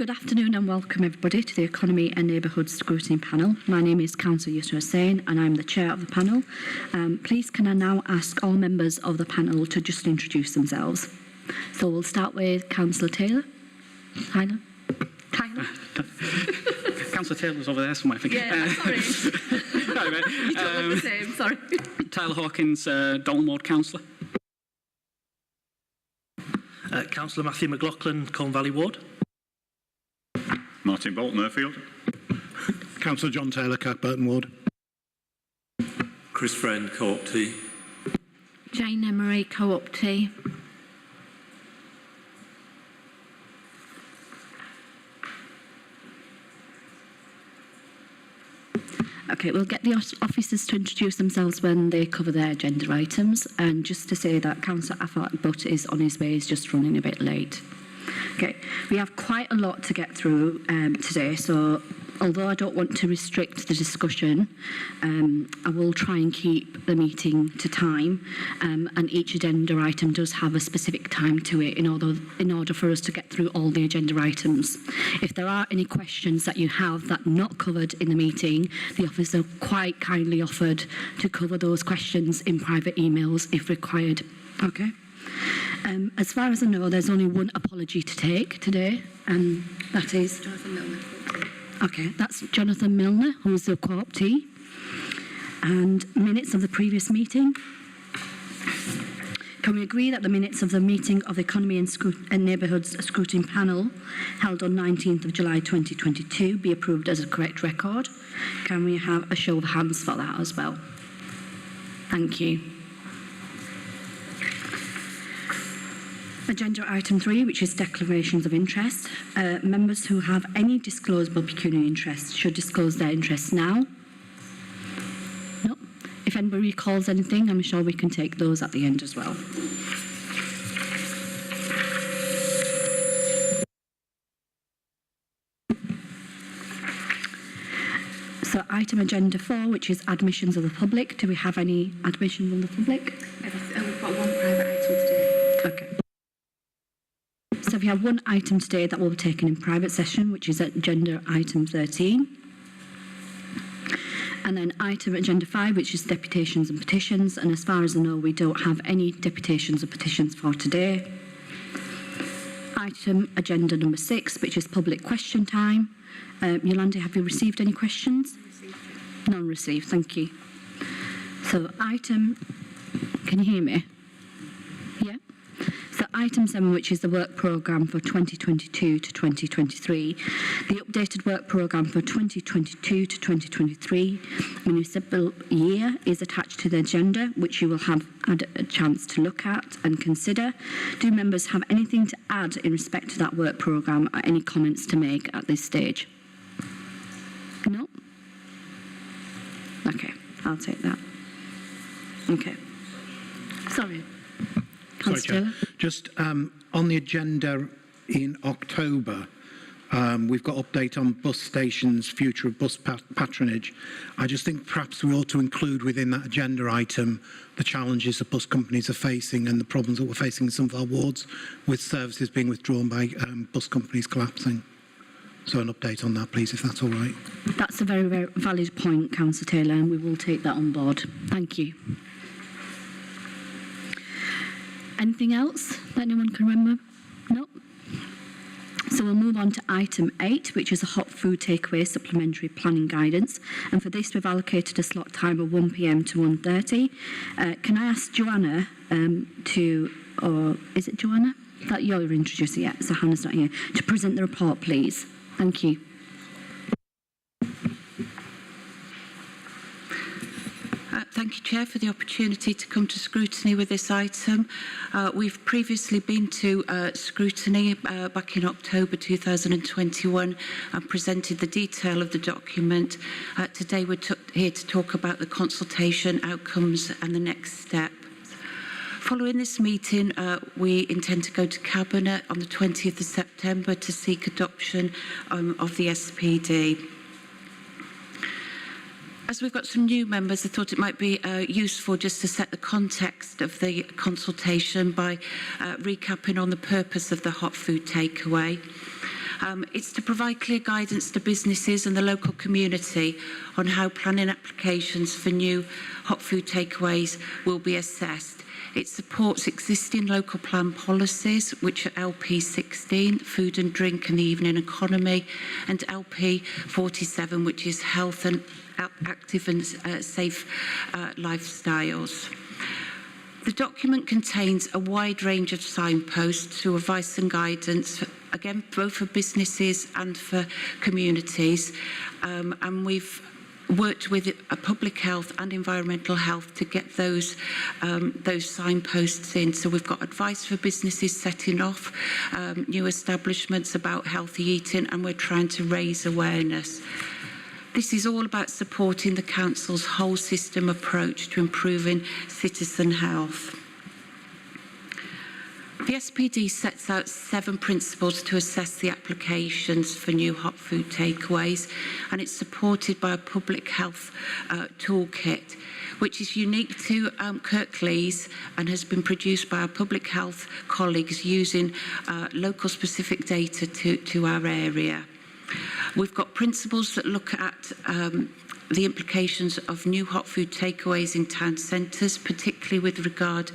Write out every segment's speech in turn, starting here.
Good afternoon and welcome everybody to the Economy and Neighbourhoods Scrutiny panel. My name is Councillor Yusra Hussain and I'm the chair of the panel. Please can I now ask all members of the panel to just introduce themselves. So we'll start with Councillor Taylor. Tyler? Councillor Taylor's over there somewhere, I think. Yeah, sorry. You don't look the same, sorry. Tyler Hawkins, Dalton Ward Councillor. Councillor Matthew McLaughlin, Colne Valley Ward. Martin Bolt, Murfield. Councillor John Taylor, Kirkburton Ward. Chris Friend, Co-op T. Jane Emery, Co-op T. Okay, we'll get the officers to introduce themselves when they cover their agenda items. And just to say that Councillor Affat Butt is on his way, he's just running a bit late. Okay, we have quite a lot to get through today, so although I don't want to restrict the discussion, I will try and keep the meeting to time, and each agenda item does have a specific time to it in order for us to get through all the agenda items. If there are any questions that you have that are not covered in the meeting, the officer quite kindly offered to cover those questions in private emails if required. Okay. As far as I know, there's only one apology to take today, and that is Jonathan Milner. Okay, that's Jonathan Milner, who's the Co-op T. And minutes of the previous meeting. Can we agree that the minutes of the meeting of the Economy and Neighbourhoods Scrutiny panel held on 19th of July 2022 be approved as a correct record? Can we have a show of hands for that as well? Thank you. Agenda item 3, which is declarations of interest. Members who have any disclosable pecuniary interest should disclose their interests now. No. If anybody recalls anything, I'm sure we can take those at the end as well. So item agenda 4, which is admissions of the public. Do we have any admissions of the public? We've got one private item today. Okay. So we have one item today that will be taken in private session, which is agenda item 13. And then item agenda 5, which is deputations and petitions. And as far as I know, we don't have any deputations or petitions for today. Item agenda number 6, which is public question time. Yolanda, have you received any questions? None received, thank you. So can you hear me? Yeah? So item 7, which is the work programme for 2022 to 2023. The updated work programme for 2022 to 2023 municipal year is attached to the agenda, which you will have had a chance to look at and consider. Do members have anything to add in respect to that work programme or any comments to make at this stage? No? Okay, I'll take that. Okay. Sorry. Sorry, Chair. Just on the agenda in October, we've got update on bus stations, future of bus patronage. I just think perhaps we ought to include within that agenda item the challenges that bus companies are facing and the problems that we're facing in some of our wards with services being withdrawn by bus companies collapsing. So an update on that, please, if that's all right. That's a very, very valid point, Councillor Taylor, and we will take that on board. Thank you. Anything else that anyone can remember? No? So we'll move on to item 8, which is a hot food takeaway supplementary planning guidance. And for this, we've allocated a slot time of 1 p.m. to 1:30. Can I ask Joanna or is it Joanna? That you're introducing yet, so Hannah's not here. To present the report, please. Thank you. Thank you, Chair, for the opportunity to come to Scrutiny with this item. We've previously been to Scrutiny back in October 2021 and presented the detail of the document. Today we're here to talk about the consultation outcomes and the next step. Following this meeting, we intend to go to Cabinet on the 20th of September to seek adoption of the SPD. As we've got some new members, I thought it might be useful just to set the context of the consultation by recapping on the purpose of the hot food takeaway. It's to provide clear guidance to businesses and the local community on how planning applications for new hot food takeaways will be assessed. It supports existing local plan policies, which are LP 16, food and drink and the evening economy, and LP 47, which is health and active and safe lifestyles. The document contains a wide range of signposts to advice and guidance, again, both for businesses and for communities, and we've worked with public health and environmental health to get those signposts in. So we've got advice for businesses setting off new establishments about healthy eating, and we're trying to raise awareness. This is all about supporting the Council's whole system approach to improving citizen health. The SPD sets out 7 principles to assess the applications for new hot food takeaways, and it's supported by a public health toolkit, which is unique to Kirklees and has been produced by our public health colleagues using local specific data to our area. We've got principles that look at the implications of new hot food takeaways in town centres, particularly with regard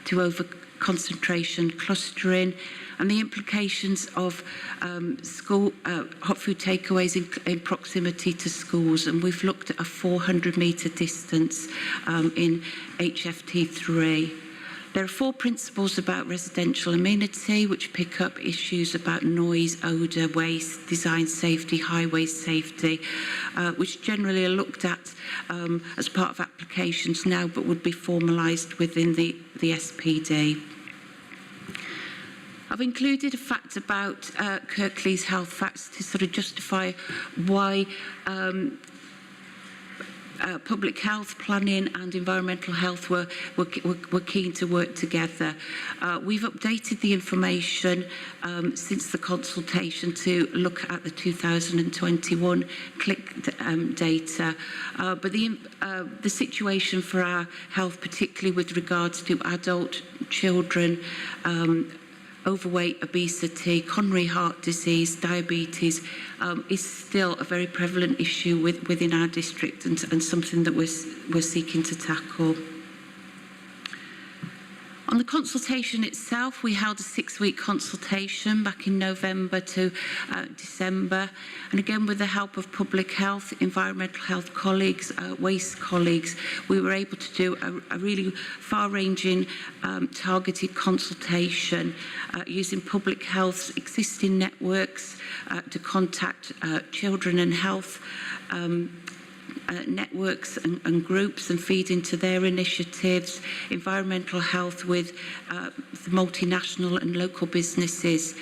to over-concentration, clustering, and the implications of hot food takeaways in proximity to schools. And we've looked at a 400-metre distance in HFT3. There are 4 principles about residential amenity, which pick up issues about noise, odour, waste, design safety, highway safety, which generally are looked at as part of applications now, but would be formalised within the SPD. I've included a fact about Kirklees health facts to sort of justify why public health, planning and environmental health were keen to work together. We've updated the information since the consultation to look at the 2021 click data, but the situation for our health, particularly with regards to adult children, overweight, obesity, coronary heart disease, diabetes, is still a very prevalent issue within our district and something that we're seeking to tackle. On the consultation itself, we held a 6-week consultation back in November to December, and again with the help of public health, environmental health colleagues, waste colleagues, we were able to do a really far-ranging targeted consultation using public health's existing networks to contact children and health networks and groups and feed into their initiatives, environmental health with the multinational and local businesses,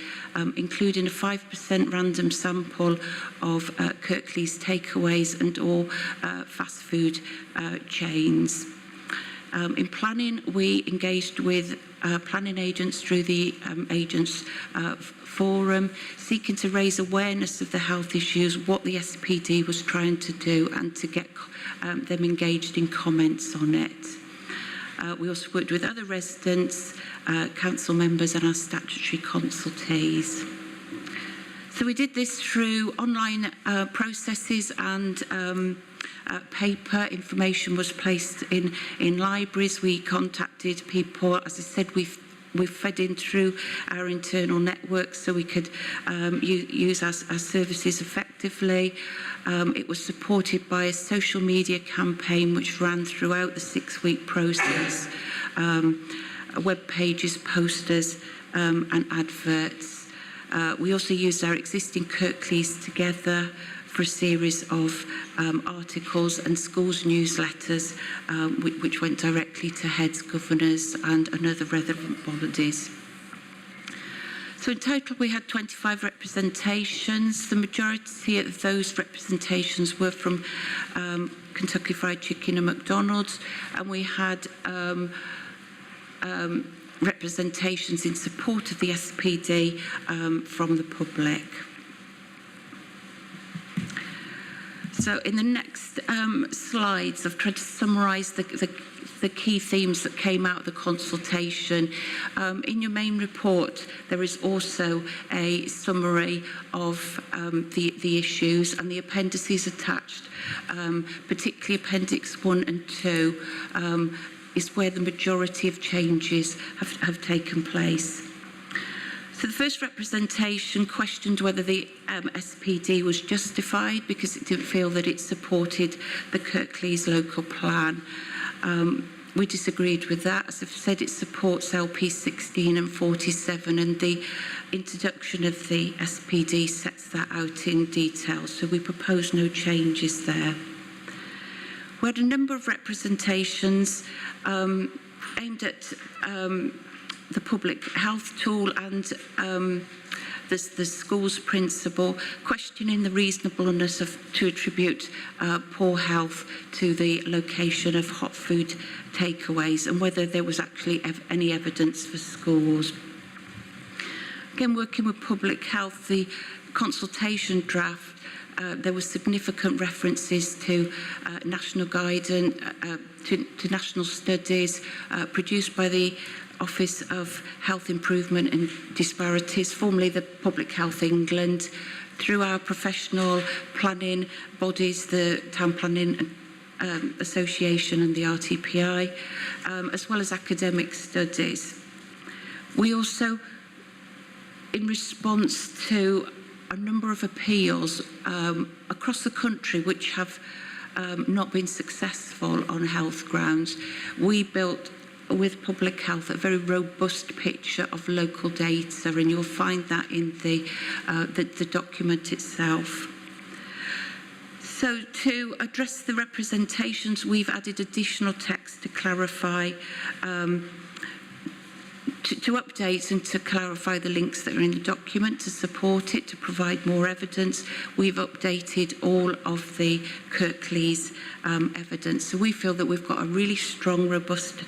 including a 5% random sample of Kirklees takeaways and all fast food chains. In planning, we engaged with planning agents through the agents forum, seeking to raise awareness of the health issues, what the SPD was trying to do, and to get them engaged in comments on it. We also worked with other residents, council members and our statutory consultees. So we did this through online processes and paper. Information was placed in libraries. We contacted people. As I said, we've fed in through our internal networks so we could use our services effectively. It was supported by a social media campaign which ran throughout the 6-week process, web pages, posters and adverts. We also used our existing Kirklees Together for a series of articles and schools newsletters which went directly to heads, governors and other relevant bodies. So in total we had 25 representations. The majority of those representations were from Kentucky Fried Chicken and McDonald's, and we had representations in support of the SPD from the public. So in the next slides, I've tried to summarise the key themes that came out of the consultation. In your main report, there is also a summary of the issues, and the appendices attached, particularly Appendix 1 and 2, is where the majority of changes have taken place. So the first representation questioned whether the SPD was justified because it didn't feel that it supported the Kirklees local plan. We disagreed with that. As I've said, it supports LP 16 and 47, and the introduction of the SPD sets that out in detail, so we propose no changes there. We had a number of representations aimed at the public health tool and the school's principle, questioning the reasonableness to attribute poor health to the location of hot food takeaways and whether there was actually any evidence for schools. Again, working with public health, the consultation draft, there were significant references to national guidance, to national studies produced by the Office of Health Improvement and Disparities, formerly the Public Health England, through our professional planning bodies, the Town Planning Association and the RTPI, as well as academic studies. We also, in response to a number of appeals across the country which have not been successful on health grounds, we built with public health a very robust picture of local data, and you'll find that in the document itself. So to address the representations, we've added additional text to clarify, to update and to clarify the links that are in the document, to support it, to provide more evidence. We've updated all of the Kirklees evidence. So we feel that we've got a really strong, robust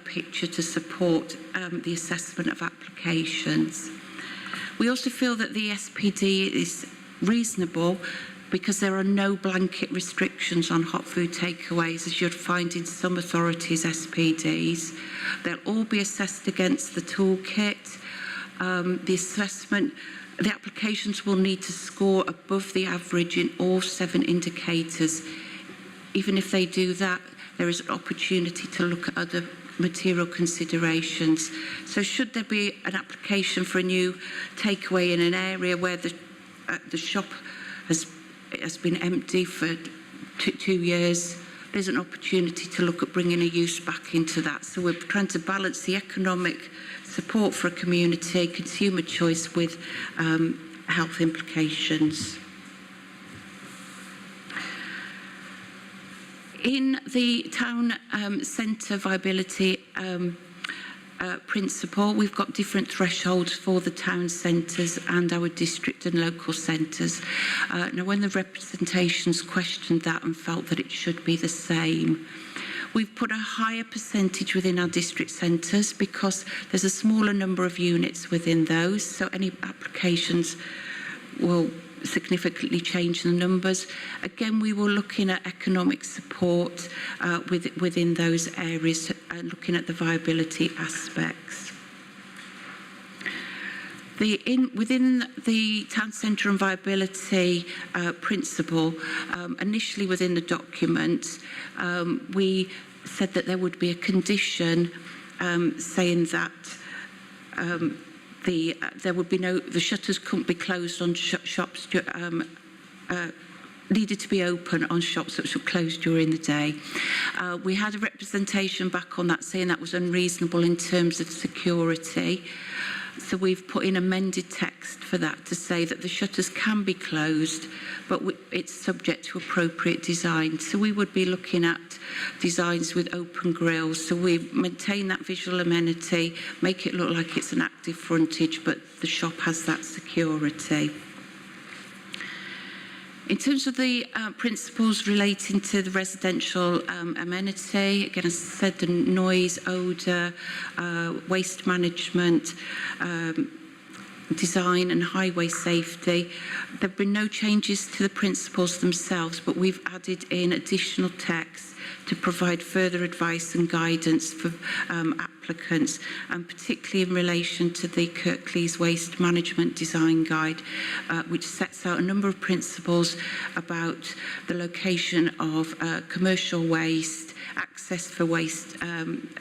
picture to support the assessment of applications. We also feel that the SPD is reasonable because there are no blanket restrictions on hot food takeaways, as you'd find in some authorities' SPDs. They'll all be assessed against the toolkit. The assessment, the applications will need to score above the average in all 7 indicators. Even if they do that, there is an opportunity to look at other material considerations. So should there be an application for a new takeaway in an area where the shop has been empty for 2 years, there's an opportunity to look at bringing a use back into that. So we're trying to balance the economic support for a community, consumer choice with health implications. In the town centre viability principle, we've got different thresholds for the town centres and our district and local centres. Now, when the representations questioned that and felt that it should be the same, we've put a higher percentage within our district centres because there's a smaller number of units within those, so any applications will significantly change the numbers. Again, we were looking at economic support within those areas and looking at the viability aspects. Within the town centre and viability principle, initially within the document, we said that there would be a condition saying that there would be the shutters couldn't be closed on shops, needed to be open on shops that were closed during the day. We had a representation back on that saying that was unreasonable in terms of security. So we've put in amended text for that to say that the shutters can be closed, but it's subject to appropriate design. So we would be looking at designs with open grills. So we maintain that visual amenity, make it look like it's an active frontage, but the shop has that security. In terms of the principles relating to the residential amenity, again, as I said, the noise, odour, waste management, design and highway safety. There have been no changes to the principles themselves, but we've added in additional text to provide further advice and guidance for applicants, and particularly in relation to the Kirklees Waste Management Design Guide, which sets out a number of principles about the location of commercial waste, access for waste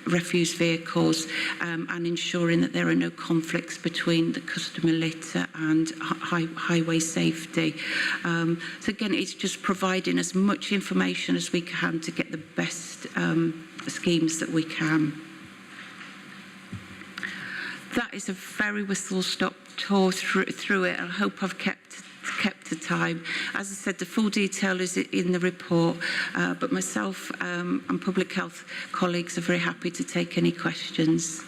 refuse vehicles, and ensuring that there are no conflicts between the customer litter and highway safety. So again, it's just providing as much information as we can to get the best schemes that we can. That is a very whistle-stop tour through it. I hope I've kept to time. As I said, the full detail is in the report, but myself and public health colleagues are very happy to take any questions.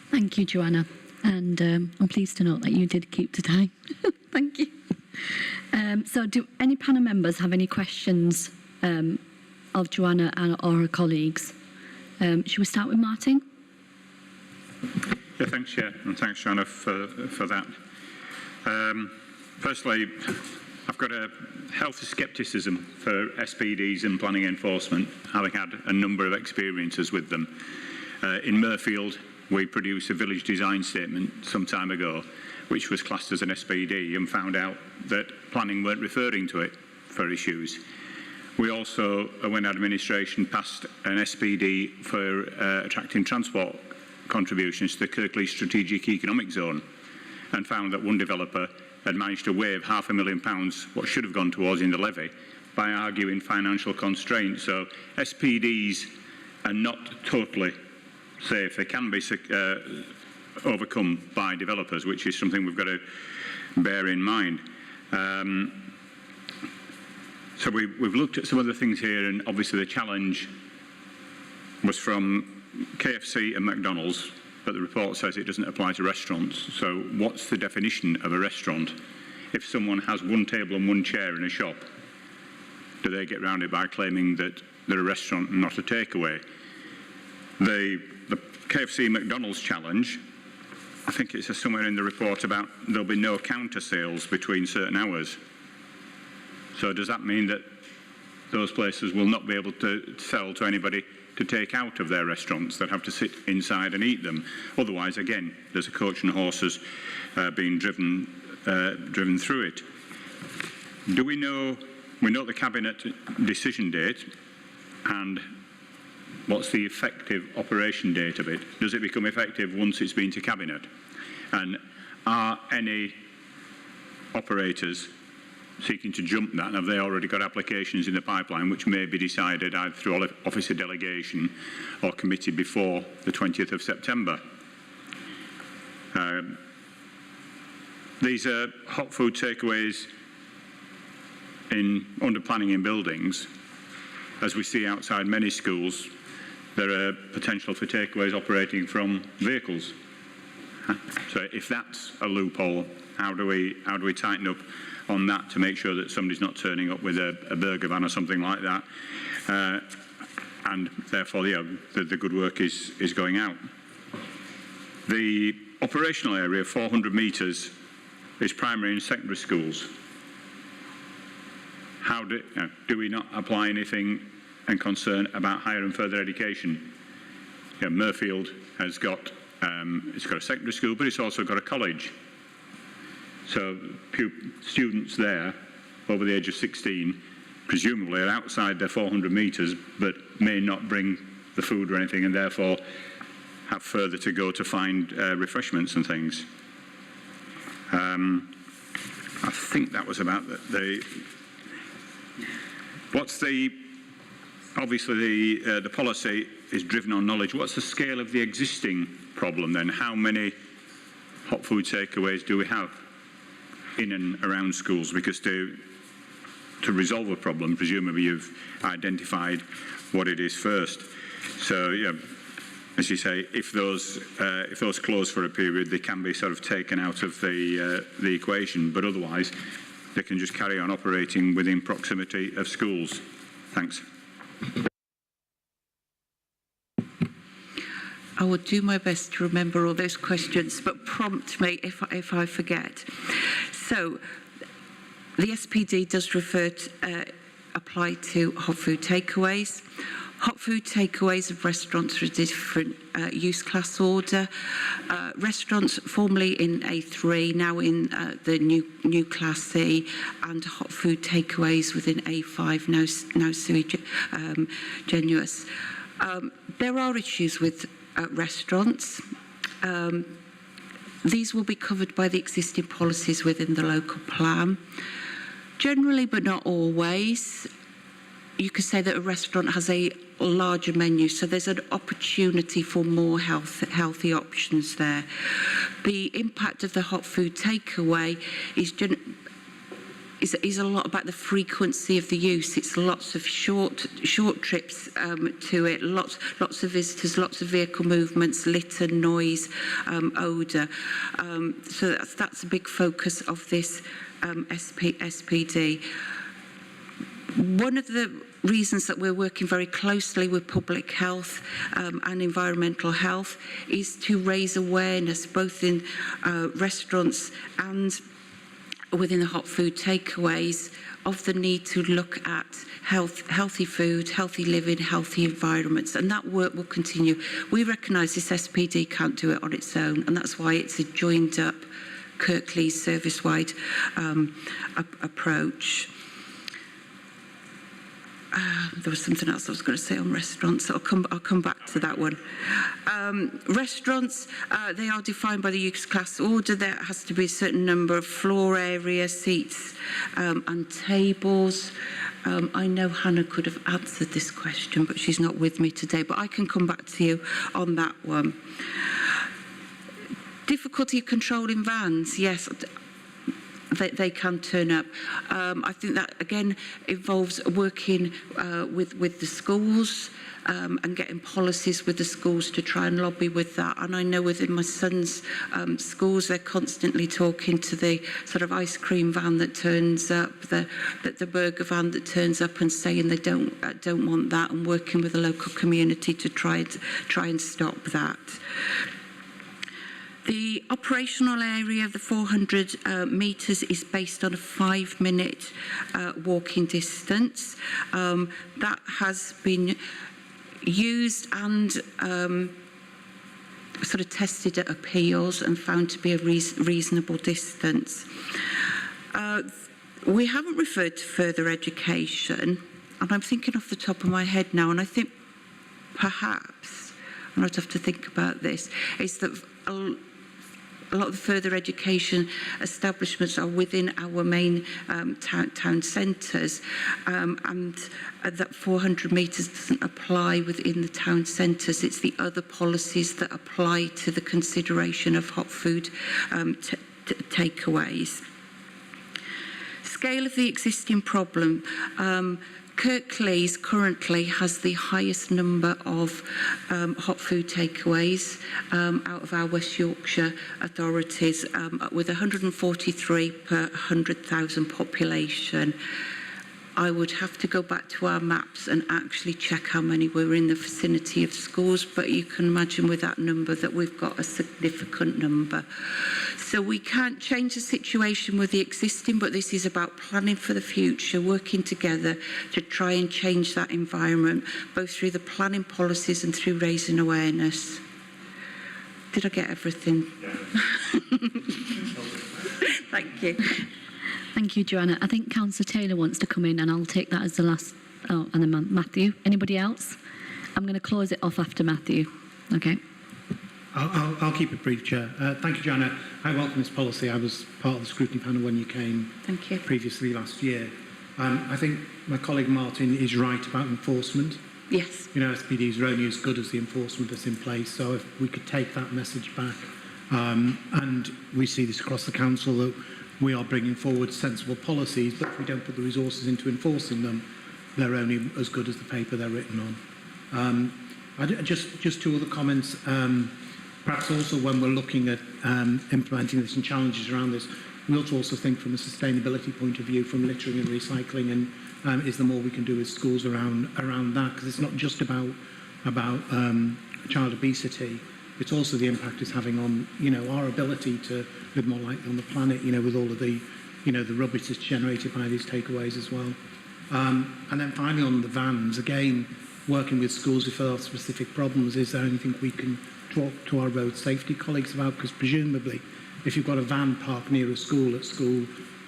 Thank you, Joanna. And I'm pleased to note that you did keep to time. Thank you. So do any panel members have any questions of Joanna or her colleagues? Should we start with Martin? Yeah, thanks, Chair, and thanks, Joanna, for that. Firstly, I've got a healthy scepticism for SPDs and planning enforcement, having had a number of experiences with them. In Mirfield, we produced a village design statement some time ago, which was classed as an SPD, and found out that planning weren't referring to it for issues. We also, when administration passed an SPD for attracting transport contributions to the Kirklees Strategic Economic Zone, and found that one developer had managed to waive £500,000, what should have gone towards in the levy, by arguing financial constraints. So SPDs are not totally safe. They can be overcome by developers, which is something we've got to bear in mind. So we've looked at some other things here, and obviously the challenge was from KFC and McDonald's, but the report says it doesn't apply to restaurants. So what's the definition of a restaurant? If someone has one table and one chair in a shop, do they get around it by claiming that they're a restaurant and not a takeaway? The KFC McDonald's challenge, I think it says somewhere in the report about there'll be no counter sales between certain hours. So does that mean that those places will not be able to sell to anybody to take out of their restaurants, that have to sit inside and eat them? Otherwise, again, there's a coach and horses being driven through it. Do we know the cabinet decision date, and what's the effective operation date of it? Does it become effective once it's been to cabinet? And are any operators seeking to jump that, and have they already got applications in the pipeline which may be decided either through officer delegation or committee before the 20th of September? These are hot food takeaways under planning in buildings. As we see outside many schools, there are potential for takeaways operating from vehicles. So if that's a loophole, how do we tighten up on that to make sure that somebody's not turning up with a burger van or something like that, and therefore the good work is going out. The operational area, 400 metres, is primary and secondary schools. How do we not apply anything and concern about higher and further education? Mirfield has got it's got a secondary school, but it's also got a college. So students there over the age of 16 presumably are outside their 400 metres, but may not bring the food or anything, and therefore have further to go to find refreshments and things. I think that was about obviously the policy is driven on knowledge. What's the scale of the existing problem then? How many hot food takeaways do we have in and around schools? Because to resolve a problem, presumably you've identified what it is first. So as you say, if those close for a period, they can be sort of taken out of the equation, but otherwise they can just carry on operating within proximity of schools. Thanks. I will do my best to remember all those questions, but prompt me if I forget. So, the SPD does apply to hot food takeaways. Hot food takeaways of restaurants are a different use class order. Restaurants formerly in A3, now in the new Class C, and hot food takeaways within A5, now sui generis. There are issues with restaurants. These will be covered by the existing policies within the local plan. Generally, but not always, you could say that a restaurant has a larger menu, so there's an opportunity for more healthy options there. The impact of the hot food takeaway is a lot about the frequency of the use. It's lots of short trips to it, lots of visitors, lots of vehicle movements, litter, noise, odour. So that's a big focus of this SPD. One of the reasons that we're working very closely with public health and environmental health is to raise awareness both in restaurants and within the hot food takeaways of the need to look at healthy food, healthy living, healthy environments, and that work will continue. We recognise this SPD can't do it on its own, and that's why it's a joined up Kirklees service-wide approach. There was something else I was going to say on restaurants, so I'll come back to that one. Restaurants, they are defined by the use class order. There has to be a certain number of floor area, seats and tables. I know Hannah could have answered this question, but she's not with me today, but I can come back to you on that one. Difficulty of controlling vans, yes. They can turn up. I think that, again, involves working with the schools and getting policies with the schools to try and lobby with that. And I know within my son's schools, they're constantly talking to the sort of ice cream van that turns up, the burger van that turns up, and saying they don't want that, and working with the local community to try and stop that. The operational area of the 400 metres is based on a 5-minute walking distance. That has been used and sort of tested at appeals and found to be a reasonable distance. We haven't referred to further education, and I'm thinking off the top of my head now, and I think perhaps, and I'd have to think about this, is that a lot of the further education establishments are within our main town centres, and that 400 metres doesn't apply within the town centres. It's the other policies that apply to the consideration of hot food takeaways. Scale of the existing problem. Kirklees currently has the highest number of hot food takeaways out of our West Yorkshire authorities, with 143 per 100,000 population. I would have to go back to our maps and actually check how many were in the vicinity of schools, but you can imagine with that number that we've got a significant number. So we can't change the situation with the existing, but this is about planning for the future, working together to try and change that environment, both through the planning policies and through raising awareness. Did I get everything? Yeah. Thank you. Thank you, Joanna. I think Councillor Taylor wants to come in, and I'll take that as the last. Oh, and then Matthew. Anybody else? I'm going to close it off after Matthew. Okay. I'll keep it brief, Chair. Thank you, Joanna. I welcome this policy. I was part of the scrutiny panel when you came previously last year. I think my colleague Martin is right about enforcement. Yes. You know, SPDs are only as good as the enforcement that's in place, so if we could take that message back, and we see this across the council, that we are bringing forward sensible policies, but if we don't put the resources into enforcing them, they're only as good as the paper they're written on. Just two other comments. Perhaps also when we're looking at implementing this and challenges around this, we ought to also think from a sustainability point of view, from littering and recycling, and is there more we can do with schools around that? Because it's not just about child obesity, it's also the impact it's having on, our ability to live more lightly on the planet, with all of the, the rubbish that's generated by these takeaways as well. And then finally on the vans, again, working with schools if there are specific problems, is there anything we can talk to our road safety colleagues about? Because presumably, if you've got a van parked near a school at school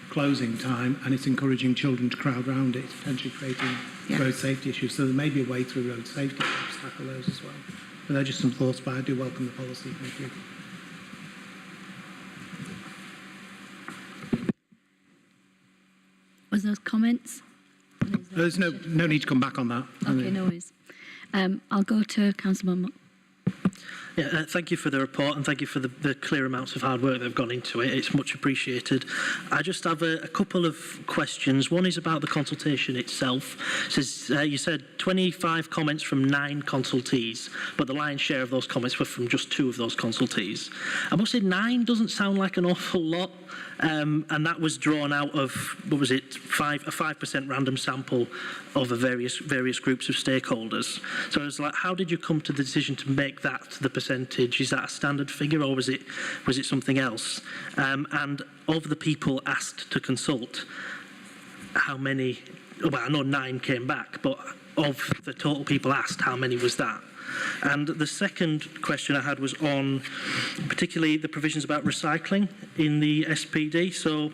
closing time and it's encouraging children to crowd around it, it's potentially creating road safety issues. So there may be a way through road safety to tackle those as well. But they're just some thoughts, but I do welcome the policy. Thank you. Was those comments? There's no need to come back on that. Okay, no worries. I'll go to Councillor. Yeah, thank you for the report and thank you for the clear amounts of hard work that have gone into it. It's much appreciated. I just have a couple of questions. One is about the consultation itself. It says, you said 25 comments from 9 consultees, but the lion's share of those comments were from just 2 of those consultees. I must say 9 doesn't sound like an awful lot. And that was drawn out of, what was it, a 5% random sample of the various groups of stakeholders. So I was like, how did you come to the decision to make that the percentage? Is that a standard figure or was it something else? And of the people asked to consult, how many, well, I know 9 came back, but of the total people asked, how many was that? And the second question I had was on particularly the provisions about recycling in the SPD. So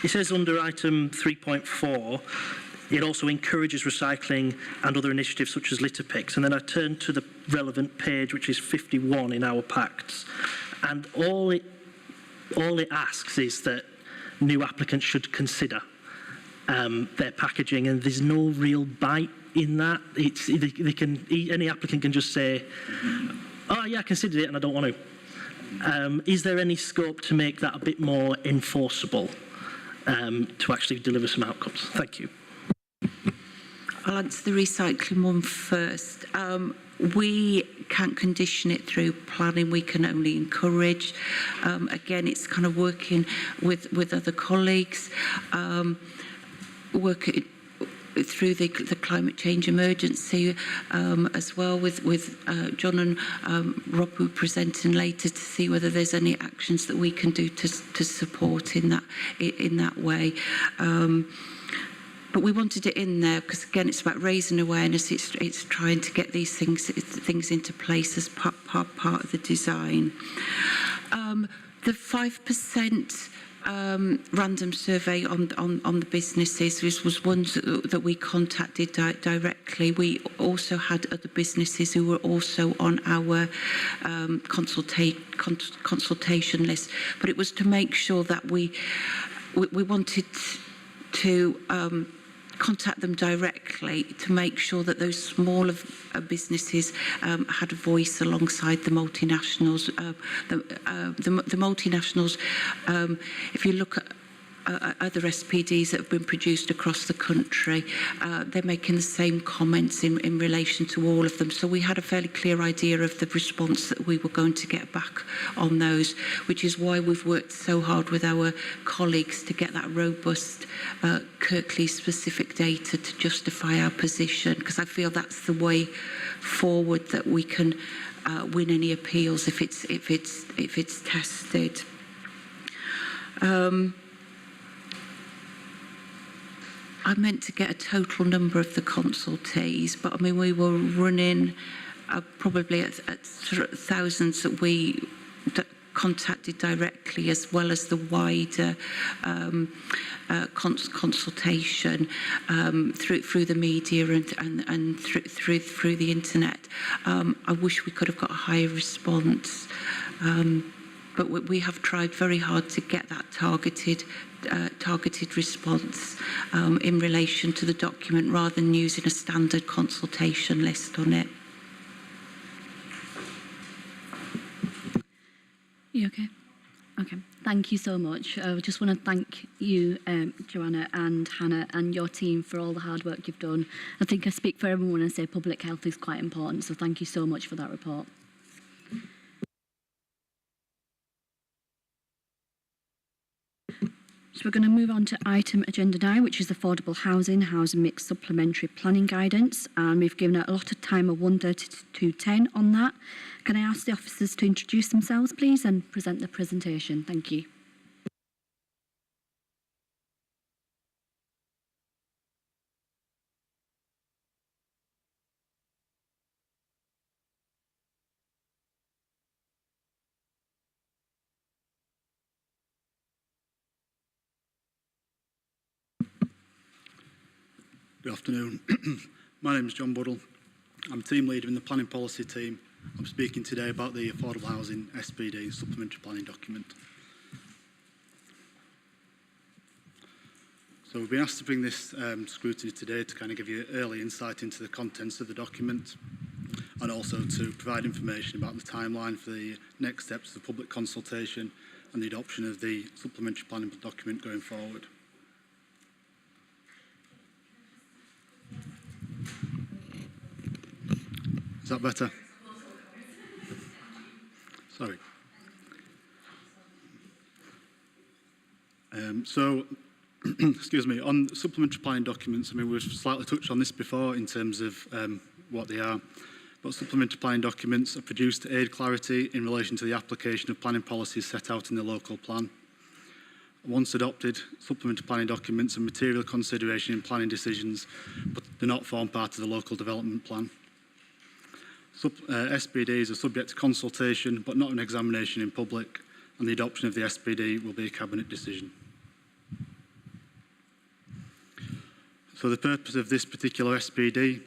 it says under item 3.4, it also encourages recycling and other initiatives such as litter picks. And then I turned to the relevant page, which is 51 in our pacts. And all it asks is that new applicants should consider their packaging, and there's no real bite in that. Any applicant can just say, oh yeah, I considered it and I don't want to. Is there any scope to make that a bit more enforceable to actually deliver some outcomes? Thank you. I'll answer the recycling one first. We can't condition it through planning, we can only encourage. Again, it's kind of working with other colleagues, working through the climate change emergency as well with John and Rob, who are presenting later, to see whether there's any actions that we can do to support in that way. But we wanted it in there because, again, it's about raising awareness. It's trying to get these things into place as part of the design. The 5% random survey on the businesses was one that we contacted directly. We also had other businesses who were also on our consultation list, but it was to make sure that we wanted to contact them directly to make sure that those smaller businesses had a voice alongside the multinationals. The multinationals, if you look at other SPDs that have been produced across the country, they're making the same comments in relation to all of them. So we had a fairly clear idea of the response that we were going to get back on those, which is why we've worked so hard with our colleagues to get that robust Kirklees specific data to justify our position, because I feel that's the way forward that we can win any appeals if it's tested. I meant to get a total number of the consultees, but I mean, we were running probably at thousands that we contacted directly, as well as the wider consultation through the media and through the internet. I wish we could have got a higher response, but we have tried very hard to get that targeted response in relation to the document, rather than using a standard consultation list on it. You okay? Okay. Thank you so much. I just want to thank you, Joanna and Hannah, and your team for all the hard work you've done. I think I speak for everyone when I say public health is quite important, so thank you so much for that report. So we're going to move on to item agenda 9, which is affordable housing mix supplementary planning guidance. And we've given a lot of time of 1:30 to 10 on that. Can I ask the officers to introduce themselves, please, and present the presentation? Thank you. Good afternoon. My name is John Buddle. I'm team leader in the planning policy team. I'm speaking today about the affordable housing SPD supplementary planning document. So we've been asked to bring this scrutiny today to kind of give you early insight into the contents of the document and also to provide information about the timeline for the next steps of the public consultation and the adoption of the supplementary planning document going forward. Is that better? Sorry. Excuse me, on supplementary planning documents, I mean, we've slightly touched on this before in terms of what they are, but supplementary planning documents are produced to aid clarity in relation to the application of planning policies set out in the local plan. Once adopted, supplementary planning documents are material consideration in planning decisions, but do not form part of the local development plan. SPDs are subject to consultation, but not an examination in public, and the adoption of the SPD will be a cabinet decision. So the purpose of this particular SPD,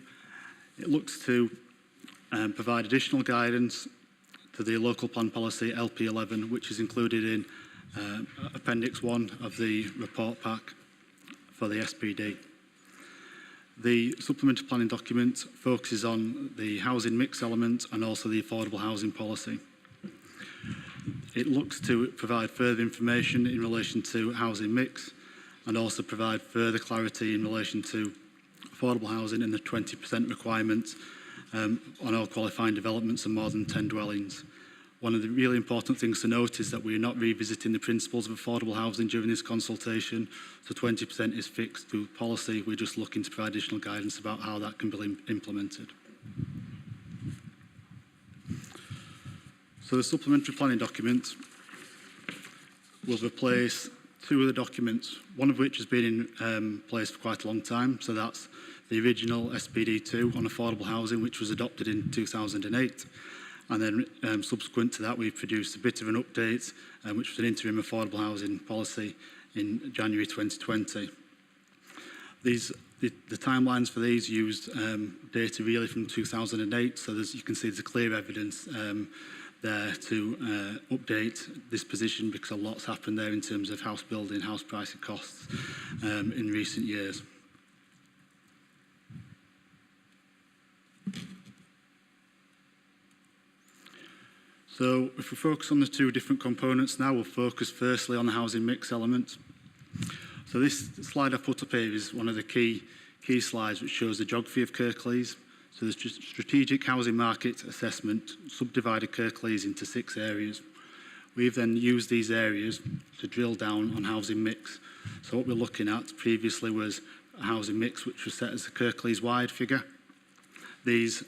it looks to provide additional guidance to the local plan policy LP11, which is included in Appendix 1 of the report pack for the SPD. The supplementary planning document focuses on the housing mix element and also the affordable housing policy. It looks to provide further information in relation to housing mix and also provide further clarity in relation to affordable housing and the 20% requirement on all qualifying developments of more than 10 dwellings. One of the really important things to note is that we are not revisiting the principles of affordable housing during this consultation, so 20% is fixed through policy. We're just looking to provide additional guidance about how that can be implemented. So the supplementary planning document will replace two of the documents, one of which has been in place for quite a long time, so that's the original SPD2 on affordable housing, which was adopted in 2008. And then subsequent to that, we've produced a bit of an update, which was an interim affordable housing policy in January 2020. The timelines for these used data really from 2008, so you can see there's clear evidence there to update this position because a lot's happened there in terms of house building, house pricing costs in recent years. So if we focus on the two different components now, we'll focus firstly on the housing mix element. So this slide I put up here is one of the key slides which shows the geography of Kirklees. So the strategic housing market assessment subdivided Kirklees into 6 areas. We've then used these areas to drill down on housing mix. So what we're looking at previously was a housing mix which was set as a Kirklees-wide figure. These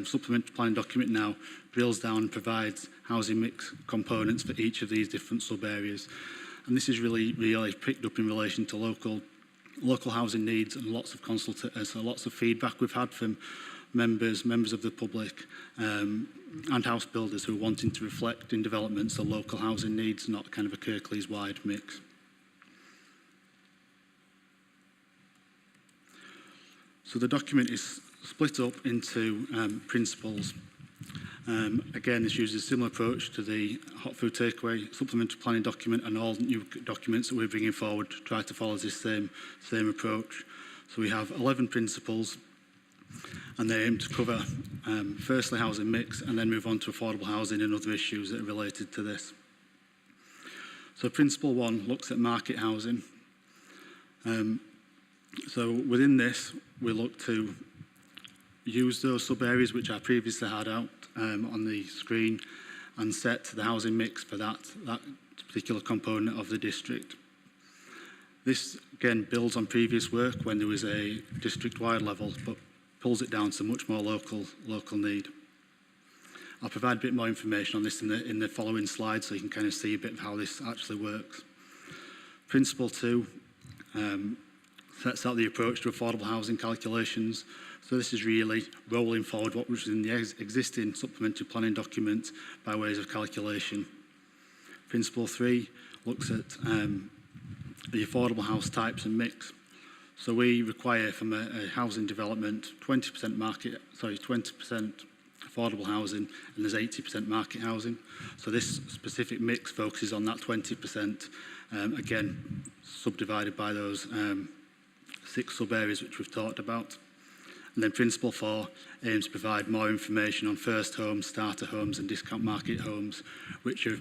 supplementary planning document now drills down and provides housing mix components for each of these different sub-areas. And this is really picked up in relation to local housing needs and lots of feedback we've had from members of the public and house builders who are wanting to reflect in developments the local housing needs, not kind of a Kirklees-wide mix. So the document is split up into principles. Again, this uses a similar approach to the hot food takeaway supplementary planning document and all new documents that we're bringing forward to try to follow this same approach. So we have 11 principles and they aim to cover firstly housing mix and then move on to affordable housing and other issues that are related to this. So principle 1 looks at market housing. So within this, we look to use those sub-areas which I previously had out on the screen and set the housing mix for that particular component of the district. This, again, builds on previous work when there was a district-wide level, but pulls it down to much more local need. I'll provide a bit more information on this in the following slides so you can kind of see a bit of how this actually works. Principle 2 sets out the approach to affordable housing calculations. So this is really rolling forward what was in the existing supplementary planning document by ways of calculation. Principle 3 looks at the affordable house types and mix. So we require from a housing development 20% affordable housing, and there's 80% market housing. So this specific mix focuses on that 20%, again, subdivided by those 6 sub-areas which we've talked about. And then Principle 4 aims to provide more information on first homes, starter homes and discount market homes, which are,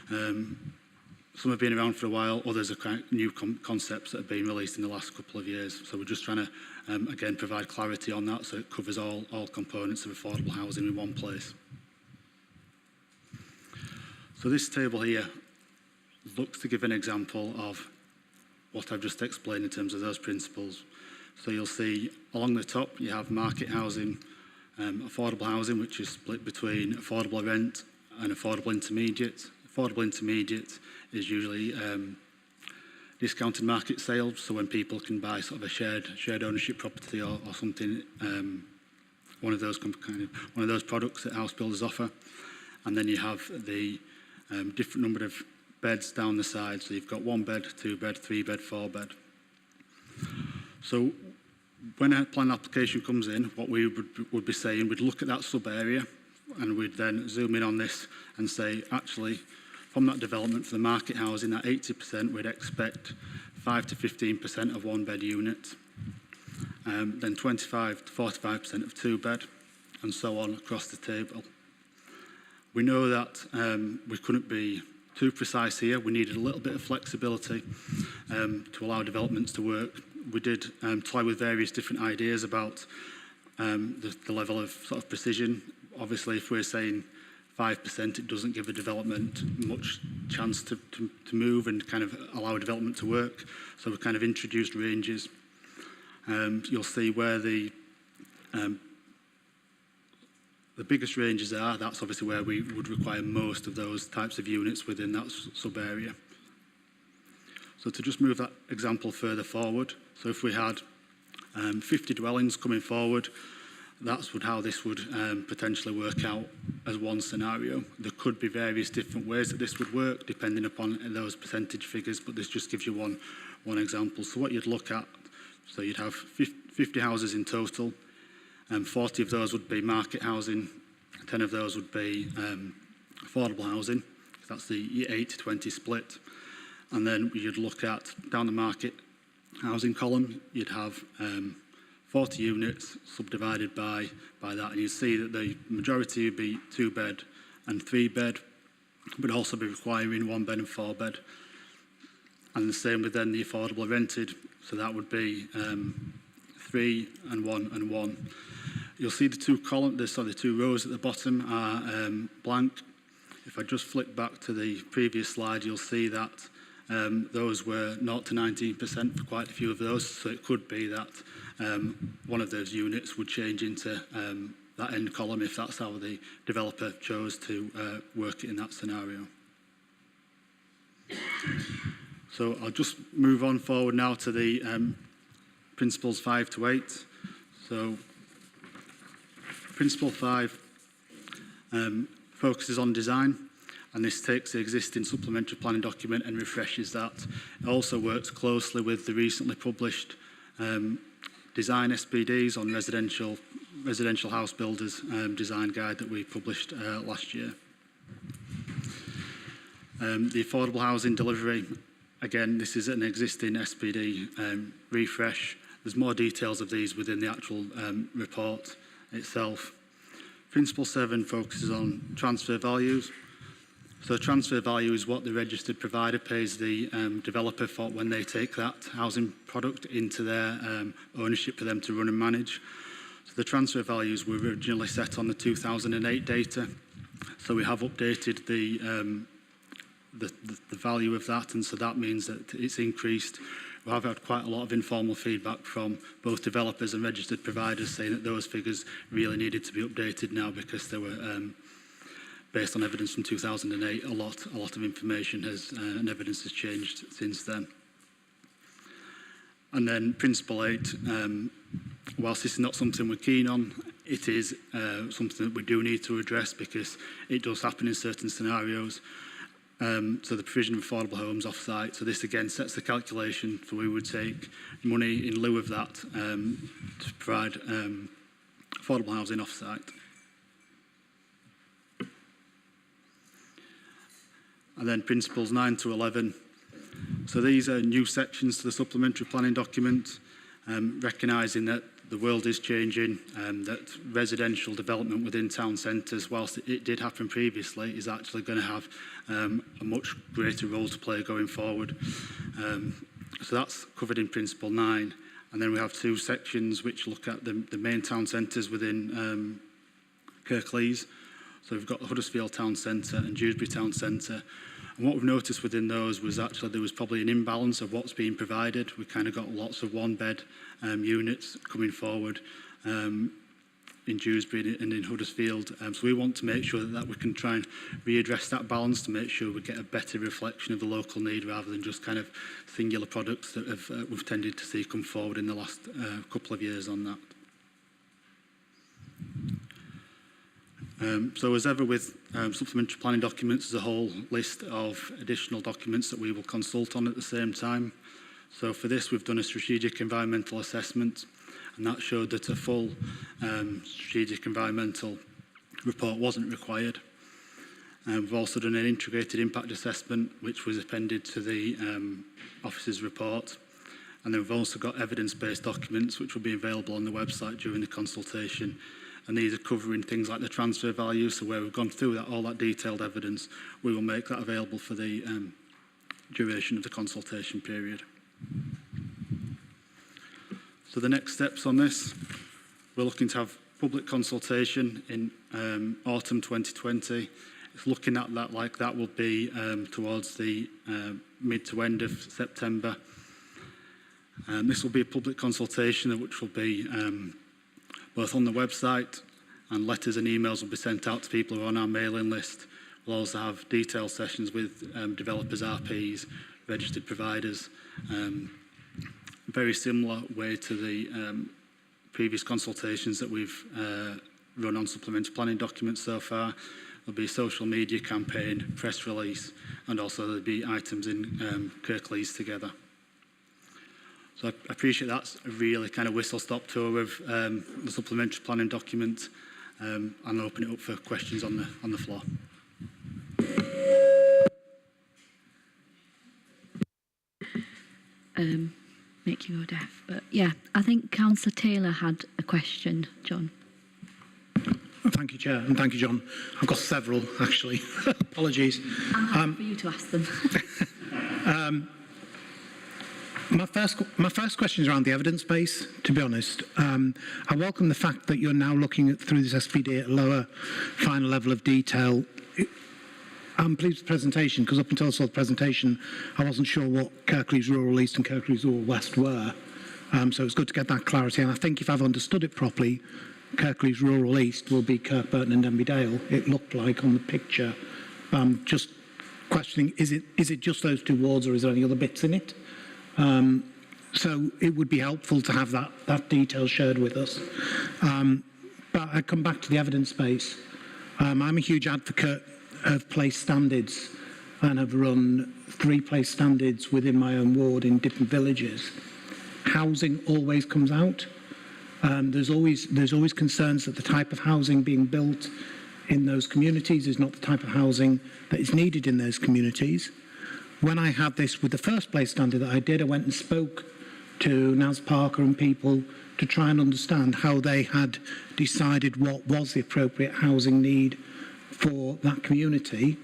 some have been around for a while, others are kind of new concepts that have been released in the last couple of years. So we're just trying to, again, provide clarity on that so it covers all components of affordable housing in one place. So this table here looks to give an example of what I've just explained in terms of those principles. So you'll see along the top you have market housing, affordable housing, which is split between affordable rent and affordable intermediate. Affordable intermediate is usually discounted market sales, so when people can buy sort of a shared ownership property or something, one of those products that house builders offer. And then you have the different number of beds down the side. So you've got 1 bed, 2 bed, 3 bed, 4 bed. So when a plan application comes in, what we would be saying, we'd look at that sub area and we'd then zoom in on this and say, actually, from that development for the market housing, that 80%, we'd expect 5 to 15% of 1 bed units, then 25 to 45% of 2 bed, and so on across the table. We know that we couldn't be too precise here. We needed a little bit of flexibility to allow developments to work. We did toy with various different ideas about the level of sort of precision. Obviously, if we're saying 5%, it doesn't give a development much chance to move and kind of allow a development to work. So we've kind of introduced ranges. You'll see where the biggest ranges are. That's obviously where we would require most of those types of units within that sub-area. So to just move that example further forward, so if we had 50 dwellings coming forward, that's how this would potentially work out as one scenario. There could be various different ways that this would work depending upon those percentage figures, but this just gives you one example. So what you'd look at, so you'd have 50 houses in total, and 40 of those would be market housing, 10 of those would be affordable housing. That's the 80-20 split. And then you'd look at, down the market housing column, you'd have 40 units subdivided by that, and you'd see that the majority would be 2 bed and 3 bed, but also be requiring 1 bed and 4 bed. And the same with then the affordable rented, so that would be 3 and 1 and 1. You'll see the 2 columns, the 2 rows at the bottom are blank. If I just flick back to the previous slide, you'll see that those were 0 to 19% for quite a few of those, so it could be that one of those units would change into that end column if that's how the developer chose to work it in that scenario. So I'll just move on forward now to the principles 5 to 8. So principle 5 focuses on design, and this takes the existing supplementary planning document and refreshes that. It also works closely with the recently published design SPDs on residential house builders design guide that we published last year. The affordable housing delivery, again, this is an existing SPD refresh. There's more details of these within the actual report itself. Principle 7 focuses on transfer values. So transfer value is what the registered provider pays the developer for when they take that housing product into their ownership for them to run and manage. So the transfer values were originally set on the 2008 data. So we have updated the value of that, and so that means that it's increased We have had quite a lot of informal feedback from both developers and registered providers saying that those figures really needed to be updated now because they were based on evidence from 2008. A lot of information has and evidence has changed since then. And then Principle 8, whilst this is not something we're keen on, it is something that we do need to address because it does happen in certain scenarios. So the provision of affordable homes off-site. So this again sets the calculation for we would take money in lieu of that to provide affordable housing off-site. And then Principles 9 to 11. So these are new sections to the supplementary planning document, recognising that the world is changing, that residential development within town centres, whilst it did happen previously, is actually going to have a much greater role to play going forward. So that's covered in Principle 9. And then we have 2 sections which look at the main town centres within Kirklees. So we've got the Huddersfield Town Centre and Dusby Town Centre. And what we've noticed within those was actually there was probably an imbalance of what's being provided. We kind of got lots of one-bed units coming forward in Dewsbury and in Huddersfield. So we want to make sure that we can try and readdress that balance to make sure we get a better reflection of the local need rather than just kind of singular products that we've tended to see come forward in the last couple of years on that. So as ever with supplementary planning documents, there's a whole list of additional documents that we will consult on at the same time. So for this, we've done a strategic environmental assessment, and that showed that a full strategic environmental report wasn't required. We've also done an integrated impact assessment, which was appended to the officer's report. And then we've also got evidence-based documents, which will be available on the website during the consultation. And these are covering things like the transfer value, so where we've gone through all that detailed evidence, we will make that available for the duration of the consultation period. So the next steps on this, we're looking to have public consultation in autumn 2020. It's looking at that like that will be towards the mid to end of September. This will be a public consultation which will be both on the website, and letters and emails will be sent out to people who are on our mailing list. We'll also have detailed sessions with developers, RPs, registered providers. Very similar way to the previous consultations that we've run on supplementary planning documents so far. There'll be a social media campaign, press release, and also there'll be items in Kirklees together. So I appreciate that's a really kind of whistle-stop tour of the supplementary planning document, and I'll open it up for questions on the floor. Make you go deaf, but yeah, I think Councillor Taylor had a question, John. Thank you, Chair, and thank you, John. I've got several, actually. Apologies. I'm happy for you to ask them. My first question is around the evidence base, to be honest. I welcome the fact that you're now looking at, through this SPD at a lower final level of detail. I'm pleased with the presentation, because up until I saw the presentation, I wasn't sure what Kirklees Rural East and Kirklees Rural West were. So it's good to get that clarity. And I think if I've understood it properly, Kirklees Rural East will be Kirkburton and Denby Dale, it looked like on the picture. Just questioning, is it just those 2 wards, or is there any other bits in it? So it would be helpful to have that detail shared with us. But I come back to the evidence base. I'm a huge advocate of place standards, and have run 3 place standards within my own ward in different villages. Housing always comes out. There's always concerns that the type of housing being built in those communities is not the type of housing that is needed in those communities. When I had this with the first place standard that I did, I went and spoke to Naz Parker and people to try and understand how they had decided what was the appropriate housing need for that community,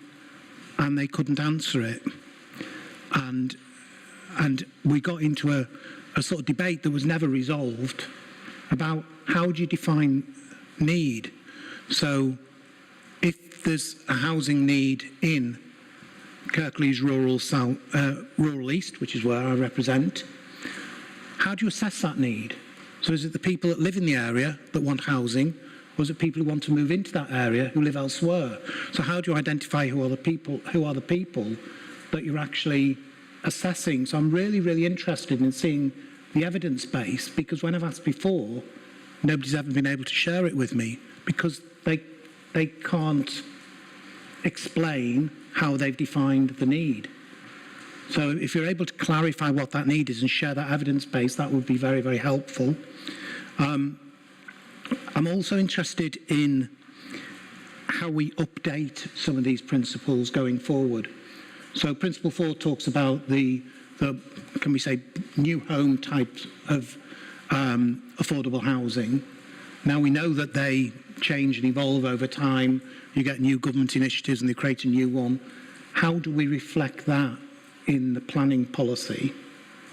and they couldn't answer it. And we got into a sort of debate that was never resolved about how do you define need. So if there's a housing need in Kirklees Rural East, which is where I represent, how do you assess that need? So is it the people that live in the area that want housing, or is it people who want to move into that area who live elsewhere? So how do you identify who are the people that you're actually assessing? So I'm really, really interested in seeing the evidence base, because when I've asked before, nobody's ever been able to share it with me because they can't explain how they've defined the need. So if you're able to clarify what that need is and share that evidence base, that would be very, very helpful. I'm also interested in how we update some of these principles going forward. So Principle 4 talks about the can we say, new home types of affordable housing. Now we know that they change and evolve over time. You get new government initiatives and they create a new one. How do we reflect that in the planning policy,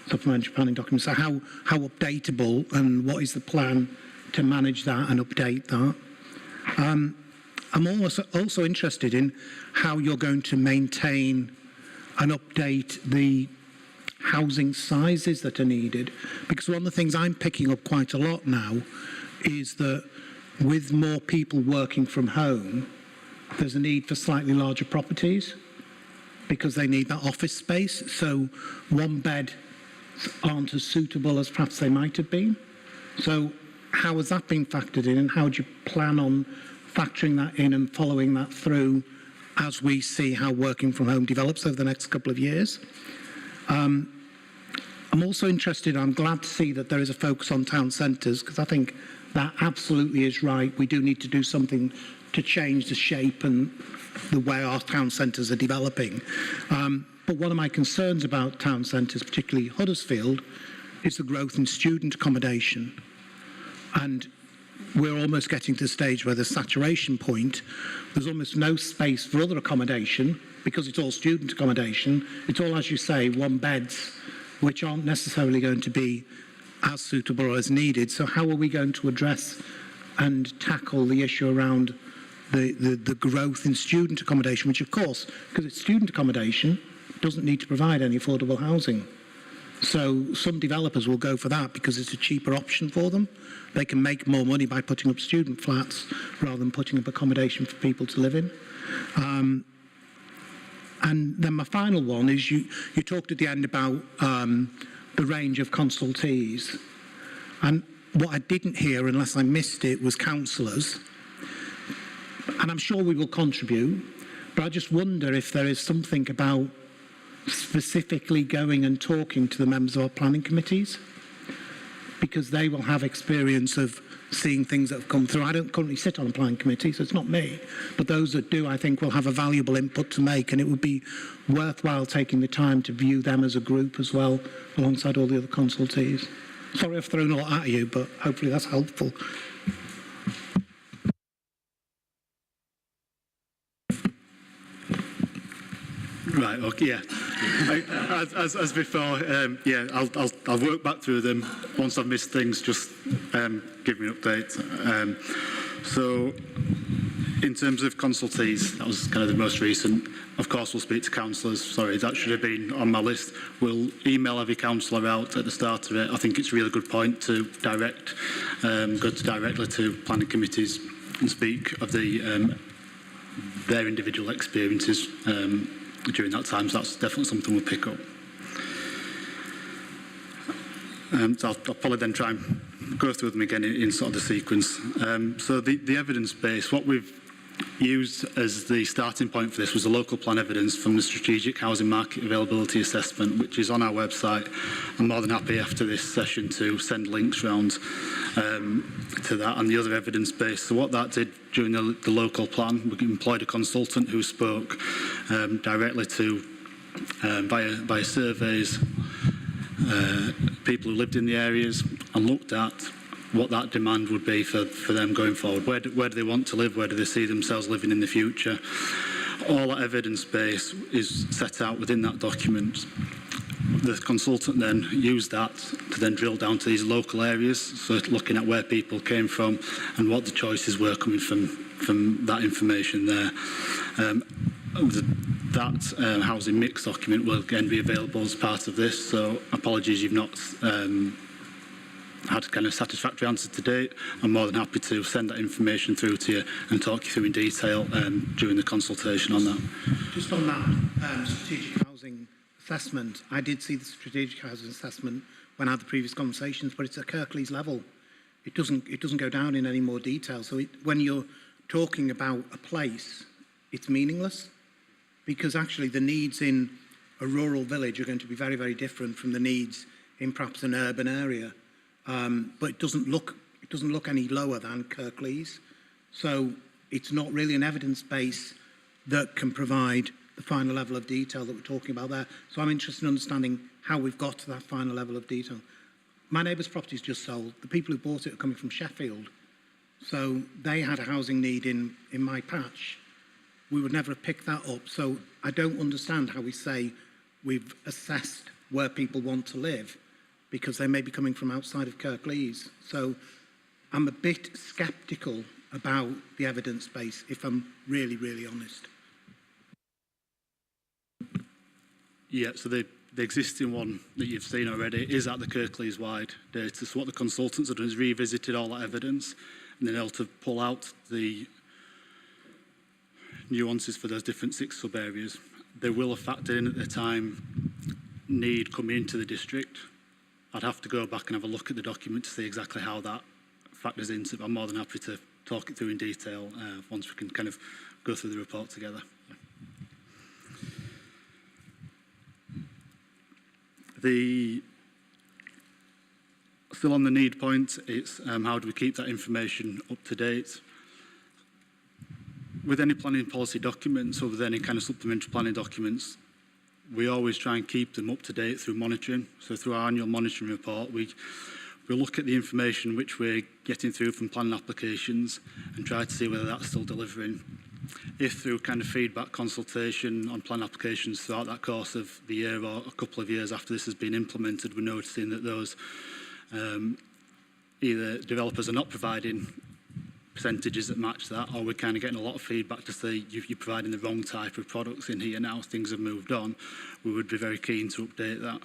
supplementary planning documents? So how updatable, and what is the plan to manage that and update that? I'm also interested in how you're going to maintain and update the housing sizes that are needed, because one of the things I'm picking up quite a lot now is that with more people working from home, there's a need for slightly larger properties because they need that office space. So one bed aren't as suitable as perhaps they might have been. So how has that been factored in, and how do you plan on factoring that in and following that through as we see how working from home develops over the next couple of years? I'm also interested, I'm glad to see that there is a focus on town centres, because I think that absolutely is right. We do need to do something to change the shape and the way our town centres are developing. But one of my concerns about town centres, particularly Huddersfield, is the growth in student accommodation. And we're almost getting to the stage where the saturation point, there's almost no space for other accommodation because it's all student accommodation. It's all, as you say, one beds, which aren't necessarily going to be as suitable or as needed. So how are we going to address and tackle the issue around the growth in student accommodation, which of course, because it's student accommodation, doesn't need to provide any affordable housing. So some developers will go for that because it's a cheaper option for them. They can make more money by putting up student flats rather than putting up accommodation for people to live in. And then my final one is you talked at the end about the range of consultees. And what I didn't hear, unless I missed it, was councillors. And I'm sure we will contribute, but I just wonder if there is something about specifically going and talking to the members of our planning committees, because they will have experience of seeing things that have come through. I don't currently sit on a planning committee, so it's not me, but those that do, I think, will have a valuable input to make, and it would be worthwhile taking the time to view them as a group as well, alongside all the other consultees. Sorry I've thrown a lot at you, but hopefully that's helpful. Right, okay, yeah. As before, yeah, I'll work back through them. Once I've missed things, just give me an update. So, in terms of consultees, that was kind of the most recent. Of course, we'll speak to councillors. Sorry, that should have been on my list. We'll email every councillor out at the start of it. I think it's a really good point to direct, go directly to planning committees and speak of their individual experiences during that time, so that's definitely something we'll pick up. So I'll probably then try and go through them again in sort of the sequence. So the evidence base, what we've used as the starting point for this was the local plan evidence from the Strategic Housing Market Availability Assessment, which is on our website. I'm more than happy after this session to send links round to that and the other evidence base. So what that did during the local plan, we employed a consultant who spoke directly to, via surveys, people who lived in the areas, and looked at what that demand would be for them going forward. Where do they want to live? Where do they see themselves living in the future? All that evidence base is set out within that document. The consultant then used that to then drill down to these local areas, so looking at where people came from and what the choices were coming from that information there. That housing mix document will again be available as part of this, so apologies you've not had kind of satisfactory answers to date. I'm more than happy to send that information through to you and talk you through in detail during the consultation on that. Just on that strategic housing assessment, I did see the strategic housing assessment when I had the previous conversations, but it's at Kirklees level. It doesn't go down in any more detail. So when you're talking about a place, it's meaningless, because actually the needs in a rural village are going to be very, very different from the needs in perhaps an urban area. But it doesn't look any lower than Kirklees. So it's not really an evidence base that can provide the final level of detail that we're talking about there. So I'm interested in understanding how we've got to that final level of detail. My neighbour's property's just sold. The people who bought it are coming from Sheffield. So they had a housing need in my patch. We would never have picked that up. So I don't understand how we say we've assessed where people want to live, because they may be coming from outside of Kirklees. So I'm a bit sceptical about the evidence base, if I'm really, really honest. Yeah, so the existing one that you've seen already is at the Kirklees wide data. So what the consultants have done is revisited all that evidence and then able to pull out the nuances for those different 6 sub-areas. They will have factored in at the time need coming into the district. I'd have to go back and have a look at the document to see exactly how that factors into it. I'm more than happy to talk it through in detail once we can kind of go through the report together. Still on the need point, it's how do we keep that information up to date? With any planning policy documents or with any kind of supplementary planning documents, we always try and keep them up to date through monitoring. So through our annual monitoring report, we look at the information which we're getting through from planning applications and try to see whether that's still delivering. If through kind of feedback consultation on plan applications throughout that course of the year or a couple of years after this has been implemented, we're noticing that those either developers are not providing percentages that match that, or we're kind of getting a lot of feedback to say you're providing the wrong type of products in here now, things have moved on, we would be very keen to update that.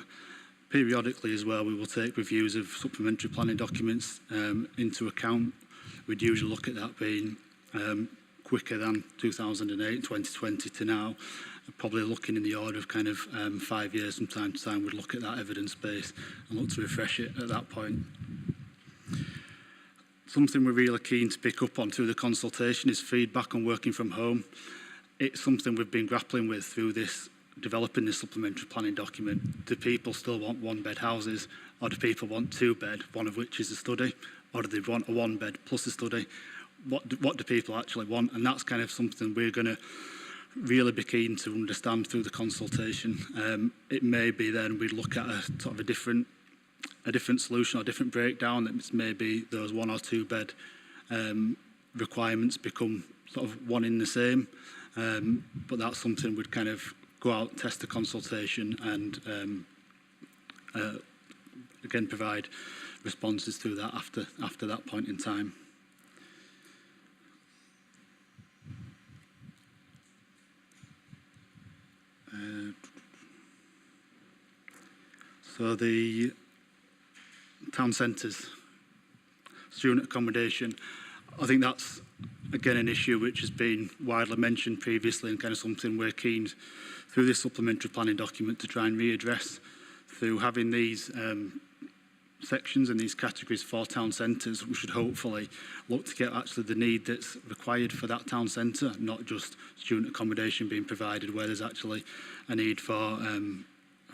Periodically as well, we will take reviews of supplementary planning documents into account. We'd usually look at that being quicker than 2008, 2020 to now, probably looking in the order of kind of 5 years from time to time. We'd look at that evidence base and look to refresh it at that point. Something we're really keen to pick up on through the consultation is feedback on working from home. It's something we've been grappling with through this, developing this supplementary planning document. Do people still want 1-bed houses, or do people want 2-bed, one of which is a study, or do they want a 1-bed plus a study? What do people actually want? And that's kind of something we're going to really be keen to understand through the consultation. It may be then we'd look at a sort of a different solution or different breakdown, that maybe those 1 or 2-bed requirements become sort of one in the same. But that's something we'd kind of go out, test the consultation and again provide responses through that after that point in time. So the town centres, student accommodation, I think that's again an issue which has been widely mentioned previously and kind of something we're keen through this supplementary planning document to try and readdress through having these sections and these categories for town centres. We should hopefully look to get actually the need that's required for that town centre, not just student accommodation being provided where there's actually a need for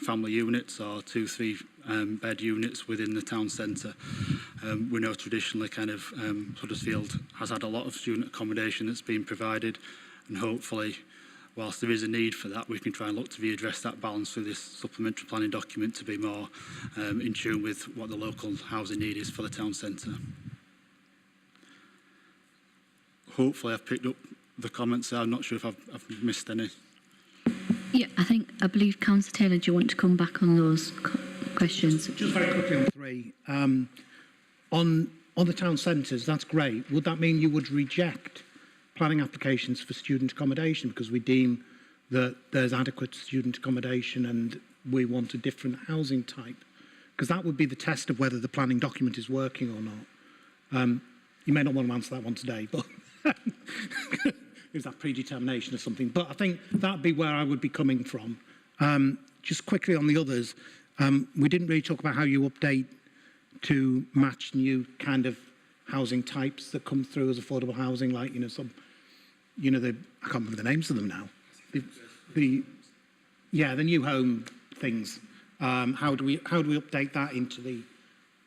family units or 2-3 bed units within the town centre. We know traditionally kind of Huddersfield has had a lot of student accommodation that's been provided, and hopefully whilst there is a need for that, we can try and look to readdress that balance through this supplementary planning document to be more in tune with what the local housing need is for the town centre. Hopefully I've picked up the comments there. I'm not sure if I've missed any. Yeah, I believe Councillor Taylor, do you want to come back on those questions? Just very quickly on 3. On the town centres, that's great. Would that mean you would reject planning applications for student accommodation because we deem that there's adequate student accommodation and we want a different housing type? because that would be the test of whether the planning document is working or not. You may not want to answer that one today, but is that predetermination or something? But I think that'd be where I would be coming from. Just quickly on the others, we didn't really talk about how you update to match new kind of housing types that come through as affordable housing, like, you know, some, you know, I can't remember the names of them now. The new home things. How do we update that into the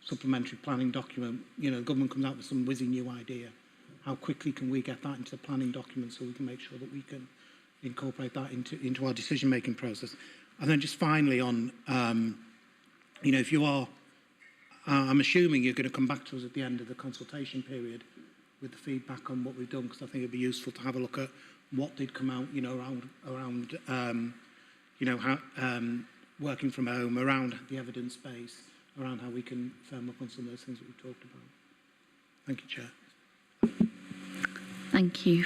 supplementary planning document? You know, the government comes out with some whizzy new idea. How quickly can we get that into the planning document so we can make sure that we can incorporate that into our decision-making process? And then just finally on, you know, if you are, I'm assuming you're going to come back to us at the end of the consultation period with the feedback on what we've done, because I think it'd be useful to have a look at what did come out, you know, around you know, how, working from home, around the evidence base, around how we can firm up on some of those things that we've talked about. Thank you, Chair. Thank you,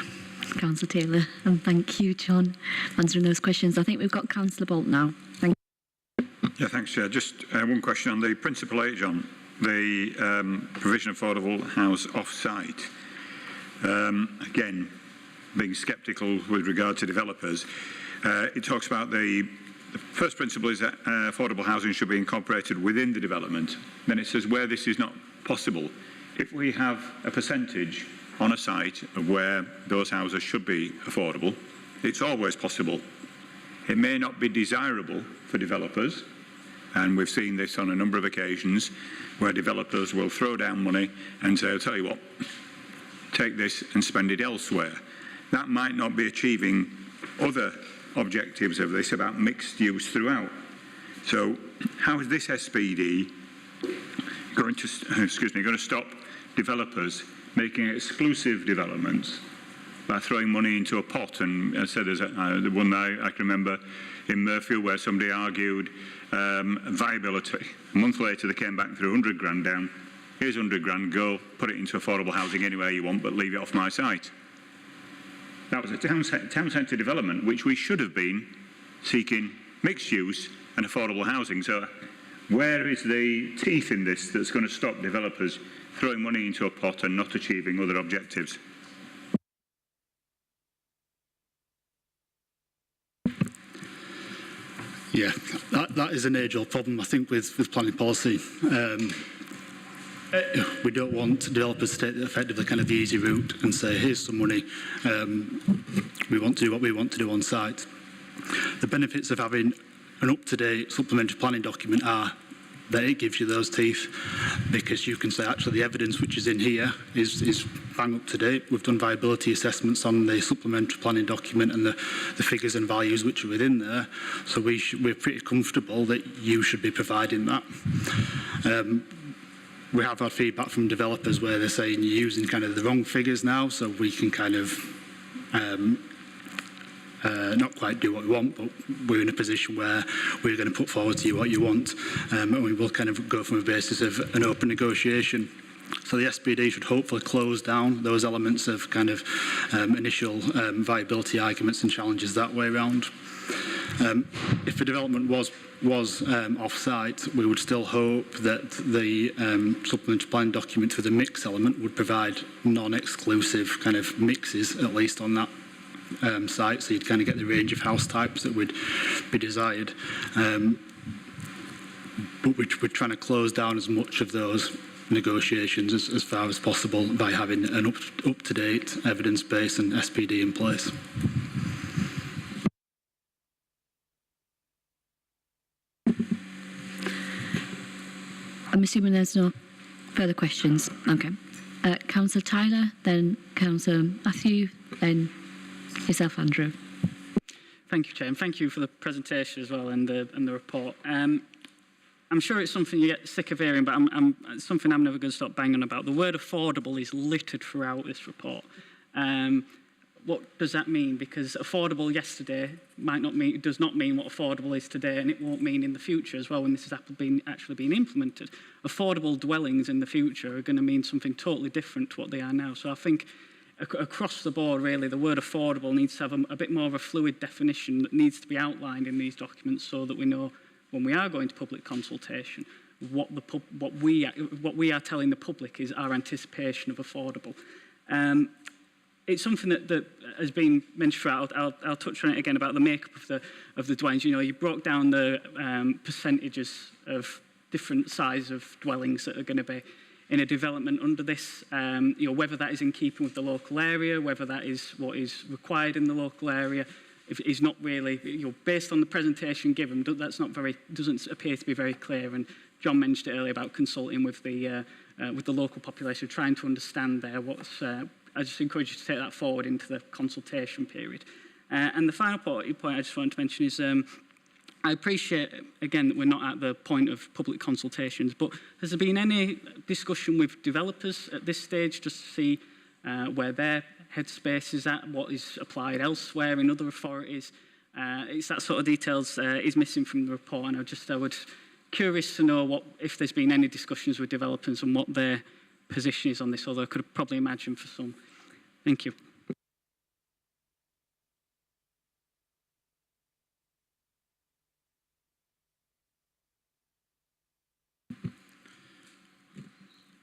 Councillor Taylor, and thank you, John, for answering those questions. I think we've got Councillor Bolt now. Thank you. Yeah, thanks, Chair. Just one question on the principal age on the provision of affordable house off-site. Again, being sceptical with regard to developers, it talks about the first principle is that affordable housing should be incorporated within the development. Then it says where this is not possible. If we have a percentage on a site of where those houses should be affordable, it's always possible. It may not be desirable for developers, and we've seen this on a number of occasions where developers will throw down money and say, I'll tell you what, take this and spend it elsewhere. That might not be achieving other objectives of this about mixed use throughout. So how is this SPD going to stop developers making exclusive developments by throwing money into a pot? And I said there's the one I can remember in Murfield where somebody argued viability. A month later they came back and threw 100 grand down. Here's 100 grand, go put it into affordable housing anywhere you want, but leave it off my site. That was a town centre development which we should have been seeking mixed use and affordable housing. So where is the teeth in this that's going to stop developers throwing money into a pot and not achieving other objectives? Yeah, that is an age-old problem, I think, with planning policy. We don't want developers to take effectively kind of the easy route and say, here's some money, we want to do what we want to do on site. The benefits of having an up-to-date supplementary planning document are that it gives you those teeth, because you can say, actually, the evidence which is in here is bang up to date. We've done viability assessments on the supplementary planning document and the figures and values which are within there. So we're pretty comfortable that you should be providing that. We have had feedback from developers where they're saying you're using kind of the wrong figures now, so we can kind of not quite do what we want, but we're in a position where we're going to put forward to you what you want, and we will kind of go from a basis of an open negotiation. So the SPD should hopefully close down those elements of kind of initial viability arguments and challenges that way around. If the development was off-site, we would still hope that the supplementary plan document for the mix element would provide non-exclusive kind of mixes, at least on that site, so you'd kind of get the range of house types that would be desired. But we're trying to close down as much of those negotiations as far as possible by having an up-to-date evidence base and SPD in place. I'm assuming there's no further questions. Okay. Councillor Tyler, then Councillor Matthew, then yourself, Andrew. Thank you, Chair, and thank you for the presentation as well and the report. I'm sure it's something you get sick of hearing, but it's something I'm never going to stop banging about. The word affordable is littered throughout this report. What does that mean? Because affordable yesterday does not mean what affordable is today, and it won't mean in the future as well when this has actually been implemented. Affordable dwellings in the future are going to mean something totally different to what they are now. So I think across the board, really, the word affordable needs to have a bit more of a fluid definition that needs to be outlined in these documents so that we know when we are going to public consultation what we are telling the public is our anticipation of affordable. It's something that has been mentioned throughout. I'll touch on it again about the makeup of the dwellings. You know, you broke down the percentages of different size of dwellings that are going to be in a development under this. You know, whether that is in keeping with the local area, whether that is what is required in the local area, if it is not really, you know, based on the presentation given, that's not very, doesn't appear to be very clear. And John mentioned it earlier about consulting with the local population, trying to understand there what's. I just encourage you to take that forward into the consultation period. And the final point I just wanted to mention is I appreciate, again, that we're not at the point of public consultations, but has there been any discussion with developers at this stage just to see where their headspace is at, what is applied elsewhere in other authorities? It's that sort of details is missing from the report, and I would curious to know if there's been any discussions with developers and what their position is on this, although I could probably imagine for some. Thank you.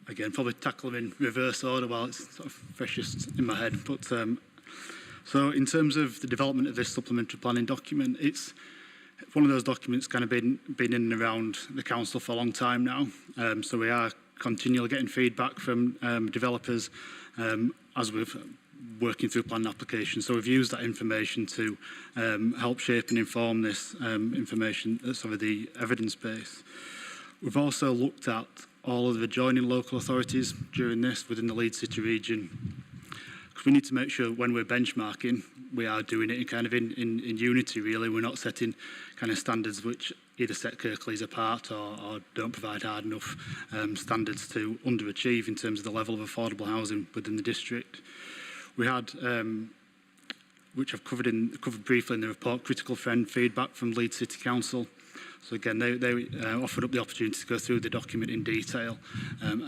Again, probably tackle them in reverse order while it's sort of freshest in my head. But so in terms of the development of this supplementary planning document, it's one of those documents kind of been in and around the council for a long time now. So we are continually getting feedback from developers as we're working through planning applications. So we've used that information to help shape and inform this the evidence base. We've also looked at all of the adjoining local authorities during this within the Leeds City region, because we need to make sure when we're benchmarking, we are doing it in unity, really. We're not setting kind of standards which either set Kirklees apart or don't provide hard enough standards to underachieve in terms of the level of affordable housing within the district. We had, which I've covered briefly in the report, critical friend feedback from Leeds City Council. So again, they offered up the opportunity to go through the document in detail,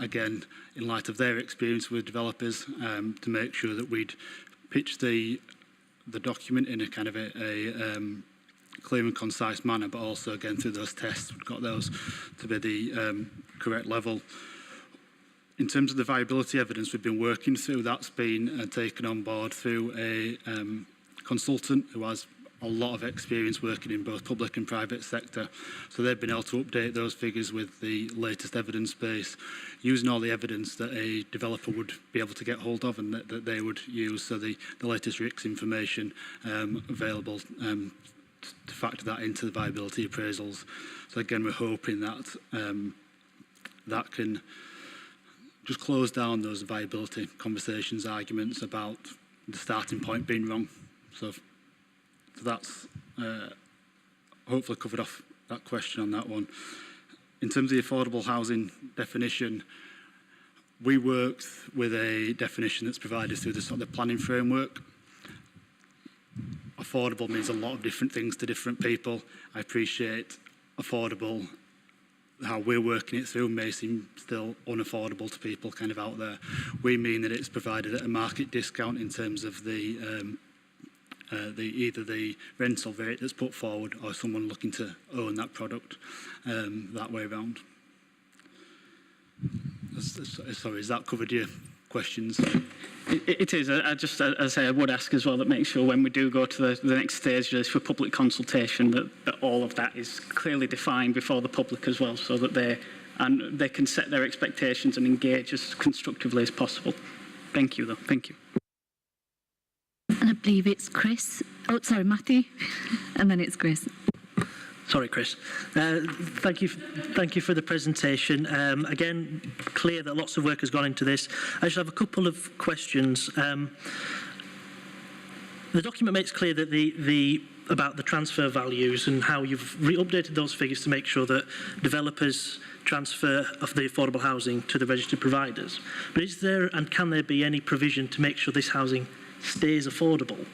again, in light of their experience with developers, to make sure that we'd pitch the document in a kind of a clear and concise manner, but also, again, through those tests, we've got those to be the correct level. In terms of the viability evidence we've been working through, that's been taken on board through a consultant who has a lot of experience working in both public and private sector. So they've been able to update those figures with the latest evidence base, using all the evidence that a developer would be able to get hold of and that they would use. So the latest RICS information available to factor that into the viability appraisals. So again, we're hoping that that can just close down those viability conversations, arguments about the starting point being wrong. So that's hopefully covered off that question on that one. In terms of the affordable housing definition, we worked with a definition that's provided through the planning framework. Affordable means a lot of different things to different people. I appreciate affordable, how we're working it through may seem still unaffordable to people kind of out there. We mean that it's provided at a market discount in terms of either the rental rate that's put forward or someone looking to own that product that way around. Sorry, has that covered your questions? It is. I just, as I say, I would ask as well that make sure when we do go to the next stage for public consultation that all of that is clearly defined before the public as well, so that they can set their expectations and engage as constructively as possible. Thank you, though. Thank you. And I believe it's Chris. Oh, sorry, Matthew. And then it's Chris. Sorry, Chris. Thank you for the presentation. Again, clear that lots of work has gone into this. I just have a couple of questions. The document makes clear that about the transfer values and how you've updated those figures to make sure that developers transfer of the affordable housing to the registered providers. But is there and can there be any provision to make sure this housing stays affordable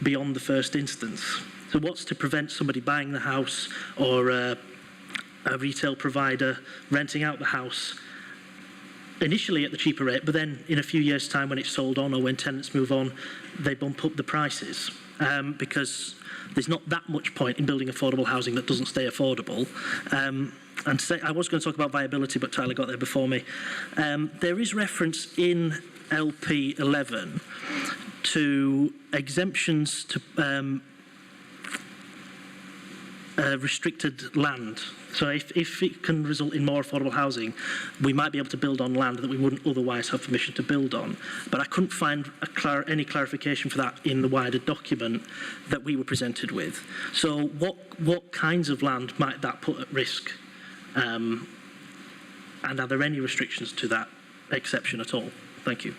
beyond the first instance? So what's to prevent somebody buying the house or a retail provider renting out the house initially at the cheaper rate, but then in a few years' time when it's sold on or when tenants move on, they bump up the prices? Because there's not that much point in building affordable housing that doesn't stay affordable. and say, I was going to talk about viability, but Tyler got there before me. There is reference in LP 11 to exemptions to restricted land. So if it can result in more affordable housing, we might be able to build on land that we wouldn't otherwise have permission to build on. But I couldn't find any clarification for that in the wider document that we were presented with. So what kinds of land might that put at risk? And are there any restrictions to that exception at all? Thank you.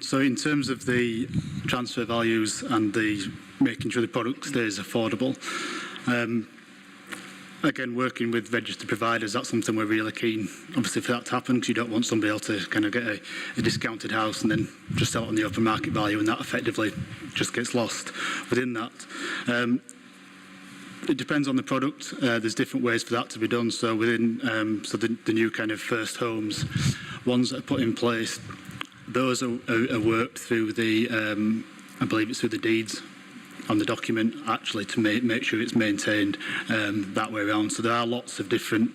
So in terms of the transfer values and the making sure the product stays affordable, again, working with registered providers, that's something we're really keen, obviously, for that to happen, because you don't want somebody else to kind of get a discounted house and then just sell it on the open market value, and that effectively just gets lost within that. It depends on the product. There's different ways for that to be done. So within the new kind of first homes, ones that are put in place, those are worked through the, I believe it's through the deeds on the document, actually, to make sure it's maintained that way around. So there are lots of different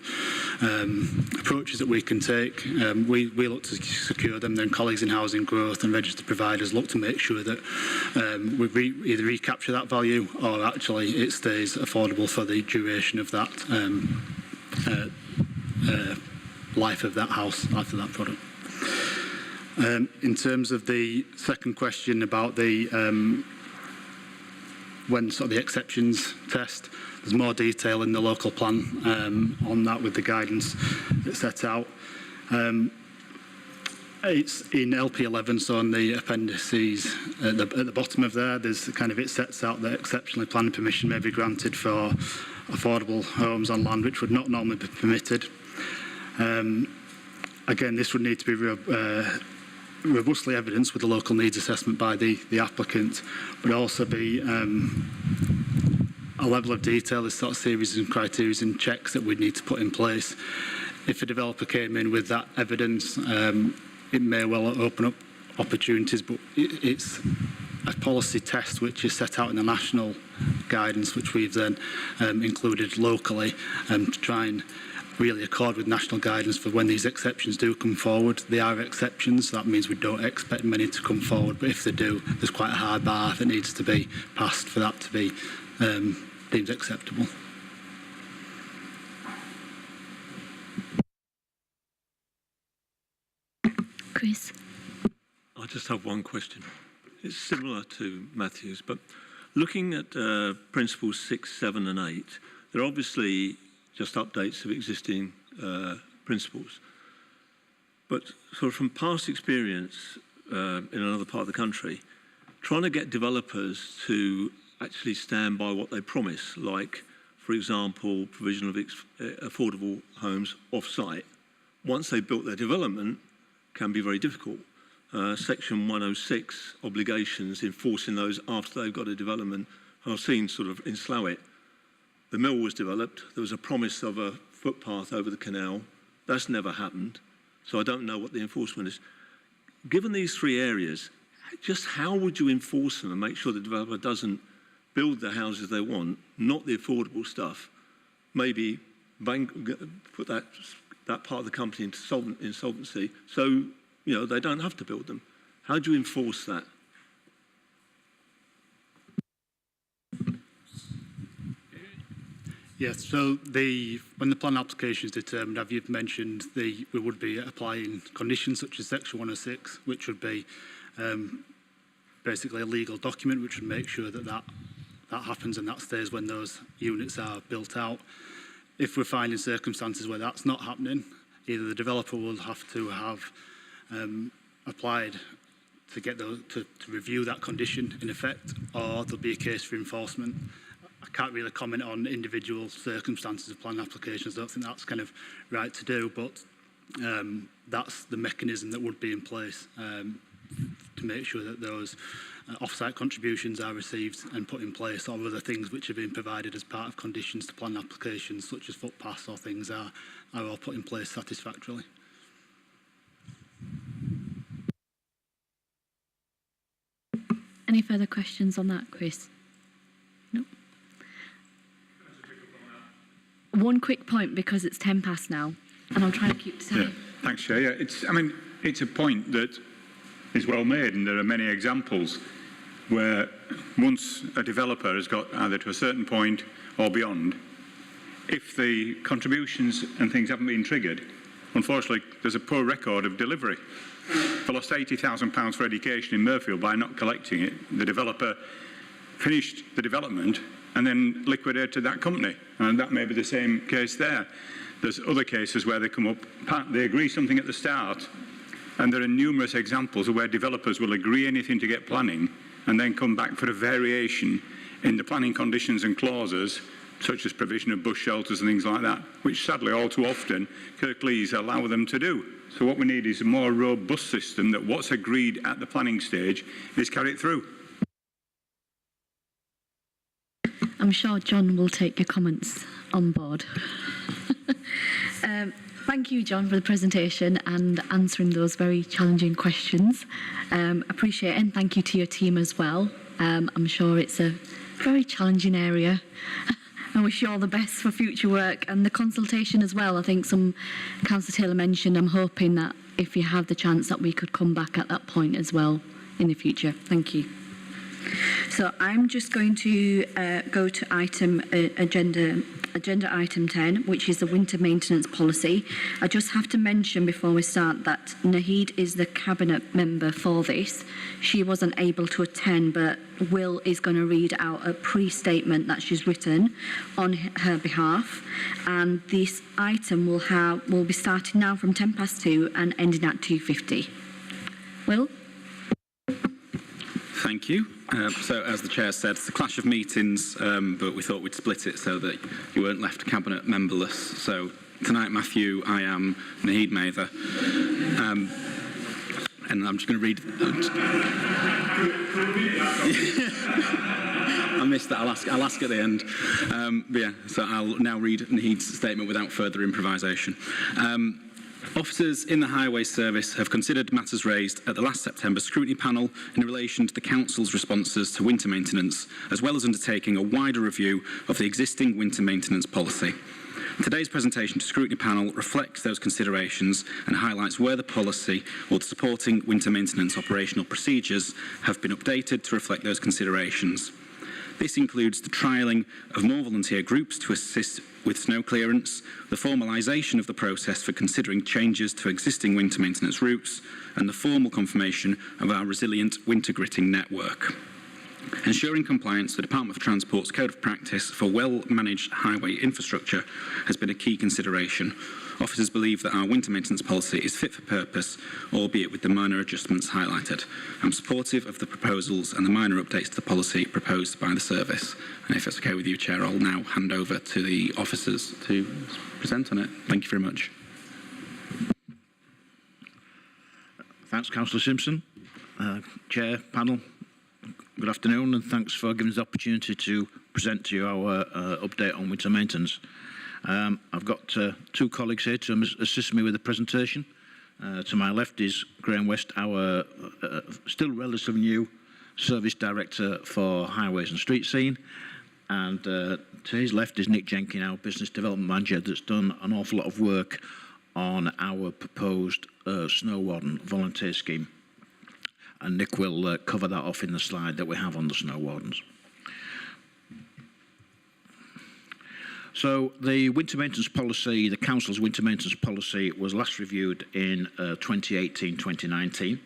approaches that we can take. We look to secure them, then colleagues in housing growth and registered providers look to make sure that we either recapture that value or actually it stays affordable for the duration of that life of that house, life of that product. In terms of the second question about the when sort of the exceptions test, there's more detail in the local plan on that with the guidance that's set out. It's in LP11, so on the appendices at the bottom of there's kind of, it sets out that exceptionally planning permission may be granted for affordable homes on land which would not normally be permitted. Again, this would need to be robustly evidenced with the local needs assessment by the applicant, but also be a level of detail, this sort of series and criteria and checks that we'd need to put in place. If a developer came in with that evidence, it may well open up opportunities, but it's a policy test which is set out in the national guidance, which we've then included locally to try and really accord with national guidance for when these exceptions do come forward. They are exceptions, so that means we don't expect many to come forward, but if they do, there's quite a hard bar that needs to be passed for that to be deemed acceptable. Chris? I just have one question. It's similar to Matthew's, but looking at principles 6, 7 and 8, they're obviously just updates of existing principles. But sort of from past experience in another part of the country, trying to get developers to actually stand by what they promise, like, for example, provision of affordable homes off-site, once they've built their development, can be very difficult. Section 106 obligations, enforcing those after they've got a development, I've seen sort of in Slough. The mill was developed, there was a promise of a footpath over the canal, that's never happened, so I don't know what the enforcement is. Given these three areas, just how would you enforce them and make sure the developer doesn't build the houses they want, not the affordable stuff, maybe put that part of the company into insolvency, so they don't have to build them? How do you enforce that? Yes, so when the plan application is determined, as you've mentioned, we would be applying conditions such as Section 106, which would be basically a legal document which would make sure that happens and that stays when those units are built out. If we're finding circumstances where that's not happening, either the developer will have to have applied to get to review that condition in effect, or there'll be a case for enforcement. I can't really comment on individual circumstances of plan applications. I don't think that's kind of right to do, but that's the mechanism that would be in place to make sure that those off-site contributions are received and put in place, or other things which have been provided as part of conditions to plan applications, such as footpaths or things, are all put in place satisfactorily. any further questions on that, Chris? No. One quick point, because it's 10 past now, and I'm trying to keep to time. Yeah. Thanks, Chair. Yeah, it's a point that is well made, and there are many examples where once a developer has got either to a certain point or beyond, if the contributions and things haven't been triggered, unfortunately, there's a poor record of delivery. They lost £80,000 for education in Murfield by not collecting it. The developer finished the development and then liquidated that company. And that may be the same case there. There's other cases where they come up, they agree something at the start, and there are numerous examples of where developers will agree anything to get planning and then come back for a variation in the planning conditions and clauses, such as provision of bus shelters and things like that, which sadly all too often Kirklees allow them to do. So what we need is a more robust system that what's agreed at the planning stage is carried through. I'm sure John will take your comments on board. Thank you, John, for the presentation and answering those very challenging questions. Appreciate it, and thank you to your team as well. I'm sure it's a very challenging area. I wish you all the best for future work and the consultation as well. I think Councillor Taylor mentioned, I'm hoping that if you have the chance that we could come back at that point as well in the future. Thank you. So I'm just going to go to agenda item 10, which is the winter maintenance policy. I just have to mention before we start that Naheed is the cabinet member for this. She wasn't able to attend, but Will is going to read out a pre-statement that she's written on her behalf. And this item will be starting now from 2:10 and ending at 2:50. Will? Thank you. So, as the Chair said, it's a clash of meetings, but we thought we'd split it so that you weren't left cabinet memberless. So, tonight, Matthew, I am Naheed Mather. And I'm just going to read... I missed that. I'll ask at the end. But yeah, so I'll now read Naheed's statement without further improvisation. Officers in the Highway Service have considered matters raised at the last September Scrutiny panel in relation to the Council's responses to winter maintenance, as well as undertaking a wider review of the existing winter maintenance policy. Today's presentation to Scrutiny panel reflects those considerations and highlights where the policy or the supporting winter maintenance operational procedures have been updated to reflect those considerations. This includes the trialling of more volunteer groups to assist with snow clearance, the formalisation of the process for considering changes to existing winter maintenance routes, and the formal confirmation of our resilient winter gritting network. Ensuring compliance with the Department for Transport's Code of Practice for well-managed highway infrastructure has been a key consideration. Officers believe that our winter maintenance policy is fit for purpose, albeit with the minor adjustments highlighted. I'm supportive of the proposals and the minor updates to the policy proposed by the service. And if it's okay with you, Chair, I'll now hand over to the officers to present on it. Thank you very much. Thanks, Councillor Simpson. Chair, panel, good afternoon, and thanks for giving us the opportunity to present to you our update on winter maintenance. I've got two colleagues here to assist me with the presentation. To my left is Graham West, our still relatively new Service Director for Highways and Street Scene. And to his left is Nick Jenkin, our Business Development Manager, that's done an awful lot of work on our proposed Snow Warden volunteer scheme. And Nick will cover that off in the slide that we have on the Snow Wardens. So the winter maintenance policy, the Council's winter maintenance policy, was last reviewed in 2018-2019.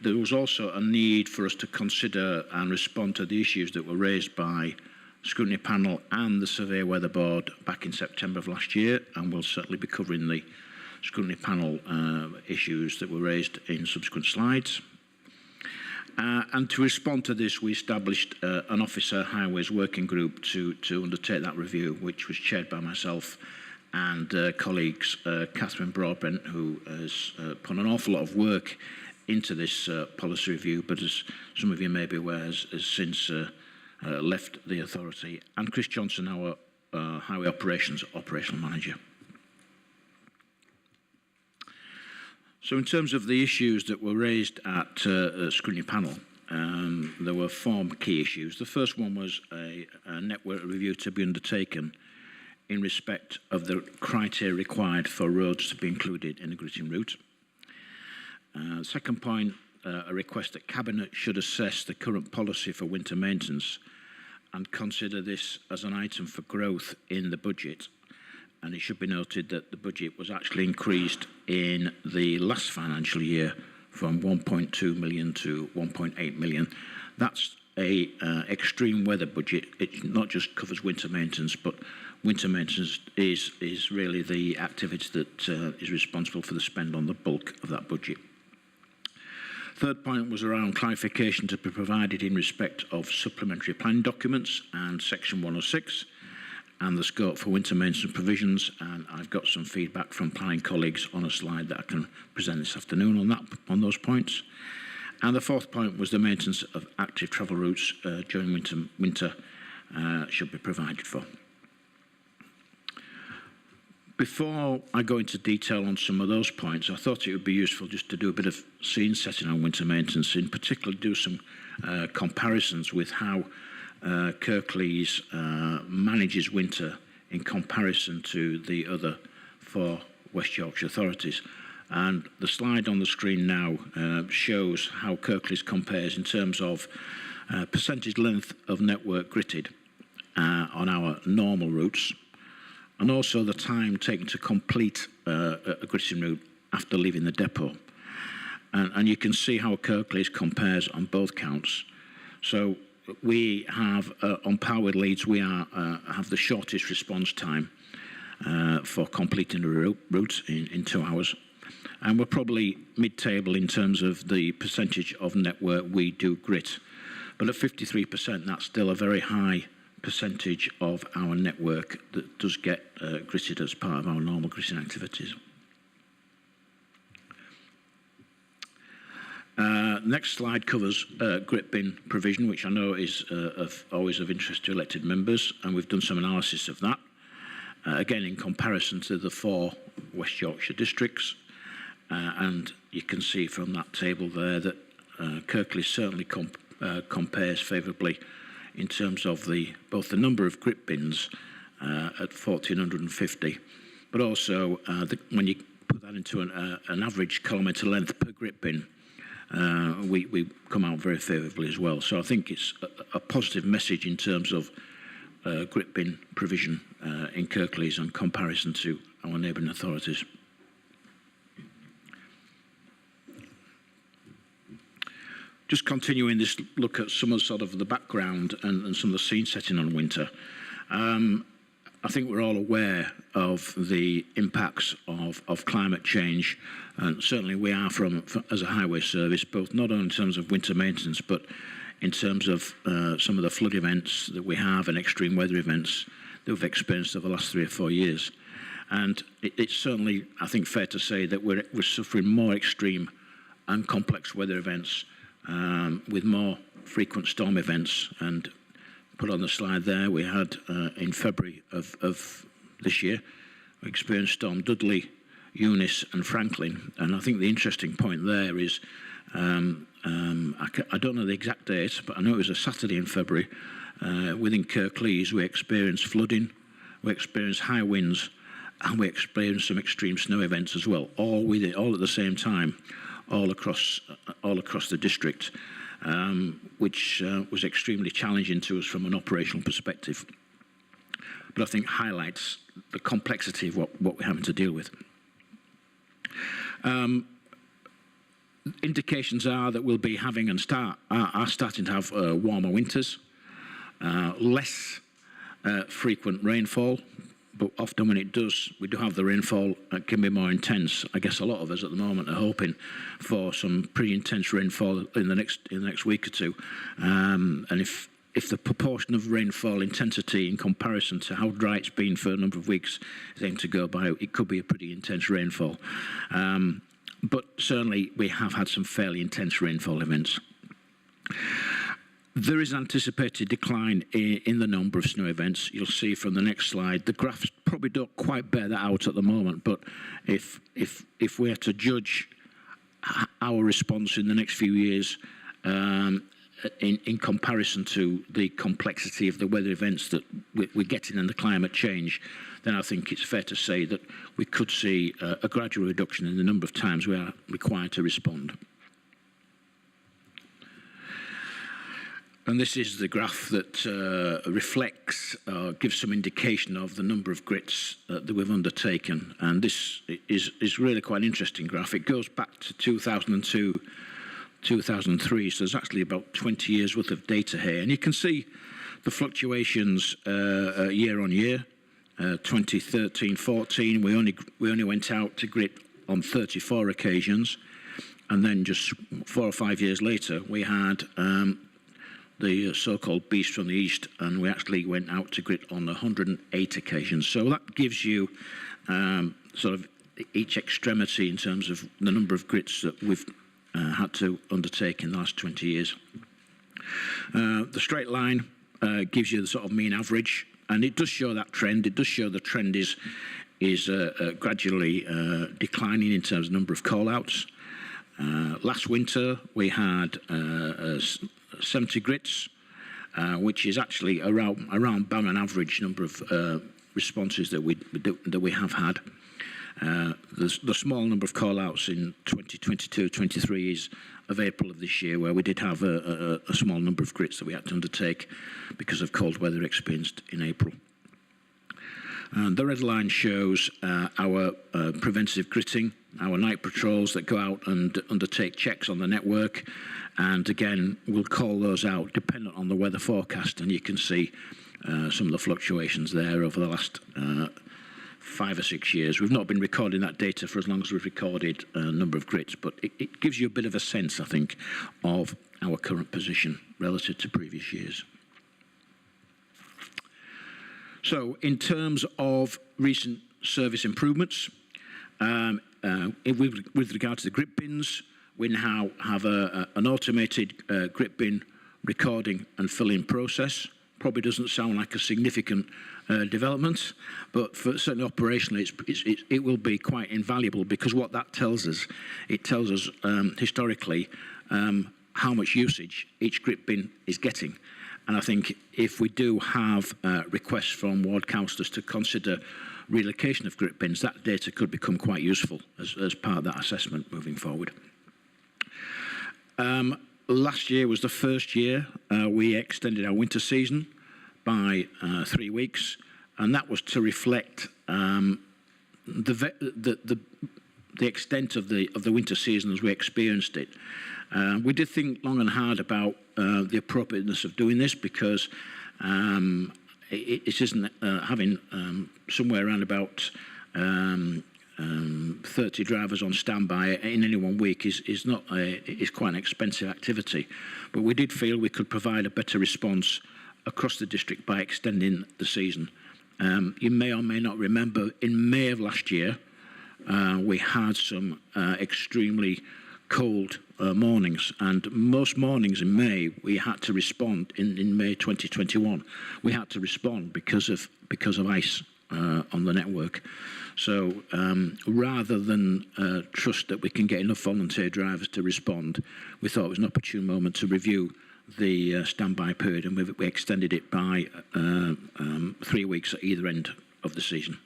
There was also a need for us to consider and respond to the issues that were raised by Scrutiny panel and the Survey Weather Board back in September of last year, and we'll certainly be covering the Scrutiny panel issues that were raised in subsequent slides. And to respond to this, we established an Officer Highways Working Group to undertake that review, which was chaired by myself and colleagues Catherine Broadbent, who has put an awful lot of work into this policy review, but as some of you may be aware, has since left the authority, and Chris Johnson, our Highway Operational Manager. So in terms of the issues that were raised at Scrutiny panel, there were 4 key issues. The first one was a network review to be undertaken in respect of the criteria required for roads to be included in the gritting route. Second point, a request that Cabinet should assess the current policy for winter maintenance and consider this as an item for growth in the budget. And it should be noted that the budget was actually increased in the last financial year from 1.2 million to 1.8 million. That's a extreme weather budget. It not just covers winter maintenance, but winter maintenance is really the activity that is responsible for the spend on the bulk of that budget. Third point was around clarification to be provided in respect of supplementary planning documents and section 106 and the scope for winter maintenance provisions, and I've got some feedback from planning colleagues on a slide that I can present this afternoon on those points. And the fourth point was the maintenance of active travel routes during winter should be provided for. Before I go into detail on some of those points, I thought it would be useful just to do a bit of scene setting on winter maintenance, in particular do some comparisons with how Kirklees manages winter in comparison to the other 4 West Yorkshire authorities. And the slide on the screen now shows how Kirklees compares in terms of percentage length of network gritted on our normal routes, and also the time taken to complete a gritting route after leaving the depot. And you can see how Kirklees compares on both counts. So we have, on Powered Leads, we have the shortest response time for completing the route in 2 hours. And we're probably mid-table in terms of the percentage of network we do grit. But at 53%, that's still a very high percentage of our network that does get gritted as part of our normal gritting activities. Next slide covers grit bin provision, which I know is always of interest to elected members, and we've done some analysis of that, again in comparison to the 4 West Yorkshire districts, and you can see from that table there that Kirklees certainly compares favourably in terms of both the number of grit bins at 1,450, but also when you put that into an average kilometre length per grit bin, we come out very favourably as well. So I think it's a positive message in terms of grit bin provision in Kirklees in comparison to our neighbouring authorities. Just continuing this look at some of the background and some of the scene setting on winter. I think we're all aware of the impacts of climate change, and certainly we are as a highway service, both not only in terms of winter maintenance, but in terms of some of the flood events that we have and extreme weather events that we've experienced over the last 3 or 4 years. And it's certainly, I think, fair to say that we're suffering more extreme and complex weather events with more frequent storm events. And put on the slide there, we had in February of this year, we experienced Storm Dudley, Eunice and Franklin. And I think the interesting point there is, I don't know the exact date, but I know it was a Saturday in February. Within Kirklees, we experienced flooding, we experienced high winds, and we experienced some extreme snow events as well, all at the same time, all across the district, which was extremely challenging to us from an operational perspective. But I think highlights the complexity of what we're having to deal with. Indications are that we'll be having are starting to have warmer winters, less frequent rainfall, but often when it does, we do have the rainfall, it can be more intense. I guess a lot of us at the moment are hoping for some pretty intense rainfall in the next week or two. And if the proportion of rainfall intensity in comparison to how dry it's been for a number of weeks is aimed to go by, it could be a pretty intense rainfall. But certainly we have had some fairly intense rainfall events. There is anticipated decline in the number of snow events. You'll see from the next slide. The graphs probably don't quite bear that out at the moment, but if we are to judge our response in the next few years, in comparison to the complexity of the weather events that we're getting and the climate change, then I think it's fair to say that we could see a gradual reduction in the number of times we are required to respond. And this is the graph that reflects, gives some indication of the number of grits that we've undertaken. And this is really quite an interesting graph. It goes back to 2002, 2003, so there's actually about 20 years worth of data here. And you can see the fluctuations year on year. 2013-14, we only went out to grit on 34 occasions. And then just 4 or 5 years later, we had the so-called beast from the east, and we actually went out to grit on 108 occasions. So that gives you sort of each extremity in terms of the number of grits that we've had to undertake in the last 20 years. The straight line gives you the sort of mean average, and it does show that trend. It does show the trend is gradually declining in terms of number of call-outs. Last winter, we had 70 grits, which is actually around about an average number of responses that we have had. The small number of call-outs in 2022-23 is of April of this year, where we did have a small number of grits that we had to undertake because of cold weather experienced in April. The red line shows our preventive gritting, our night patrols that go out and undertake checks on the network, and again we'll call those out dependent on the weather forecast, and you can see some of the fluctuations there over the last 5 or 6 years. We've not been recording that data for as long as we've recorded a number of grits, but it gives you a bit of a sense, I think, of our current position relative to previous years. So in terms of recent service improvements, with regard to the grit bins, we now have an automated grit bin recording and filling process. Probably doesn't sound like a significant development, but certainly operationally it will be quite invaluable, because what that tells us, it tells us historically how much usage each grit bin is getting. And I think if we do have requests from ward councillors to consider relocation of grit bins, that data could become quite useful as part of that assessment moving forward. Last year was the first year we extended our winter season by 3 weeks, and that was to reflect the extent of the winter season as we experienced it. We did think long and hard about the appropriateness of doing this, because it isn't having somewhere around about 30 drivers on standby in any one week is quite an expensive activity. But we did feel we could provide a better response across the district by extending the season. You may or may not remember, in May of last year, we had some extremely cold mornings, and most mornings in May we had to respond. In May 2021, we had to respond because of ice on the network. So rather than trust that we can get enough volunteer drivers to respond, we thought it was an opportune moment to review the standby period, and we extended it by 3 weeks at either end of the season.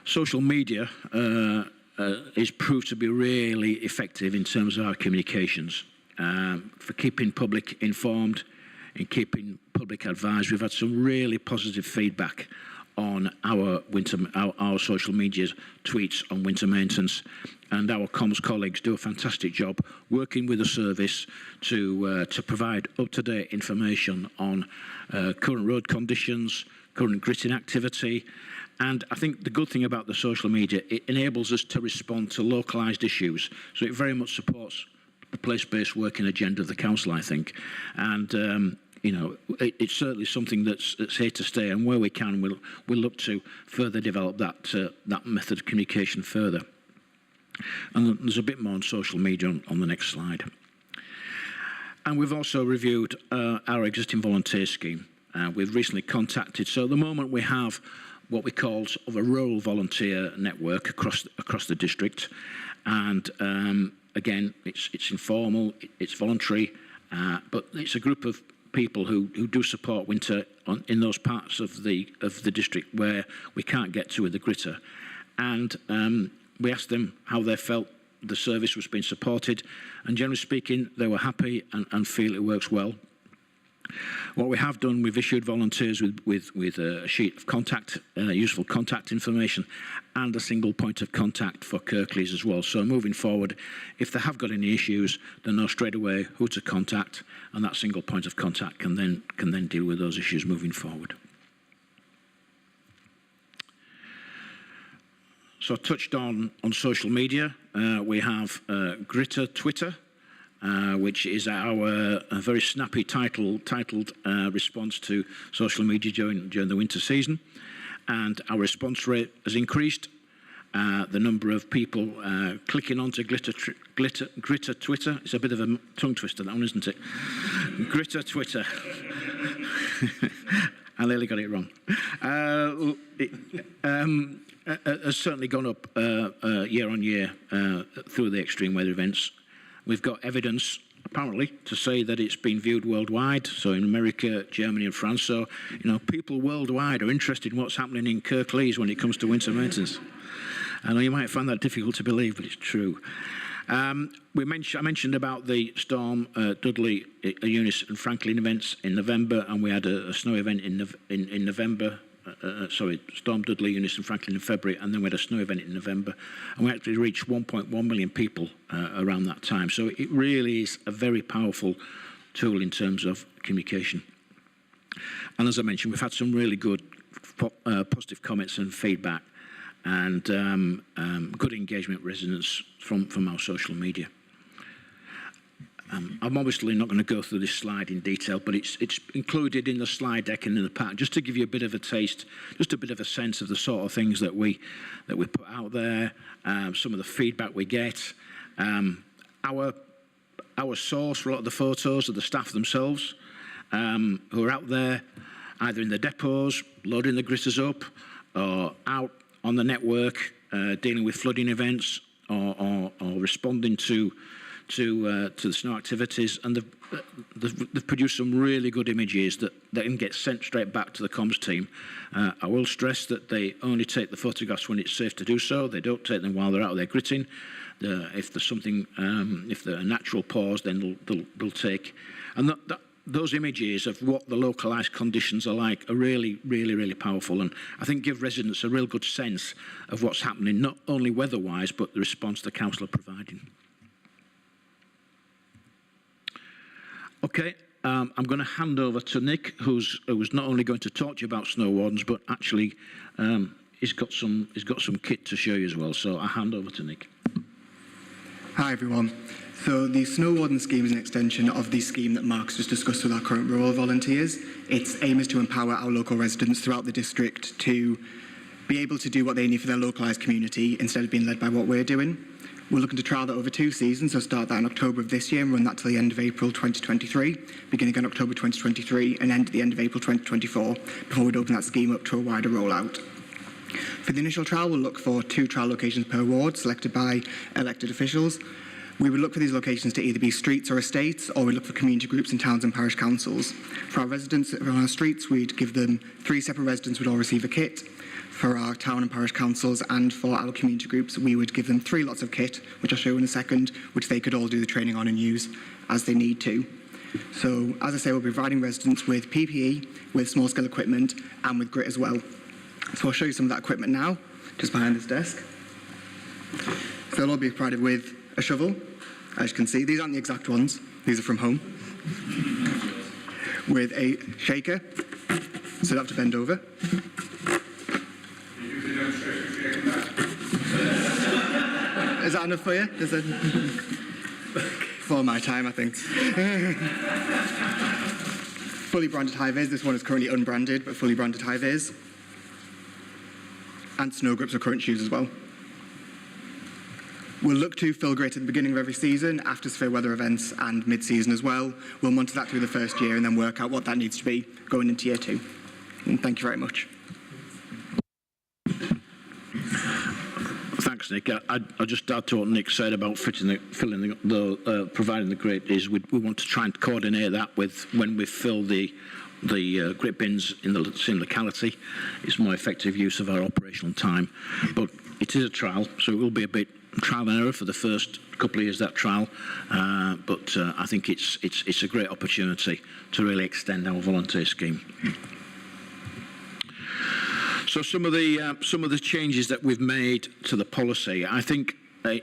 Social media is proved to be really effective in terms of our communications for keeping public informed and keeping public advised. We've had some really positive feedback on our social media tweets on winter maintenance, and our comms colleagues do a fantastic job working with the service to provide up-to-date information on current road conditions, current gritting activity. And I think the good thing about the social media, it enables us to respond to localised issues. So it very much supports the place-based working agenda of the council, I think. And you know, it's certainly something that's here to stay, and where we can, we'll look to further develop that method of communication further. And there's a bit more on social media on the next slide. And we've also reviewed our existing volunteer scheme. We've recently contacted, so at the moment we have what we call sort of a rural volunteer network across the district, and again, it's informal, it's voluntary, but it's a group of people who do support winter in those parts of the district where we can't get to with the gritter. And we asked them how they felt the service was being supported, and generally speaking, they were happy and feel it works well. What we have done, we've issued volunteers with a sheet of contact, useful contact information, and a single point of contact for Kirklees as well. So moving forward, if they have got any issues, they know straight away who to contact, and that single point of contact can then deal with those issues moving forward. So I touched on social media. We have Gritter Twitter, which is our very snappy titled response to social media during the winter season. And our response rate has increased. The number of people clicking onto Gritter Twitter, it's a bit of a tongue twister, that one, isn't it? Gritter Twitter. I nearly got it wrong. Has certainly gone up year on year through the extreme weather events. We've got evidence, apparently, to say that it's been viewed worldwide, so in America, Germany and France. So, people worldwide are interested in what's happening in Kirklees when it comes to winter maintenance. I know you might find that difficult to believe, but it's true. I mentioned about the Storm Dudley, Eunice and Franklin events in November, and we had a snow event in November. Storm Dudley, Eunice and Franklin in February, and then we had a snow event in November, and we actually reached 1.1 million people around that time. So it really is a very powerful tool in terms of communication. And as I mentioned, we've had some really good positive comments and feedback, and good engagement with residents from our social media. I'm obviously not going to go through this slide in detail, but it's included in the slide deck and in the pack, just to give you a bit of a taste, just a bit of a sense of the sort of things that we put out there, some of the feedback we get. Our source for a lot of the photos are the staff themselves, who are out there either in the depots, loading the gritters up, or out on the network, dealing with flooding events, or responding to the snow activities, and they've produced some really good images that can get sent straight back to the comms team. I will stress that they only take the photographs when it's safe to do so. They don't take them while they're out there gritting. If there's something, if there's a natural pause, then they'll take. And those images of what the localised conditions are like are really, really, really powerful, and I think give residents a real good sense of what's happening, not only weather-wise, but the response the council are providing. Okay, I'm going to hand over to Nick, who's not only going to talk to you about snow wardens, but actually he's got some kit to show you as well. So I hand over to Nick. Hi everyone. So the Snow Warden Scheme is an extension of the scheme that Mark's just discussed with our current rural volunteers. Its aim is to empower our local residents throughout the district to be able to do what they need for their localised community instead of being led by what we're doing. We're looking to trial that over 2 seasons, so start that in October of this year and run that till the end of April 2023, beginning in October 2023 and end at the end of April 2024, before we'd open that scheme up to a wider rollout. For the initial trial, we'll look for 2 trial locations per ward, selected by elected officials. We would look for these locations to either be streets or estates, or we look for community groups in towns and parish councils. For our residents on our streets, we'd give them 3 separate residents would all receive a kit. For our town and parish councils and for our community groups, we would give them 3 lots of kit, which I'll show you in a second, which they could all do the training on and use as they need to. So, as I say, we'll be providing residents with PPE, with small-scale equipment, and with grit as well. So I'll show you some of that equipment now, just behind this desk. So they'll all be provided with a shovel, as you can see. These aren't the exact ones. These are from home. With a shaker, so they'll have to bend over. Is that enough for you? Is it? For my time, I think. Fully branded high-vis. This one is currently unbranded, but fully branded high-vis. And snow grips or current shoes as well. We'll look to fill grit at the beginning of every season, after severe weather events and mid-season as well. We'll monitor that through the first year and then work out what that needs to be going into year 2. And thank you very much. Thanks, Nick. I'll just add to what Nick said about providing the grit. Is we want to try and coordinate that with when we fill the grit bins in the same locality. It's more effective use of our operational time. But it is a trial, so it will be a bit trial and error for the first couple of years of that trial. But I think it's a great opportunity to really extend our volunteer scheme. So some of the changes that we've made to the policy, I think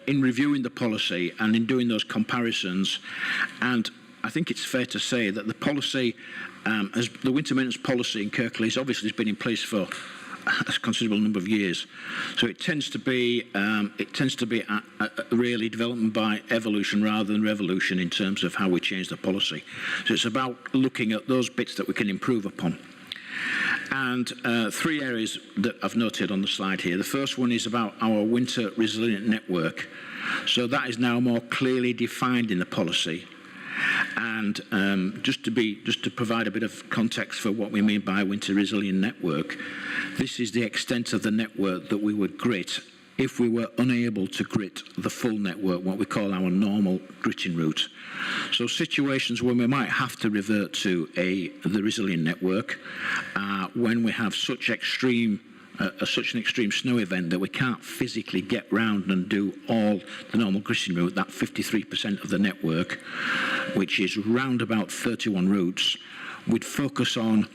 in reviewing the policy and in doing those comparisons, and I think it's fair to say that the policy, the winter maintenance policy in Kirklees obviously has been in place for a considerable number of years. So it tends to be really development by evolution rather than revolution in terms of how we change the policy. So it's about looking at those bits that we can improve upon. And three areas that I've noted on the slide here. The first one is about our winter resilient network. So that is now more clearly defined in the policy. And just to provide a bit of context for what we mean by winter resilient network, this is the extent of the network that we would grit if we were unable to grit the full network, what we call our normal gritting route. So situations when we might have to revert to the resilient network, when we have such an extreme snow event that we can't physically get round and do all the normal gritting route, that 53% of the network, which is round about 31 routes, we'd focus on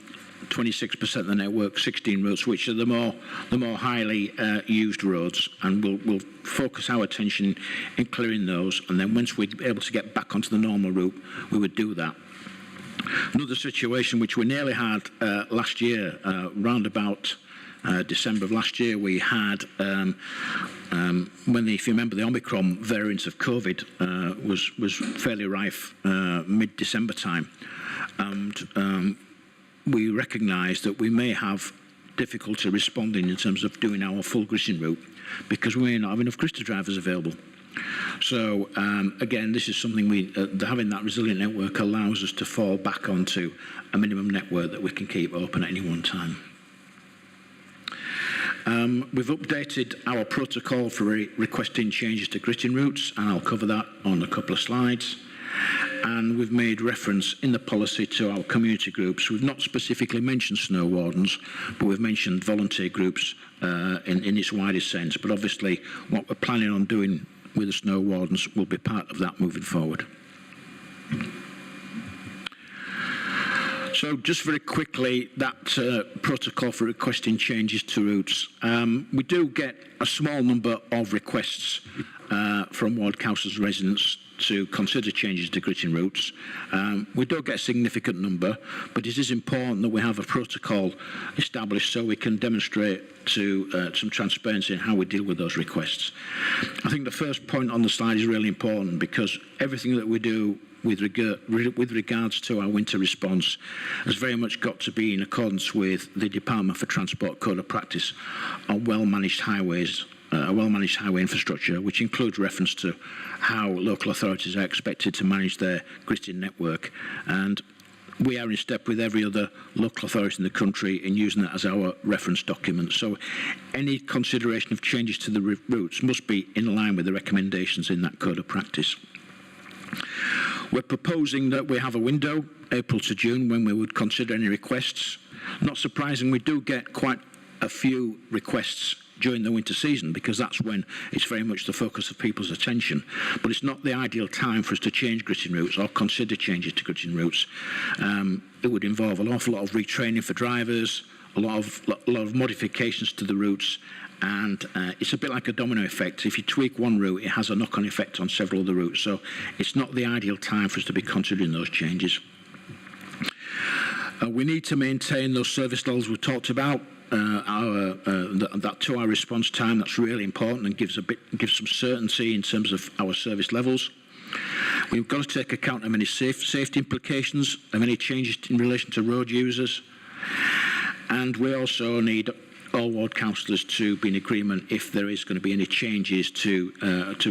26% of the network, 16 routes, which are the more highly used roads, and we'll focus our attention in clearing those, and then once we're able to get back onto the normal route, we would do that. Another situation which we nearly had last year, round about December of last year, we had if you remember, the Omicron variant of COVID was fairly rife mid-December time, and we recognised that we may have difficulty responding in terms of doing our full gritting route because we may not have enough gritter drivers available. So again, this is something having that resilient network allows us to fall back onto a minimum network that we can keep open at any one time. We've updated our protocol for requesting changes to gritting routes, and I'll cover that on a couple of slides. And we've made reference in the policy to our community groups. We've not specifically mentioned snow wardens, but we've mentioned volunteer groups in its widest sense. But obviously, what we're planning on doing with the snow wardens will be part of that moving forward. So just very quickly, that protocol for requesting changes to routes. We do get a small number of requests from ward councils residents to consider changes to gritting routes. We don't get a significant number, but it is important that we have a protocol established so we can demonstrate to some transparency in how we deal with those requests. I think the first point on the slide is really important because everything that we do with regards to our winter response has very much got to be in accordance with the Department for Transport Code of Practice on well-managed highways, well-managed highway infrastructure, which includes reference to how local authorities are expected to manage their gritting network. And we are in step with every other local authority in the country in using that as our reference document. So any consideration of changes to the routes must be in line with the recommendations in that Code of Practice. We're proposing that we have a window, April to June, when we would consider any requests. Not surprising, we do get quite a few requests during the winter season because that's when it's very much the focus of people's attention. But it's not the ideal time for us to change gritting routes or consider changes to gritting routes. It would involve an awful lot of retraining for drivers, a lot of modifications to the routes, and it's a bit like a domino effect. If you tweak one route, it has a knock-on effect on several other routes. So it's not the ideal time for us to be considering those changes. We need to maintain those service levels we talked about. That 2-hour response time, that's really important and gives some certainty in terms of our service levels. We've got to take account of any safety implications of any changes in relation to road users. And we also need all ward councillors to be in agreement if there is going to be any changes to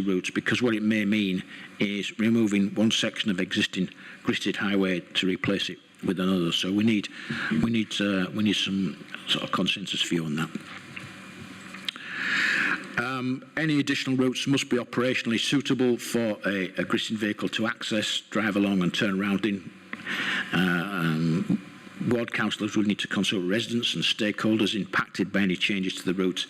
routes, because what it may mean is removing one section of existing gritted highway to replace it with another. So we need some sort of consensus view on that. Any additional routes must be operationally suitable for a gritting vehicle to access, drive along and turn around in. Ward councillors will need to consult residents and stakeholders impacted by any changes to the route,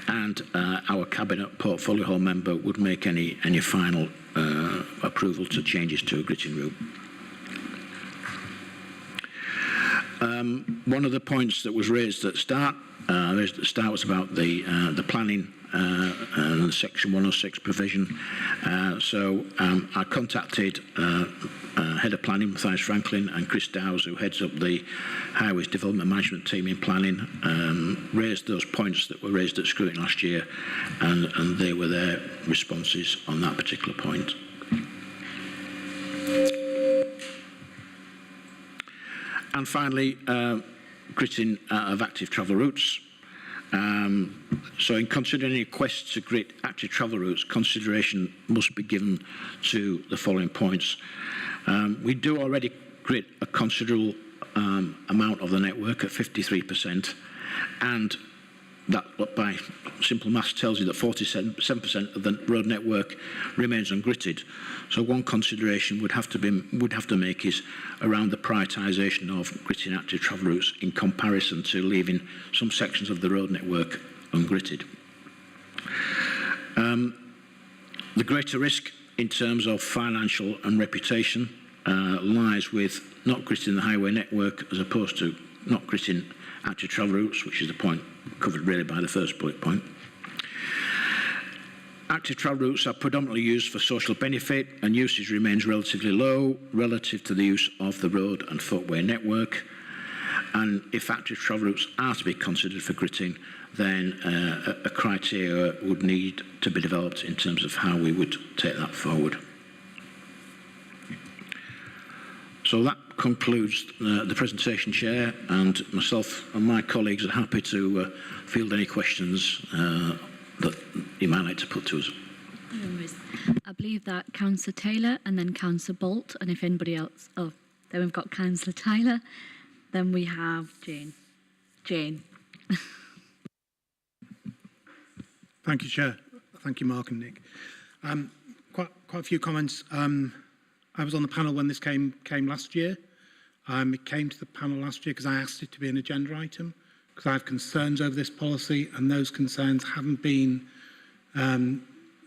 and our Cabinet Portfolio Hall member would make any final approval to changes to a gritting route. One of the points that was raised at the start was about the planning and Section 106 provision. I contacted Head of Planning, Matthias Franklin, and Chris Dowes, who heads up the Highways Development Management team in planning, raised those points that were raised at Scrutiny last year, and they were their responses on that particular point. And finally, gritting of active travel routes. So in considering requests to grit active travel routes, consideration must be given to the following points. We do already grit a considerable amount of the network at 53%, and that by simple maths tells you that 47% of the road network remains ungritted. So one consideration would have to make is around the prioritisation of gritting active travel routes in comparison to leaving some sections of the road network ungritted. The greater risk in terms of financial and reputation lies with not gritting the highway network as opposed to not gritting active travel routes, which is the point covered really by the first bullet point. Active travel routes are predominantly used for social benefit, and usage remains relatively low relative to the use of the road and footway network. And if active travel routes are to be considered for gritting, then a criteria would need to be developed in terms of how we would take that forward. So that concludes the presentation, Chair, and myself and my colleagues are happy to field any questions that you might like to put to us. I believe that Councillor Taylor and then Councillor Bolt, and if anybody else, then we've got Councillor Tyler, then we have Jane. Jane. Thank you, Chair. Thank you, Mark and Nick. Quite a few comments. I was on the panel when this came last year. It came to the panel last year because I asked it to be an agenda item, because I have concerns over this policy, and those concerns haven't been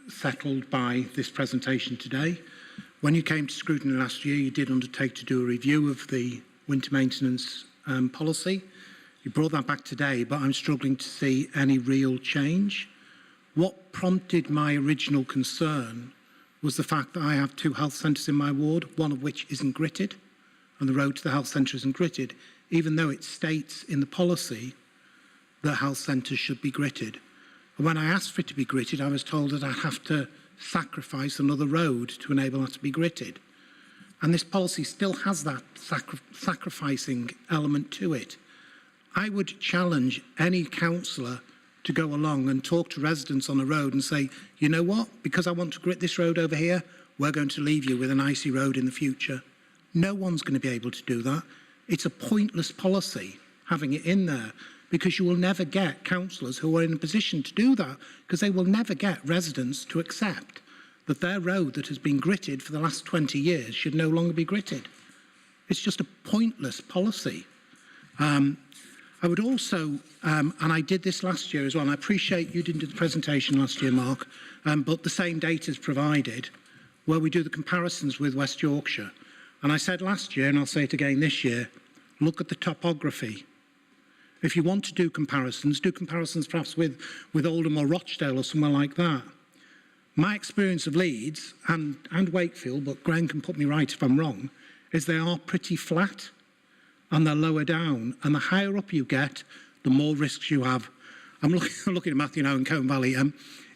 settled by this presentation today. When you came to scrutiny last year, you did undertake to do a review of the winter maintenance policy. You brought that back today, but I'm struggling to see any real change. What prompted my original concern was the fact that I have 2 health centres in my ward, one of which isn't gritted, and the road to the health centre isn't gritted, even though it states in the policy that health centres should be gritted. And when I asked for it to be gritted, I was told that I'd have to sacrifice another road to enable that to be gritted. And this policy still has that sacrificing element to it. I would challenge any councillor to go along and talk to residents on a road and say, you know what, because I want to grit this road over here, we're going to leave you with an icy road in the future. No one's going to be able to do that. It's a pointless policy having it in there, because you will never get councillors who are in a position to do that, because they will never get residents to accept that their road that has been gritted for the last 20 years should no longer be gritted. It's just a pointless policy. I would also, and I did this last year as well, and I appreciate you didn't do the presentation last year, Mark, but the same data is provided where we do the comparisons with West Yorkshire. And I said last year, and I'll say it again this year, look at the topography. If you want to do comparisons perhaps with Oldham or Rochdale or somewhere like that. My experience of Leeds and Wakefield, but Graham can put me right if I'm wrong, is they are pretty flat and they're lower down. And the higher up you get, the more risks you have. I'm looking at Matthew now in Colne Valley.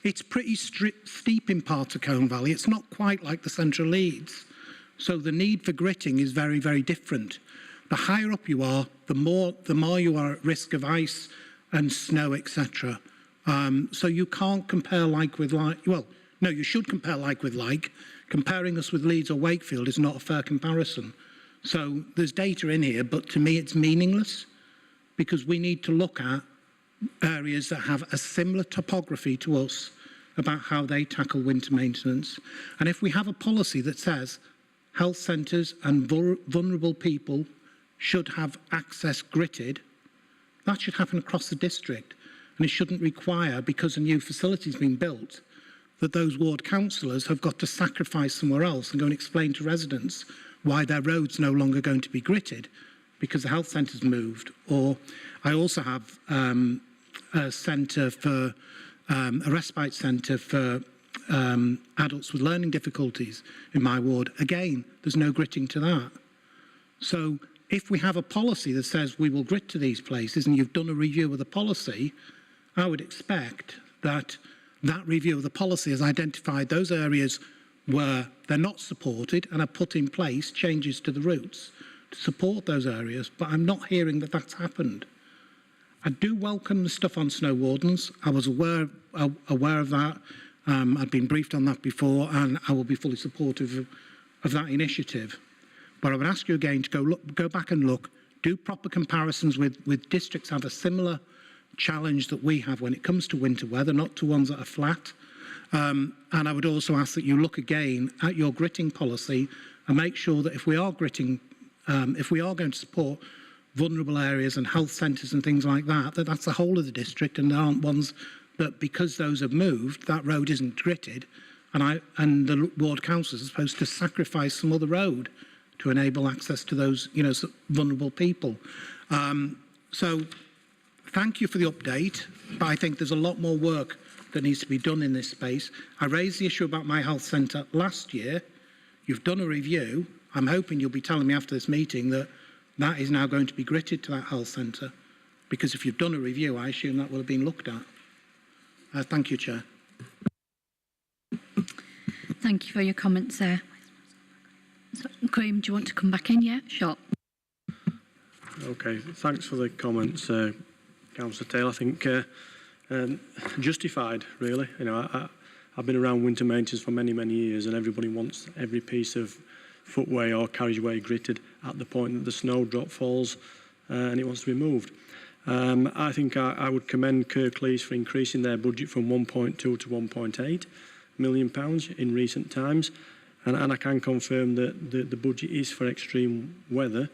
It's pretty steep in parts of Colne Valley. It's not quite like the central Leeds. So the need for gritting is very, very different. The higher up you are, the more you are at risk of ice and snow, etc. So you can't compare like with like. Well, no, you should compare like with like. Comparing us with Leeds or Wakefield is not a fair comparison. So there's data in here, but to me it's meaningless, because we need to look at areas that have a similar topography to us about how they tackle winter maintenance. And if we have a policy that says health centres and vulnerable people should have access gritted, that should happen across the district. And it shouldn't require, because a new facility's been built, that those ward councillors have got to sacrifice somewhere else and go and explain to residents why their road's no longer going to be gritted because the health centre's moved. Or I also have a centre for, a respite centre for adults with learning difficulties in my ward. Again, there's no gritting to that. So if we have a policy that says we will grit to these places and you've done a review of the policy, I would expect that that review of the policy has identified those areas where they're not supported and have put in place changes to the routes to support those areas, but I'm not hearing that that's happened. I do welcome the stuff on snow wardens. I was aware of that. I'd been briefed on that before, and I will be fully supportive of that initiative. But I would ask you again to go back and look, do proper comparisons with districts that have a similar challenge that we have when it comes to winter weather, not to ones that are flat. And I would also ask that you look again at your gritting policy and make sure that if we are gritting, if we are going to support vulnerable areas and health centres and things like that, that's the whole of the district, and there aren't ones that, because those have moved, that road isn't gritted, and the ward councils are supposed to sacrifice some other road to enable access to those, vulnerable people. So thank you for the update, but I think there's a lot more work that needs to be done in this space. I raised the issue about my health centre last year. You've done a review. I'm hoping you'll be telling me after this meeting that that is now going to be gritted to that health centre, because if you've done a review, I assume that will have been looked at. Thank you, Chair. Thank you for your comments there. So, Graham, do you want to come back in? Yeah, sure. Okay, thanks for the comments, Councillor Taylor. I think justified, really. I've been around winter maintenance for many, many years, and everybody wants every piece of footway or carriageway gritted at the point that the snow drop falls and it wants to be moved. I think I would commend Kirklees for increasing their budget from 1.2 to 1.8 million pounds in recent times, and I can confirm that the budget is for extreme weather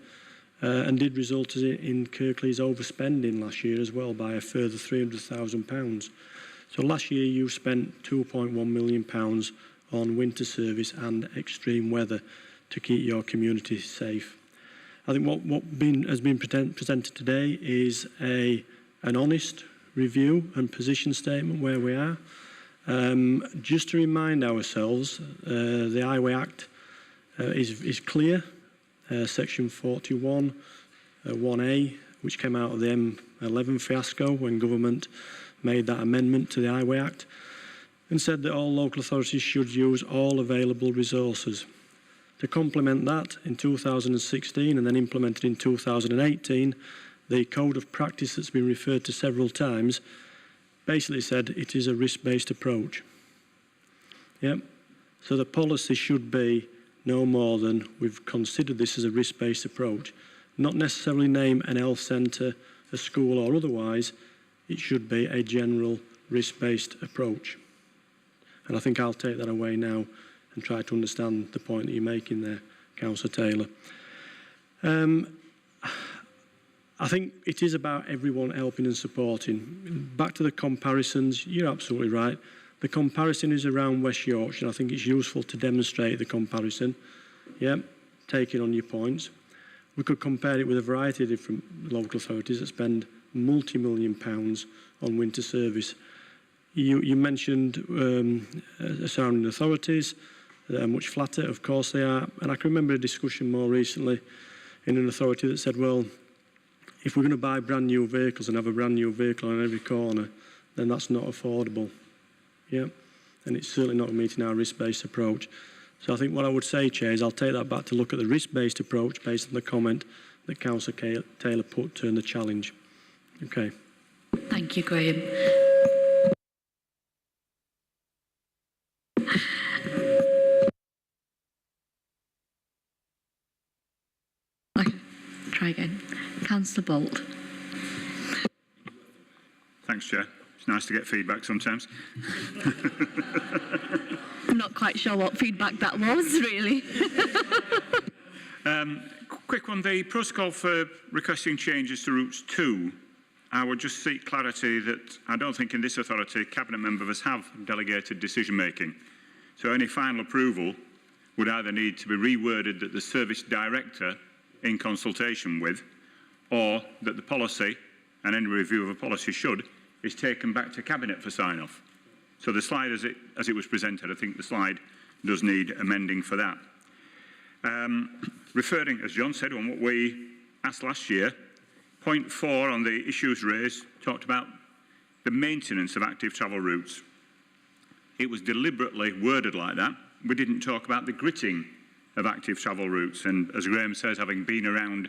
and did result in Kirklees overspending last year as well by a further £300,000. So last year you spent £2.1 million on winter service and extreme weather to keep your community safe. I think what has been presented today is an honest review and position statement where we are. Just to remind ourselves, the Highway Act is clear. Section 41, 1A, which came out of the M11 fiasco when government made that amendment to the Highway Act, and said that all local authorities should use all available resources. To complement that, in 2016 and then implemented in 2018, the Code of Practice that's been referred to several times basically said it is a risk-based approach. Yep. So the policy should be no more than we've considered this as a risk-based approach, not necessarily name an health centre, a school or otherwise. It should be a general risk-based approach. And I think I'll take that away now and try to understand the point that you're making there, Councillor Taylor. I think it is about everyone helping and supporting. Back to the comparisons, you're absolutely right. The comparison is around West Yorkshire, and I think it's useful to demonstrate the comparison. Yeah, taking on your points. We could compare it with a variety of different local authorities that spend multi-million pounds on winter service. You mentioned surrounding authorities. They're much flatter, of course they are. And I can remember a discussion more recently in an authority that said, well, if we're going to buy brand new vehicles and have a brand new vehicle on every corner, then that's not affordable. Yeah, and it's certainly not meeting our risk-based approach. So I think what I would say, Chair, is I'll take that back to look at the risk-based approach based on the comment that Councillor Taylor put to the challenge. Okay. Thank you, Graham. Try again. Councillor Bolt. Thanks, Chair. It's nice to get feedback sometimes. I'm not quite sure what feedback that was, really. Quick one, the protocol for requesting changes to routes 2. I would just seek clarity that I don't think in this authority Cabinet members have delegated decision making. So any final approval would either need to be reworded that the service director in consultation with, or that the policy, and any review of a policy should, is taken back to Cabinet for sign-off. So the slide as it was presented, I think the slide does need amending for that. Referring, as John said, on what we asked last year, point 4 on the issues raised talked about the maintenance of active travel routes. It was deliberately worded like that. We didn't talk about the gritting of active travel routes, and as Graham says, having been around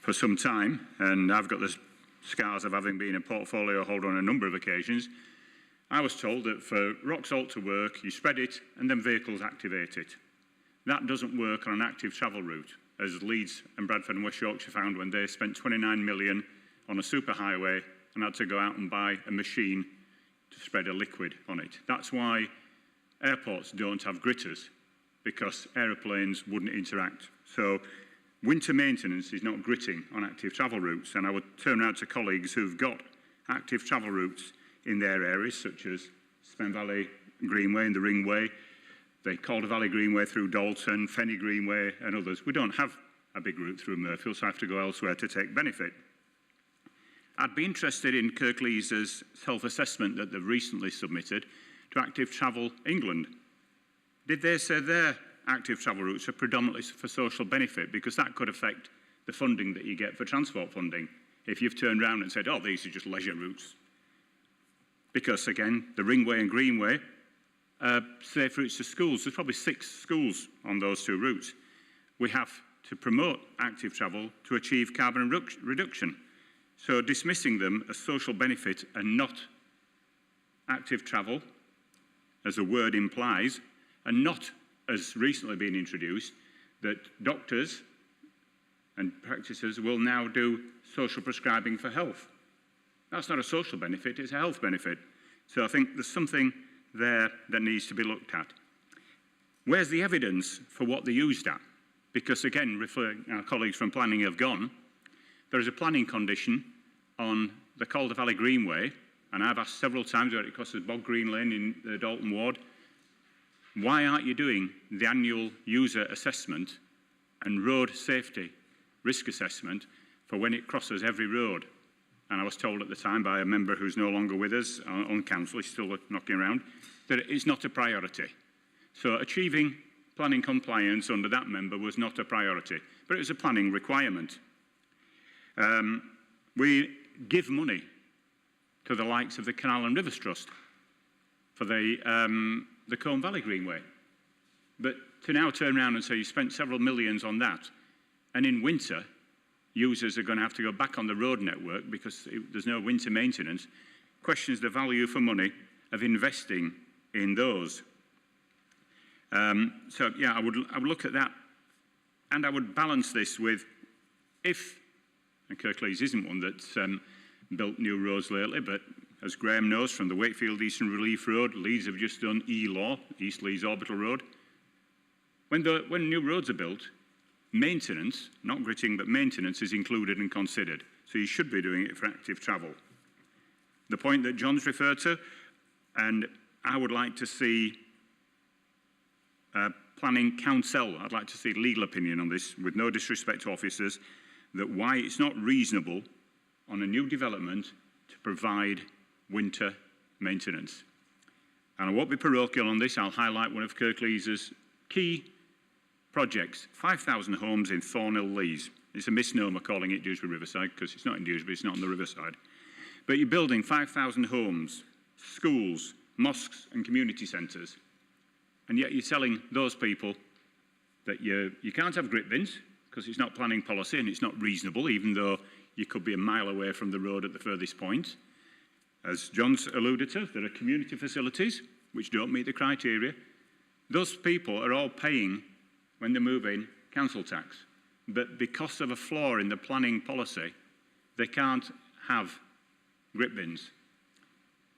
for some time, and I've got the scars of having been a portfolio holder on a number of occasions, I was told that for rock salt to work, you spread it and then vehicles activate it. That doesn't work on an active travel route, as Leeds and Bradford and West Yorkshire found when they spent 29 million on a superhighway and had to go out and buy a machine to spread a liquid on it. That's why airports don't have gritters, because aeroplanes wouldn't interact. So winter maintenance is not gritting on active travel routes, and I would turn around to colleagues who've got active travel routes in their areas, such as Spen Valley Greenway and the Ringway, the Calder Valley Greenway through Dalton, Fenny Greenway and others. We don't have a big route through Murfield, so I have to go elsewhere to take benefit. I'd be interested in Kirklees' self-assessment that they've recently submitted to Active Travel England. Did they say their active travel routes are predominantly for social benefit? Because that could affect the funding that you get for transport funding if you've turned around and said, oh, these are just leisure routes. Because, again, the Ringway and Greenway are safe routes to schools. There's probably 6 schools on those 2 routes. We have to promote active travel to achieve carbon reduction. So dismissing them as social benefit and not active travel, as the word implies, and not, as recently been introduced, that doctors and practitioners will now do social prescribing for health. That's not a social benefit, it's a health benefit. So I think there's something there that needs to be looked at. Where's the evidence for what they used at? Because again, our colleagues from planning have gone, there is a planning condition on the Calder Valley Greenway, and I've asked several times where it crosses Bog Green Lane in the Dalton ward, why aren't you doing the annual user assessment and road safety risk assessment for when it crosses every road? And I was told at the time by a member who's no longer with us on council, he's still knocking around, that it's not a priority. So achieving planning compliance under that member was not a priority, but it was a planning requirement. We give money to the likes of the Canal and Rivers Trust for the Combe Valley Greenway. But to now turn around and say you spent several millions on that, and in winter, users are going to have to go back on the road network because there's no winter maintenance, questions the value for money of investing in those. So yeah, I would look at that, and I would balance this with if, and Kirklees isn't one that's built new roads lately, but as Graham knows from the Wakefield Eastern Relief Road, Leeds have just done E-Law, East Leeds Orbital Road. When new roads are built, maintenance, not gritting, but maintenance is included and considered. So you should be doing it for active travel. The point that John's referred to, and I would like to see planning counsel, I'd like to see legal opinion on this, with no disrespect to officers, that why it's not reasonable on a new development to provide winter maintenance. And I won't be parochial on this, I'll highlight one of Kirklees' key projects, 5,000 homes in Thornhill Lees. It's a misnomer calling it Dewsbury Riverside because it's not in Dewsbury, it's not on the riverside. But you're building 5,000 homes, schools, mosques and community centres, and yet you're telling those people that you can't have grit bins because it's not planning policy and it's not reasonable, even though you could be a mile away from the road at the furthest point. As John's alluded to, there are community facilities which don't meet the criteria. Those people are all paying, when they move in, council tax. But because of a flaw in the planning policy, they can't have grit bins.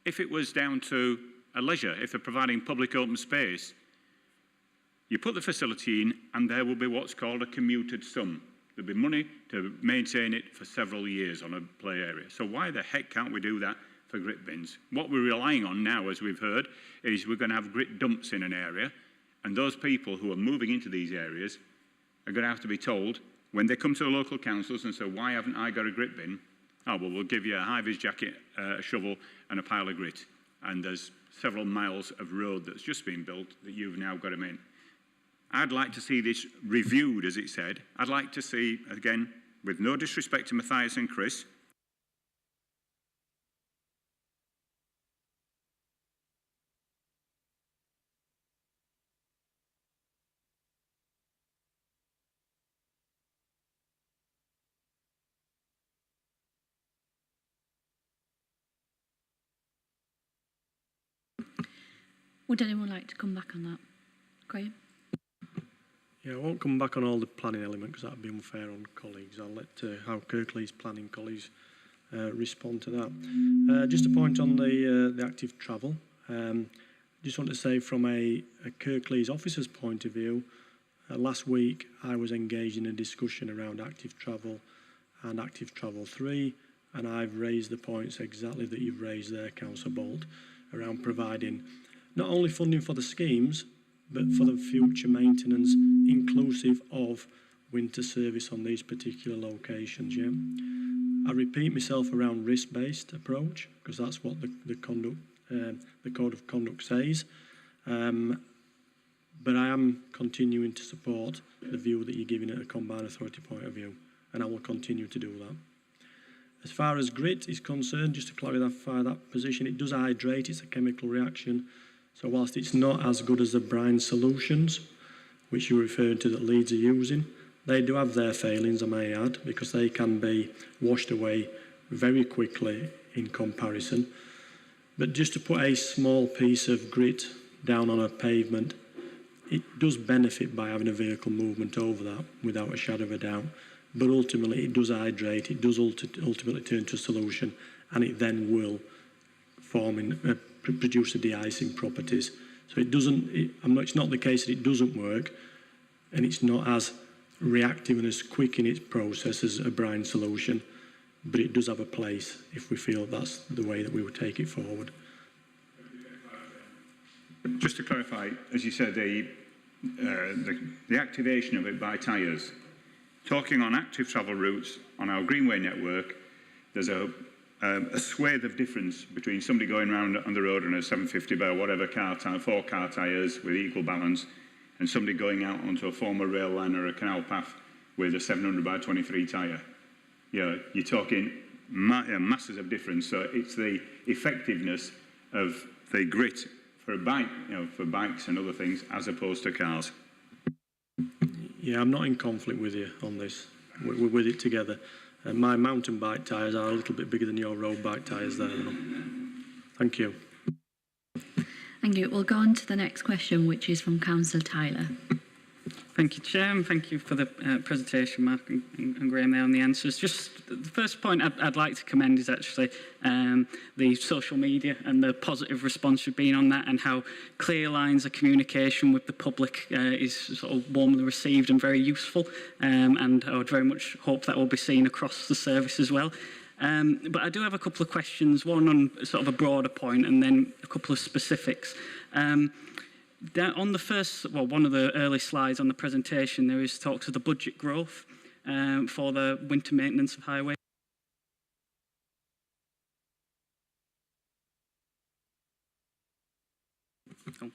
if it was down to a leisure, if they're providing public open space, you put the facility in and there will be what's called a commuted sum. There'll be money to maintain it for several years on a play area. So why the heck can't we do that for grit bins? What we're relying on now, as we've heard, is we're going to have grit dumps in an area, and those people who are moving into these areas are going to have to be told, when they come to the local councils and say, why haven't I got a grit bin? Oh, well, we'll give you a high-vis jacket, a shovel and a pile of grit. And there's several miles of road that's just been built that you've now got them in. I'd like to see this reviewed, as it said. I'd like to see, again, with no disrespect to Matthias and Chris, Would anyone like to come back on that? Graham? Yeah, I won't come back on all the planning element because that would be unfair on colleagues. I'll let how Kirklees planning colleagues respond to that. Just a point on the active travel. Just want to say from a Kirklees officer's point of view, last week I was engaged in a discussion around active travel and active travel 3, and I've raised the points exactly that you've raised there, Councillor Bolt, around providing not only funding for the schemes, but for the future maintenance, inclusive of winter service on these particular locations. Yeah, I repeat myself around risk-based approach because that's what the code of conduct says. But I am continuing to support the view that you're giving at a combined authority point of view, and I will continue to do that. As far as grit is concerned, just to clarify that position, it does hydrate. It's a chemical reaction. So whilst it's not as good as the brine solutions, which you referred to that Leeds are using, they do have their failings, I may add, because they can be washed away very quickly in comparison. But just to put a small piece of grit down on a pavement, it does benefit by having a vehicle movement over that, without a shadow of a doubt. But ultimately, it does hydrate, it does ultimately turn to a solution, and it then will produce the de-icing properties. So it doesn't, it's not the case that it doesn't work, and it's not as reactive and as quick in its process as a brine solution, but it does have a place if we feel that's the way that we would take it forward. just to clarify, as you said, the activation of it by tyres. Talking on active travel routes on our Greenway network, there's a swathe of difference between somebody going around on the road on a 750 by whatever car tyre, 4 car tyres with equal balance, and somebody going out onto a former rail line or a canal path with a 700 by 23 tyre. You're talking masses of difference. So it's the effectiveness of the grit for a bike, for bikes and other things, as opposed to cars. Yeah, I'm not in conflict with you on this. We're with it together. My mountain bike tyres are a little bit bigger than your road bike tyres there. Thank you. Thank you. We'll go on to the next question, which is from Councillor Tyler. Thank you, Chair, and thank you for the presentation, Mark and Graham, there on the answers. Just the first point I'd like to commend is actually the social media and the positive response you've been on that, and how clear lines of communication with the public is sort of warmly received and very useful, and I would very much hope that will be seen across the service as well. But I do have a couple of questions, one on sort of a broader point and then a couple of specifics. On the first, one of the early slides on the presentation, there is talks of the budget growth for the winter maintenance of highways.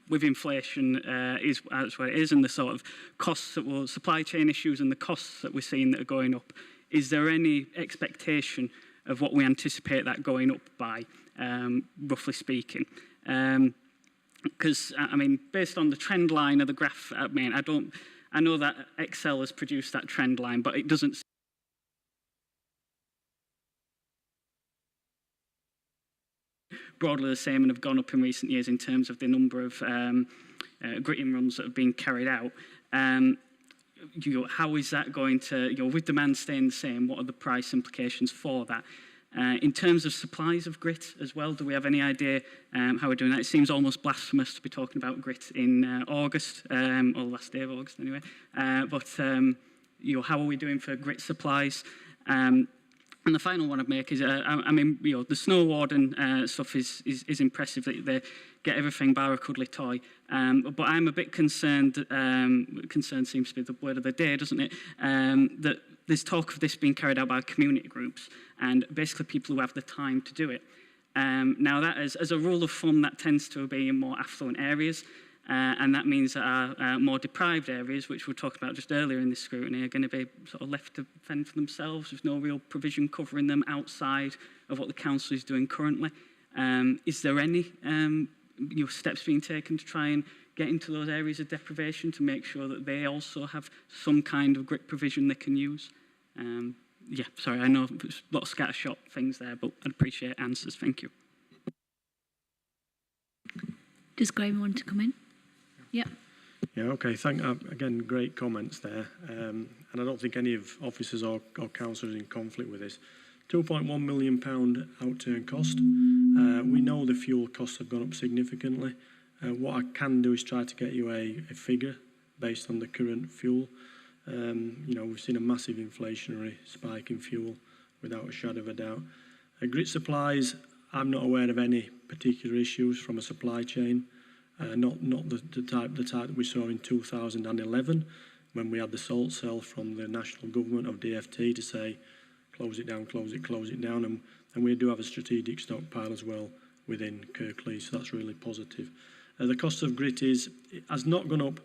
With inflation is where it is, and the sort of costs that will, supply chain issues and the costs that we're seeing that are going up. Is there any expectation of what we anticipate that going up by, roughly speaking? Because, I mean, based on the trend line of the graph, I know that Excel has produced that trend line, but it doesn't broadly the same and have gone up in recent years in terms of the number of gritting runs that have been carried out. How is that going to, with demand staying the same, what are the price implications for that? In terms of supplies of grit as well, do we have any idea how we're doing that? It seems almost blasphemous to be talking about grit in August, or last day of August anyway. How are we doing for grit supplies? And the final one I'd make is, I mean, the snow warden stuff is impressive. They get everything bar a cuddly toy. But I'm a bit concerned, concerned seems to be the word of the day, doesn't it? That there's talk of this being carried out by community groups and basically people who have the time to do it. Now that is, as a rule of thumb, that tends to be in more affluent areas. And that means that our more deprived areas, which we talked about just earlier in this scrutiny, are going to be sort of left to fend for themselves with no real provision covering them outside of what the council is doing currently. Is there any steps being taken to try and get into those areas of deprivation to make sure that they also have some kind of grit provision they can use? Sorry, I know there's a lot of scattershot things there, but I'd appreciate answers. Thank you. Does Graham want to come in? Yeah. Yeah, okay. Again, great comments there. And I don't think any of officers or councillors are in conflict with this. £2.1 million outturn cost. We know the fuel costs have gone up significantly. What I can do is try to get you a figure based on the current fuel. We've seen a massive inflationary spike in fuel without a shadow of a doubt. Grit supplies, I'm not aware of any particular issues from a supply chain. Not the type that we saw in 2011 when we had the salt cell from the national government of DFT to say close it down, close it down, and we do have a strategic stockpile as well within Kirklees, so that's really positive. The cost of grit has not gone up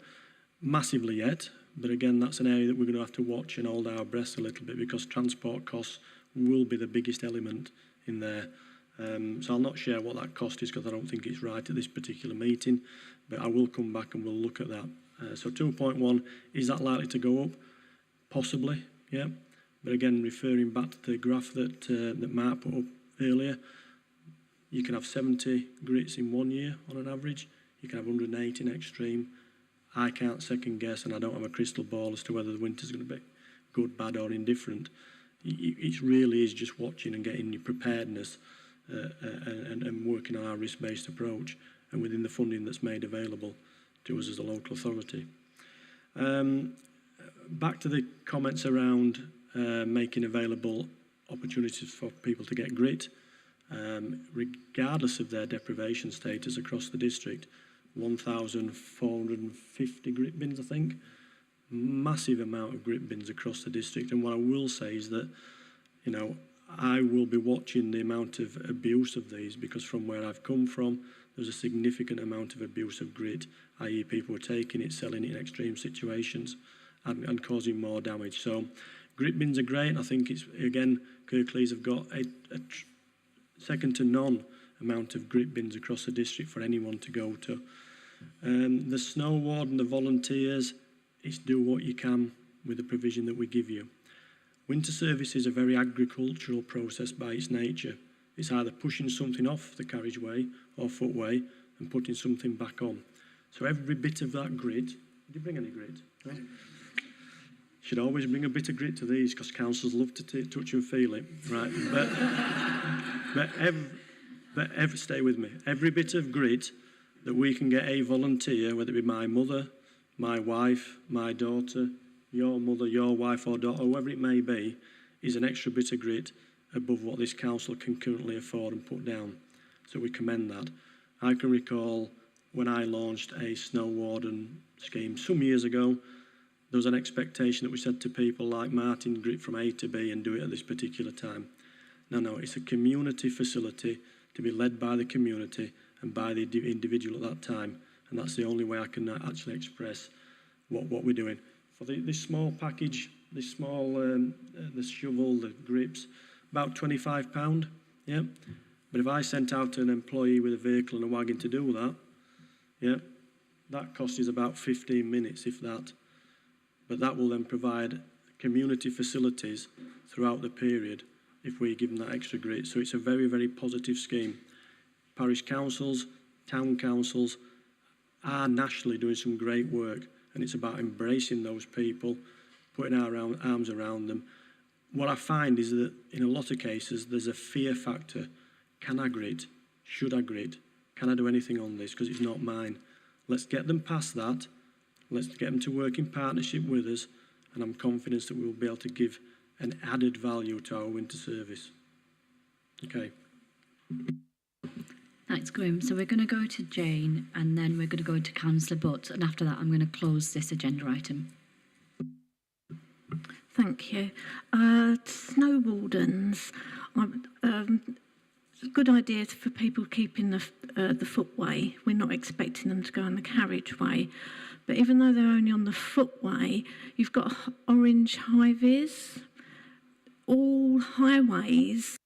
massively yet, but again that's an area that we're going to have to watch and hold our breath a little bit because transport costs will be the biggest element in there. So I'll not share what that cost is because I don't think it's right at this particular meeting, but I will come back and we'll look at that. So 2.1, is that likely to go up? Possibly, yeah. But again, referring back to the graph that Mark put up earlier, you can have 70 grits in 1 year on an average. You can have 180 in extreme. I can't second guess, and I don't have a crystal ball as to whether the winter's going to be good, bad, or indifferent. It really is just watching and getting your preparedness and working on our risk-based approach and within the funding that's made available to us as a local authority. Back to the comments around making available opportunities for people to get grit, regardless of their deprivation status across the district. 1,450 grit bins, I think. Massive amount of grit bins across the district. And what I will say is that, I will be watching the amount of abuse of these because from where I've come from, there's a significant amount of abuse of grit, i.e. people are taking it, selling it in extreme situations and causing more damage. So grit bins are great. I think it's, again, Kirklees have got a second to none amount of grit bins across the district for anyone to go to. The snow warden, the volunteers, it's do what you can with the provision that we give you. Winter service is a very agricultural process by its nature. It's either pushing something off the carriageway or footway and putting something back on. So every bit of that grit, did you bring any grit? No? Should always bring a bit of grit to these because councils love to touch and feel it, right? But stay with me. Every bit of grit that we can get a volunteer, whether it be my mother, my wife, my daughter, your mother, your wife or daughter, whoever it may be, is an extra bit of grit above what this council can currently afford and put down. So we commend that. I can recall when I launched a snow warden scheme some years ago, there was an expectation that we said to people like Martin, grit from A to B and do it at this particular time. No, it's a community facility to be led by the community and by the individual at that time. And that's the only way I can actually express what we're doing. For this small package, this small, the shovel, the grips, about £25, yeah? But if I sent out an employee with a vehicle and a wagon to do that, yeah, that cost is about 15 minutes, if that. But that will then provide community facilities throughout the period if we give them that extra grit. So it's a very, very positive scheme. Parish councils, town councils are nationally doing some great work, and it's about embracing those people, putting our arms around them, what I find is that in a lot of cases, there's a fear factor. Can I grit? Should I grit? Can I do anything on this? Because it's not mine. Let's get them past that. Let's get them to work in partnership with us. And I'm confident that we'll be able to give an added value to our winter service. Okay. Thanks, Graham. So we're going to go to Jane, and then we're going to go to Councillor Butt, and after that I'm going to close this agenda item. Thank you. Snowboarders. It's a good idea for people keeping the footway. We're not expecting them to go on the carriageway. But even though they're only on the footway, you've got orange high-vis. All highways,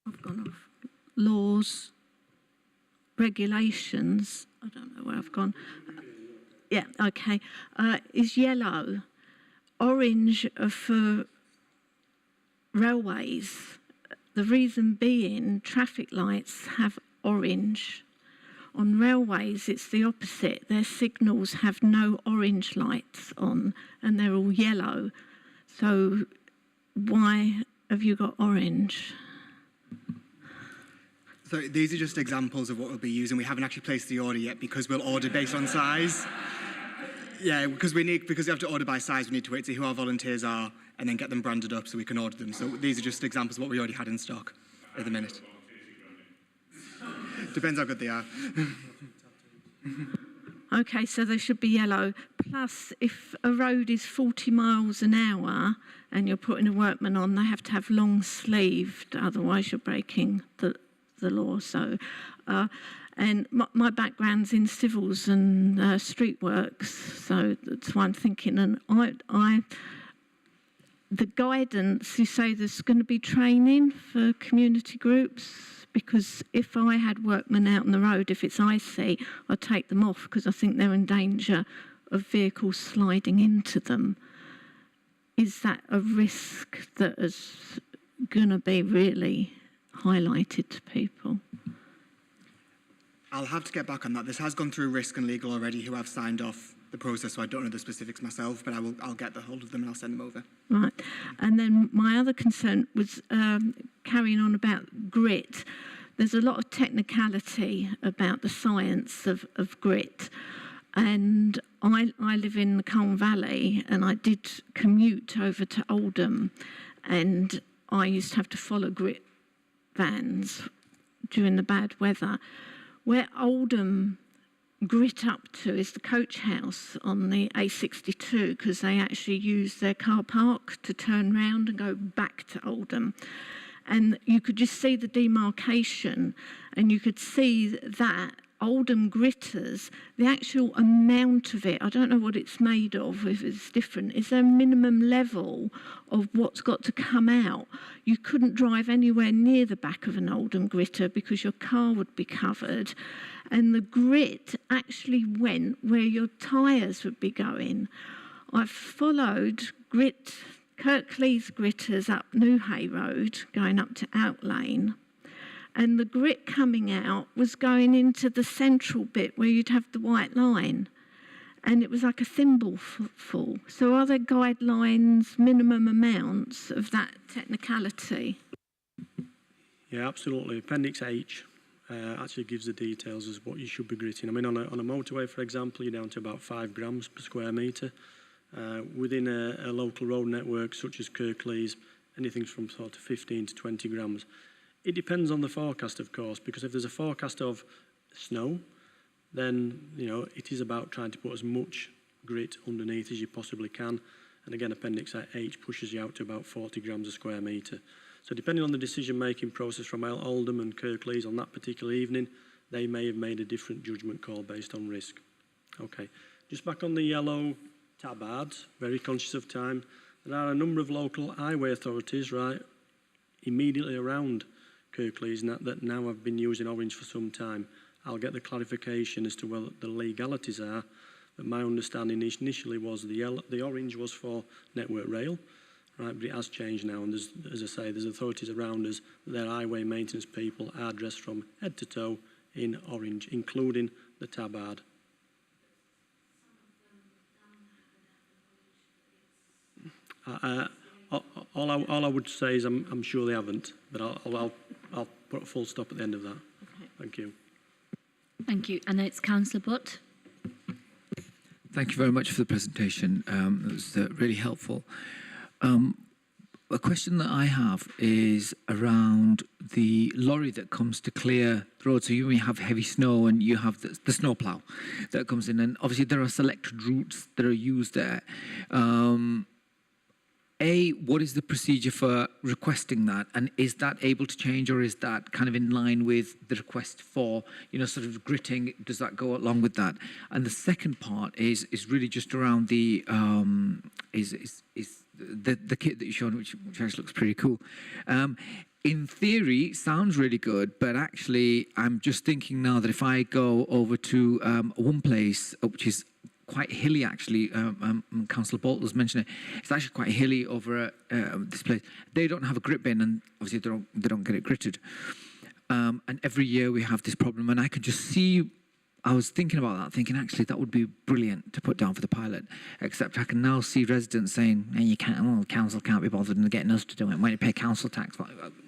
I've gone off, laws, regulations, I don't know where I've gone. Yeah, okay, is yellow. Orange are for railways. The reason being, traffic lights have orange. On railways, it's the opposite. Their signals have no orange lights on, and they're all yellow. So why have you got orange? So these are just examples of what we'll be using. We haven't actually placed the order yet because we'll order based on size. Yeah, because we have to order by size, we need to wait to see who our volunteers are and then get them branded up so we can order them. So these are just examples of what we already had in stock at the minute. Depends how good they are. Okay, so they should be yellow. Plus, if a road is 40 miles an hour and you're putting a workman on, they have to have long sleeved, otherwise you're breaking the law. So, and my background's in civils and street works, so that's why I'm thinking. And the guidance, you say there's going to be training for community groups. Because if I had workmen out on the road, if it's icy, I'd take them off because I think they're in danger of vehicles sliding into them. Is that a risk that is going to be really highlighted to people? I'll have to get back on that. This has gone through Risk and Legal already, who have signed off the process, so I don't know the specifics myself, but I'll get the hold of them and I'll send them over. Right. And then my other concern was carrying on about grit. There's a lot of technicality about the science of grit. And I live in the Colne Valley, and I did commute over to Oldham, and I used to have to follow grit vans during the bad weather. Where Oldham grit up to is the coach house on the A62, because they actually use their car park to turn round and go back to Oldham. And you could just see the demarcation, and you could see that Oldham gritters, the actual amount of it, I don't know what it's made of, if it's different. Is there a minimum level of what's got to come out? You couldn't drive anywhere near the back of an Oldham gritter because your car would be covered. And the grit actually went where your tyres would be going. I've followed Kirklees gritters up Newhay Road, going up to Outlane. And the grit coming out was going into the central bit where you'd have the white line. And it was like a thimble full. So are there guidelines, minimum amounts of that technicality? Yeah, absolutely. Appendix H actually gives the details as what you should be gritting. I mean, on a motorway, for example, you're down to about 5 grams per square metre. Within a local road network such as Kirklees, anything from sort of 15 to 20 grams. It depends on the forecast, of course, because if there's a forecast of snow, then, you know, it is about trying to put as much grit underneath as you possibly can. And again, Appendix H pushes you out to about 40 grams a square metre. So depending on the decision-making process from Oldham and Kirklees on that particular evening, they may have made a different judgment call based on risk. Okay, just back on the yellow tabards, very conscious of time. There are a number of local highway authorities, right, immediately around Kirklees that now have been using orange for some time. I'll get the clarification as to what the legalities are, but my understanding initially was the orange was for Network Rail, right, but it has changed now, and there's, as I say, there's authorities around us, their highway maintenance people are dressed from head to toe in orange, including the tabard. All I would say is I'm sure they haven't, but I'll put a full stop at the end of that. Okay. Thank you. Thank you. And it's Councillor Butt. Thank you very much for the presentation. It was really helpful. A question that I have is around the lorry that comes to clear the road. So you may have heavy snow and you have the snowplow that comes in, and obviously there are selected routes that are used there. What is the procedure for requesting that, and is that able to change, or is that kind of in line with the request for, sort of gritting? Does that go along with that? And the second part is really just around the the kit that you've shown, which actually looks pretty cool. In theory, sounds really good, but actually, I'm just thinking now that if I go over to one place, which is quite hilly, actually, Councillor Bolt was mentioning it. It's actually quite hilly over this place. They don't have a grit bin, and obviously they don't get it gritted. And every year we have this problem, and I could just see. I was thinking about that, thinking actually that would be brilliant to put down for the pilot. Except I can now see residents saying, "Hey, you can't. Well, the council can't be bothered and getting us to do it. When you pay council tax,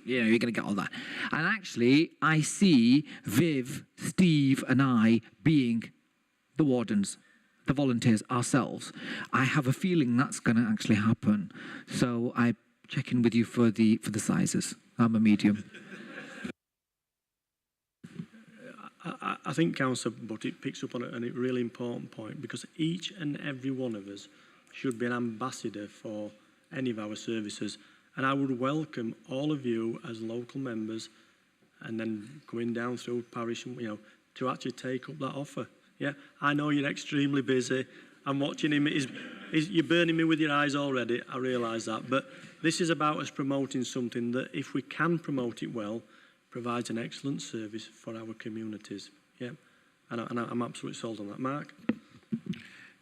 you're going to get all that." And actually, I see Viv, Steve, and I being the wardens, the volunteers ourselves. I have a feeling that's going to actually happen. So I check in with you for the sizes. I'm a medium. I think Councillor Butt picks up on a really important point, because each and every one of us should be an ambassador for any of our services. And I would welcome all of you as local members, and then coming down through parish, to actually take up that offer. Yeah, I know you're extremely busy. I'm watching him. You're burning me with your eyes already. I realise that. But this is about us promoting something that, if we can promote it well, provides an excellent service for our communities. Yeah, and I'm absolutely sold on that. Mark?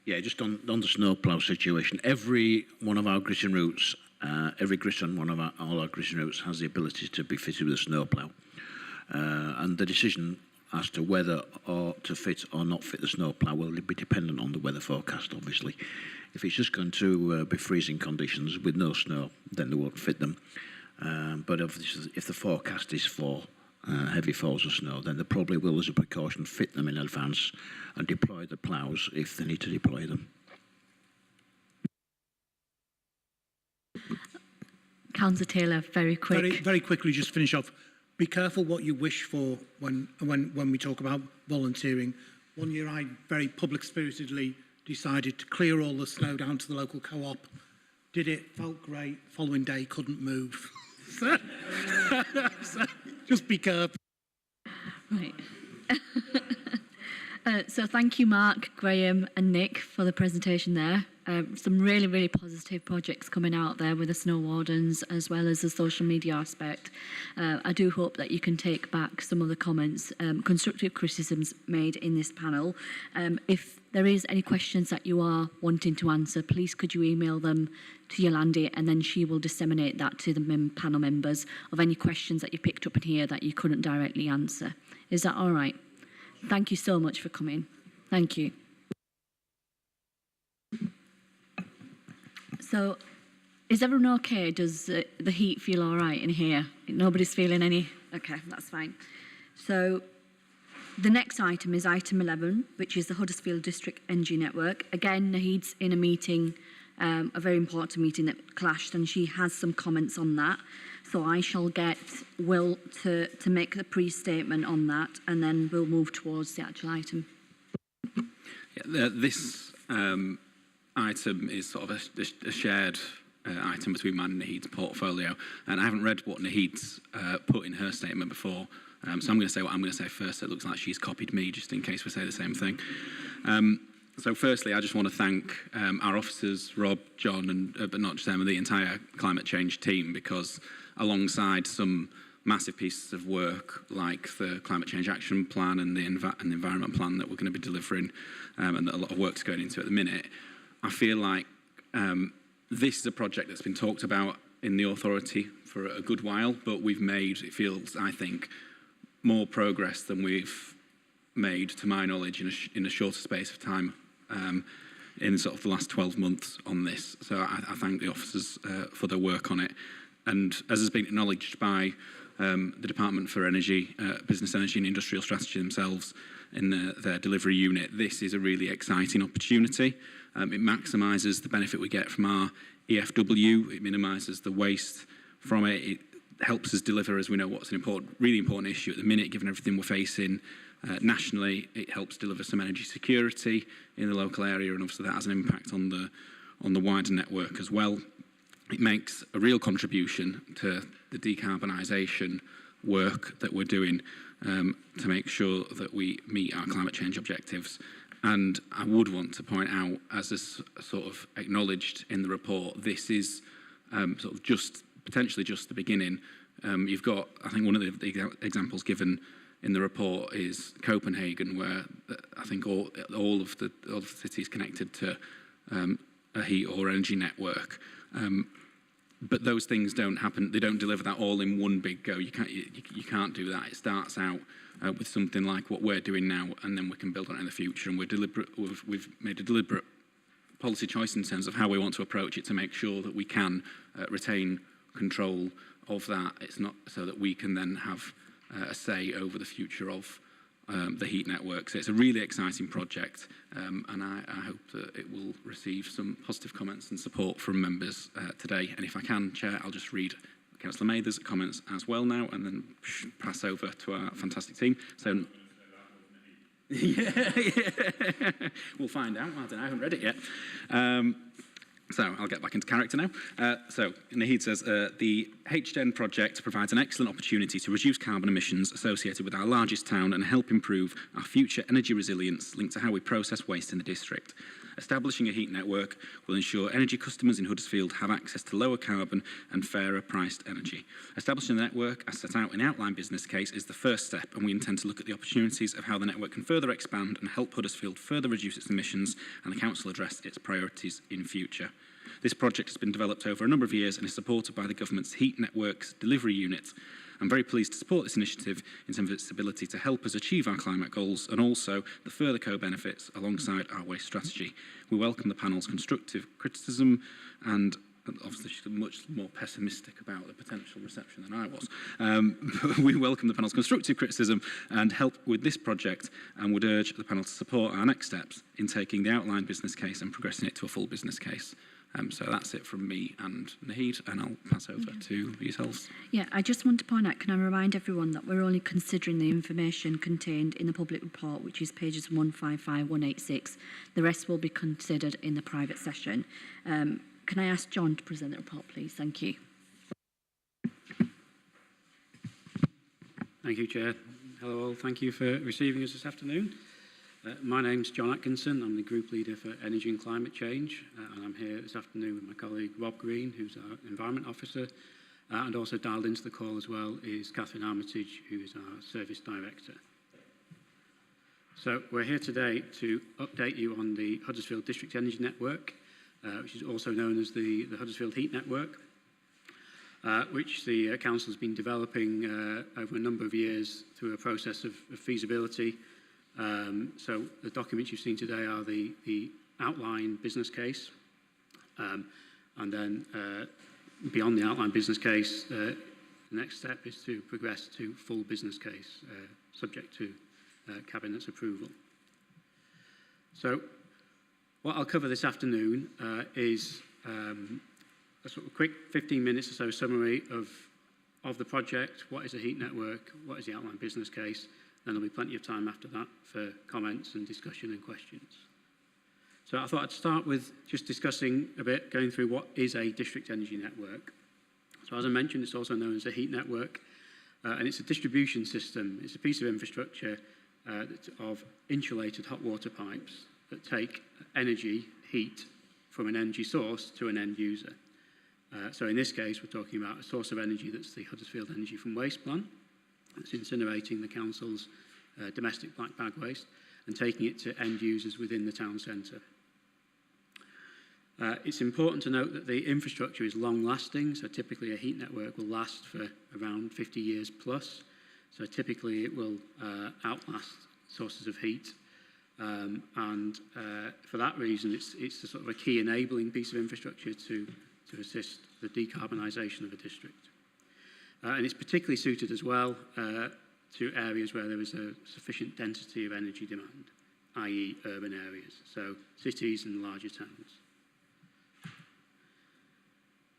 Yeah, just on the snowplow situation, every one of our gritting routes, every grit on all our gritting routes has the ability to be fitted with a snowplow. And the decision as to whether or to fit or not fit the snowplow will be dependent on the weather forecast, obviously. If it's just going to be freezing conditions with no snow, then they won't fit them. But if the forecast is for heavy falls of snow, then they probably will, as a precaution, fit them in advance and deploy the ploughs if they need to deploy them. Councillor Taylor, very quick. Very quickly, just finish off. Be careful what you wish for when we talk about volunteering. One year I very public-spiritedly decided to clear all the snow down to the local co-op. Did it, felt great. Following day, couldn't move. So just be careful. Right. So thank you, Mark, Graham and Nick, for the presentation there. Some really, really positive projects coming out there with the snow wardens, as well as the social media aspect. I do hope that you can take back some of the comments, constructive criticisms made in this panel. If there is any questions that you are wanting to answer, please could you email them to Yolandi, and then she will disseminate that to the panel members of any questions that you picked up in here that you couldn't directly answer. Is that all right? Thank you so much for coming. Thank you. So, is everyone okay? Does the heat feel all right in here? Nobody's feeling any? Okay, that's fine. So, the next item is item 11, which is the Huddersfield District Energy Network. Again, Naheed's in a meeting, a very important meeting that clashed, and she has some comments on that. So I shall get Will to make the pre-statement on that, and then we'll move towards the actual item. Yeah, this item is sort of a shared item between mine and Naheed's portfolio, and I haven't read what Naheed's put in her statement before, so I'm going to say what I'm going to say first. It looks like she's copied me, just in case we say the same thing. So firstly, I just want to thank our officers, Rob, John, and but not just them, the entire climate change team, because alongside some massive pieces of work like the Climate Change Action Plan and the Environment Plan that we're going to be delivering, and that a lot of work's going into at the minute, I feel like this is a project that's been talked about in the authority for a good while, but we've made, it feels, I think, more progress than we've made, to my knowledge, in a shorter space of time. in sort of the last 12 months on this. So I thank the officers for their work on it. And as has been acknowledged by the Department for Energy, Business Energy and Industrial Strategy themselves in their delivery unit, this is a really exciting opportunity. It maximises the benefit we get from our EFW, it minimises the waste from it, it helps us deliver, as we know, what's an really important issue at the minute, given everything we're facing nationally. It helps deliver some energy security in the local area, and obviously that has an impact on the wider network as well. It makes a real contribution to the decarbonisation work that we're doing to make sure that we meet our climate change objectives. And I would want to point out, as is sort of acknowledged in the report, this is sort of potentially just the beginning. You've got, I think one of the examples given in the report is Copenhagen, where I think all of the cities connected to a heat or energy network. But those things don't happen, they don't deliver that all in one big go. You can't do that. It starts out with something like what we're doing now, and then we can build on it in the future. And we've made a deliberate policy choice in terms of how we want to approach it to make sure that we can retain control of that. It's not so that we can then have a say over the future of the heat network. So it's a really exciting project, and I hope that it will receive some positive comments and support from members today. And if I can, Chair, I'll just read Councillor Mather's comments as well now, and then pass over to our fantastic team. So, yeah. We'll find out. I don't know, I haven't read it yet. So I'll get back into character now. So Naheed says, the HDEN project provides an excellent opportunity to reduce carbon emissions associated with our largest town and help improve our future energy resilience linked to how we process waste in the district. Establishing a heat network will ensure energy customers in Huddersfield have access to lower carbon and fairer priced energy. Establishing the network, as set out in the outline business case, is the first step, and we intend to look at the opportunities of how the network can further expand and help Huddersfield further reduce its emissions and the council address its priorities in future. This project has been developed over a number of years and is supported by the government's Heat Networks Delivery Unit. I'm very pleased to support this initiative in terms of its ability to help us achieve our climate goals and also the further co-benefits alongside our waste strategy. We welcome the panel's constructive criticism, and obviously she's much more pessimistic about the potential reception than I was. But we welcome the panel's constructive criticism and help with this project, and would urge the panel to support our next steps in taking the outline business case and progressing it to a full business case. So that's it from me and Naheed, and I'll pass over to yourselves. Yeah, I just want to point out, can I remind everyone that we're only considering the information contained in the public report, which is pages 155, 186. The rest will be considered in the private session. Can I ask John to present the report, please? Thank you. Thank you, Chair. Hello all, thank you for receiving us this afternoon. My name's John Atkinson. I'm the Group Leader for Energy and Climate Change, and I'm here this afternoon with my colleague Rob Green, who's our Environment Officer, and also dialed into the call as well is Catherine Armitage, who is our Service Director. So we're here today to update you on the Huddersfield District Energy Network, which is also known as the Huddersfield Heat Network, which the Council has been developing over a number of years through a process of feasibility. So the documents you've seen today are the outline business case, and then beyond the outline business case, the next step is to progress to full business case, subject to Cabinet's approval. So what I'll cover this afternoon is a sort of quick 15 minutes or so summary of the project. What is a heat network? What is the outline business case? Then there'll be plenty of time after that for comments and discussion and questions. So I thought I'd start with just discussing a bit, going through what is a district energy network. So as I mentioned, it's also known as a heat network, and it's a distribution system. It's a piece of infrastructure of insulated hot water pipes that take energy, heat, from an energy source to an end user. So in this case, we're talking about a source of energy that's the Huddersfield Energy from Waste plant. It's incinerating the council's domestic black bag waste and taking it to end users within the town centre. It's important to note that the infrastructure is long-lasting, so typically a heat network will last for around 50 years plus. So typically it will outlast sources of heat. For that reason, it's a sort of a key enabling piece of infrastructure to assist the decarbonisation of a district. And it's particularly suited as well to areas where there is a sufficient density of energy demand, i.e. urban areas, so cities and larger towns.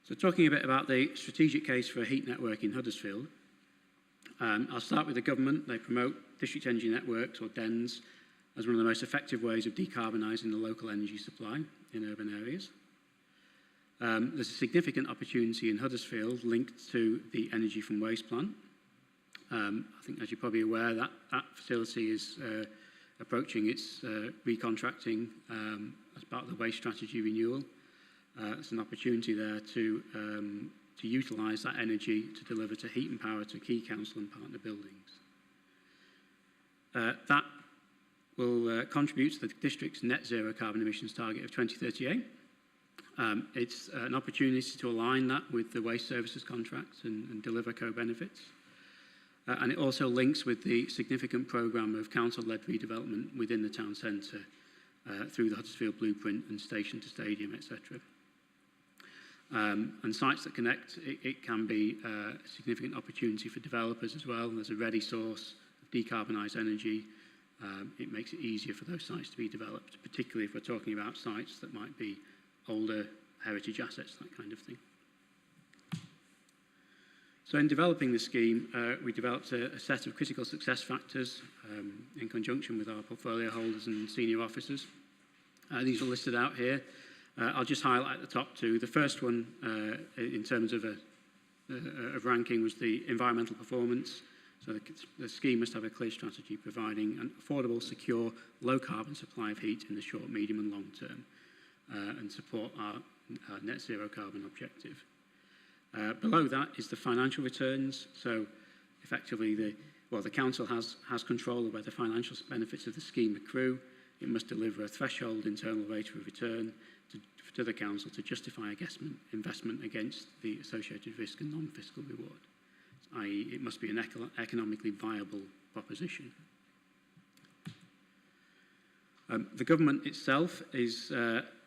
So talking a bit about the strategic case for a heat network in Huddersfield, I'll start with the government. They promote district energy networks, or DENs, as one of the most effective ways of decarbonising the local energy supply in urban areas. There's a significant opportunity in Huddersfield linked to the energy from waste plant. I think, as you're probably aware, that facility is approaching its recontracting as part of the waste strategy renewal. There's an opportunity there to utilise that energy to deliver to heat and power to key council and partner buildings. That will contribute to the district's net zero carbon emissions target of 2038. It's an opportunity to align that with the waste services contracts and deliver co-benefits. And it also links with the significant programme of council-led redevelopment within the town centre through the Huddersfield Blueprint and Station to Stadium, etc. And sites that connect, it can be a significant opportunity for developers as well. There's a ready source of decarbonised energy. It makes it easier for those sites to be developed, particularly if we're talking about sites that might be older heritage assets, that kind of thing. So in developing the scheme, we developed a set of critical success factors in conjunction with our portfolio holders and senior officers. These are listed out here. I'll just highlight the top two. The first one, in terms of ranking, was the environmental performance. So the scheme must have a clear strategy providing an affordable, secure, low-carbon supply of heat in the short, medium and long term and support our net zero carbon objective. Below that is the financial returns. So effectively, the council has control of where the financial benefits of the scheme accrue. It must deliver a threshold internal rate of return to the council to justify investment against the associated risk and non-fiscal reward, i.e. it must be an economically viable proposition. The government itself is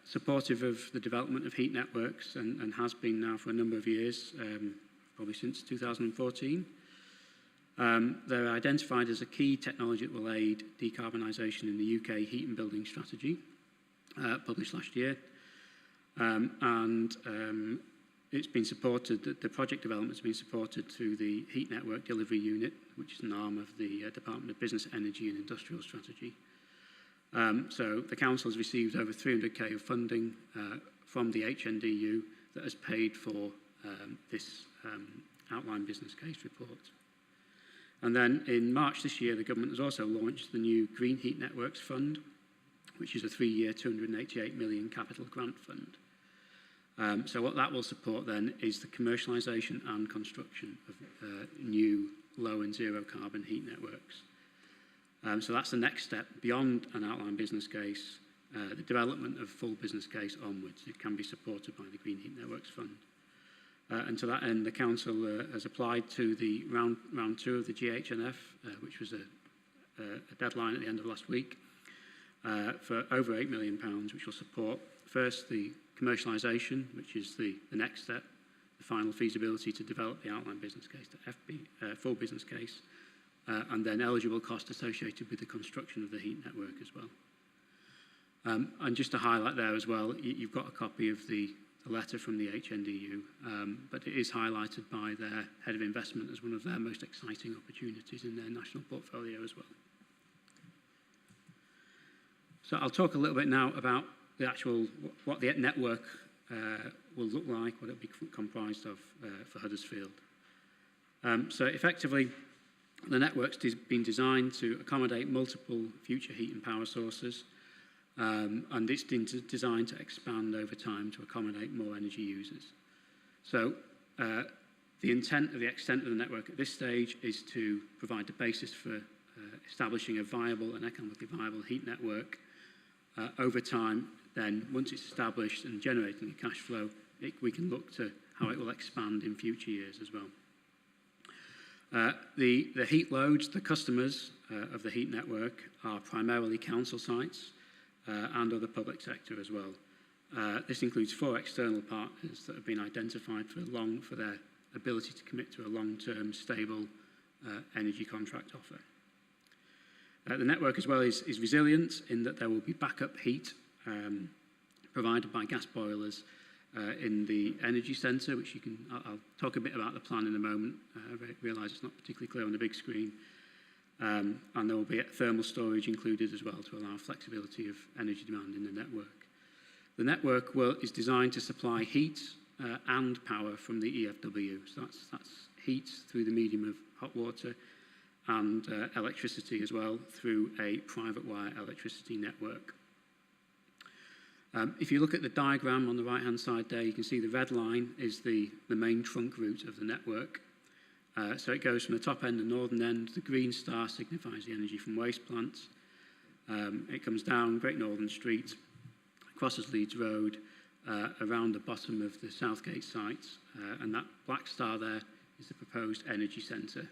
supportive of the development of heat networks and has been now for a number of years, probably since 2014. They're identified as a key technology that will aid decarbonisation in the UK heat and building strategy, published last year. It's been supported, the project development has been supported through the Heat Network Delivery Unit, which is an arm of the Department of Business, Energy and Industrial Strategy. So the council has received over 300k of funding from the HNDU that has paid for this outline business case report. And then in March this year, the government has also launched the new Green Heat Networks Fund, which is a 3-year, £288 million capital grant fund. So what that will support then is the commercialisation and construction of new low and zero carbon heat networks. So that's the next step beyond an outline business case, the development of full business case onwards. It can be supported by the Green Heat Networks Fund. And to that end, the council has applied to the round 2 of the GHNF, which was a deadline at the end of last week, for over £8 million, which will support first the commercialisation, which is the next step, the final feasibility to develop the outline business case to full business case, and then eligible costs associated with the construction of the heat network as well. And just to highlight there as well, you've got a copy of the letter from the HNDU, but it is highlighted by their head of investment as one of their most exciting opportunities in their national portfolio as well. So I'll talk a little bit now about the actual, what the network will look like, what it'll be comprised of for Huddersfield. So effectively, the network's been designed to accommodate multiple future heat and power sources, and it's been designed to expand over time to accommodate more energy users. So the extent of the network at this stage is to provide the basis for establishing a viable and economically viable heat network. Over time, then, once it's established and generating a cash flow, we can look to how it will expand in future years as well. The heat loads, the customers of the heat network are primarily council sites and other public sector as well. This includes 4 external partners that have been identified for their ability to commit to a long-term, stable energy contract offer. The network as well is resilient in that there will be backup heat provided by gas boilers in the energy centre, which I'll talk a bit about the plan in a moment. I realise it's not particularly clear on the big screen. And there will be thermal storage included as well to allow flexibility of energy demand in the network. The network is designed to supply heat and power from the EFW. So that's heat through the medium of hot water and electricity as well through a private wire electricity network. If you look at the diagram on the right-hand side there, you can see the red line is the main trunk route of the network. So it goes from the top end, the northern end. The green star signifies the energy from waste plants. It comes down Great Northern Street, crosses Leeds Road, around the bottom of the Southgate site, and that black star there is the proposed energy centre,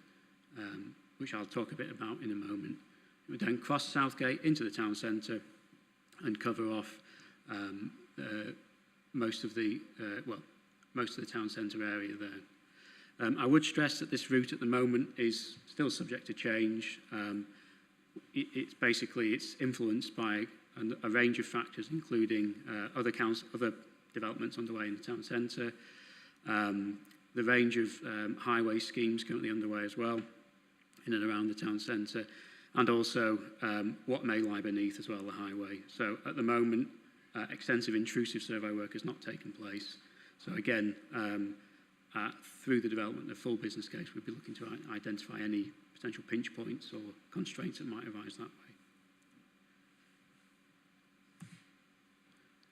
which I'll talk a bit about in a moment. It would then cross Southgate into the town centre and cover off most of the town centre area there. I would stress that this route at the moment is still subject to change. It's influenced by a range of factors, including other developments underway in the town centre, the range of highway schemes currently underway as well in and around the town centre, and also what may lie beneath as well, the highway. So at the moment, extensive intrusive survey work has not taken place. So again, through the development of the full business case, we'll be looking to identify any potential pinch points or constraints that might arise that way.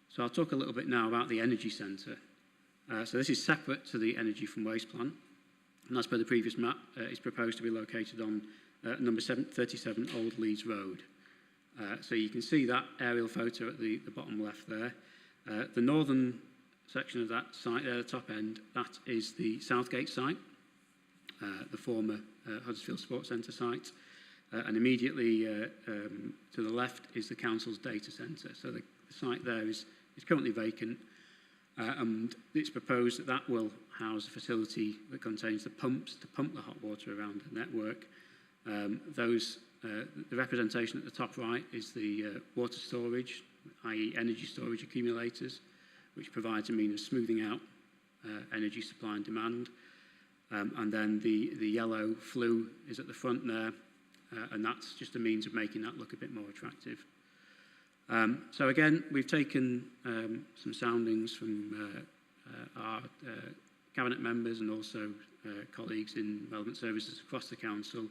So I'll talk a little bit now about the energy centre. So this is separate to the energy from waste plan, and as per the previous map, it's proposed to be located on number 37 Old Leeds Road. So you can see that aerial photo at the bottom left there. The northern section of that site there, the top end, that is the Southgate site, the former Huddersfield Sports Centre site. And immediately to the left is the council's data centre. So the site there is currently vacant, and it's proposed that that will house a facility that contains the pumps to pump the hot water around the network. The representation at the top right is the water storage, i.e. energy storage accumulators, which provides a means of smoothing out energy supply and demand. And then the yellow flue is at the front there, and that's just a means of making that look a bit more attractive. So again, we've taken some soundings from our cabinet members and also colleagues in relevant services across the council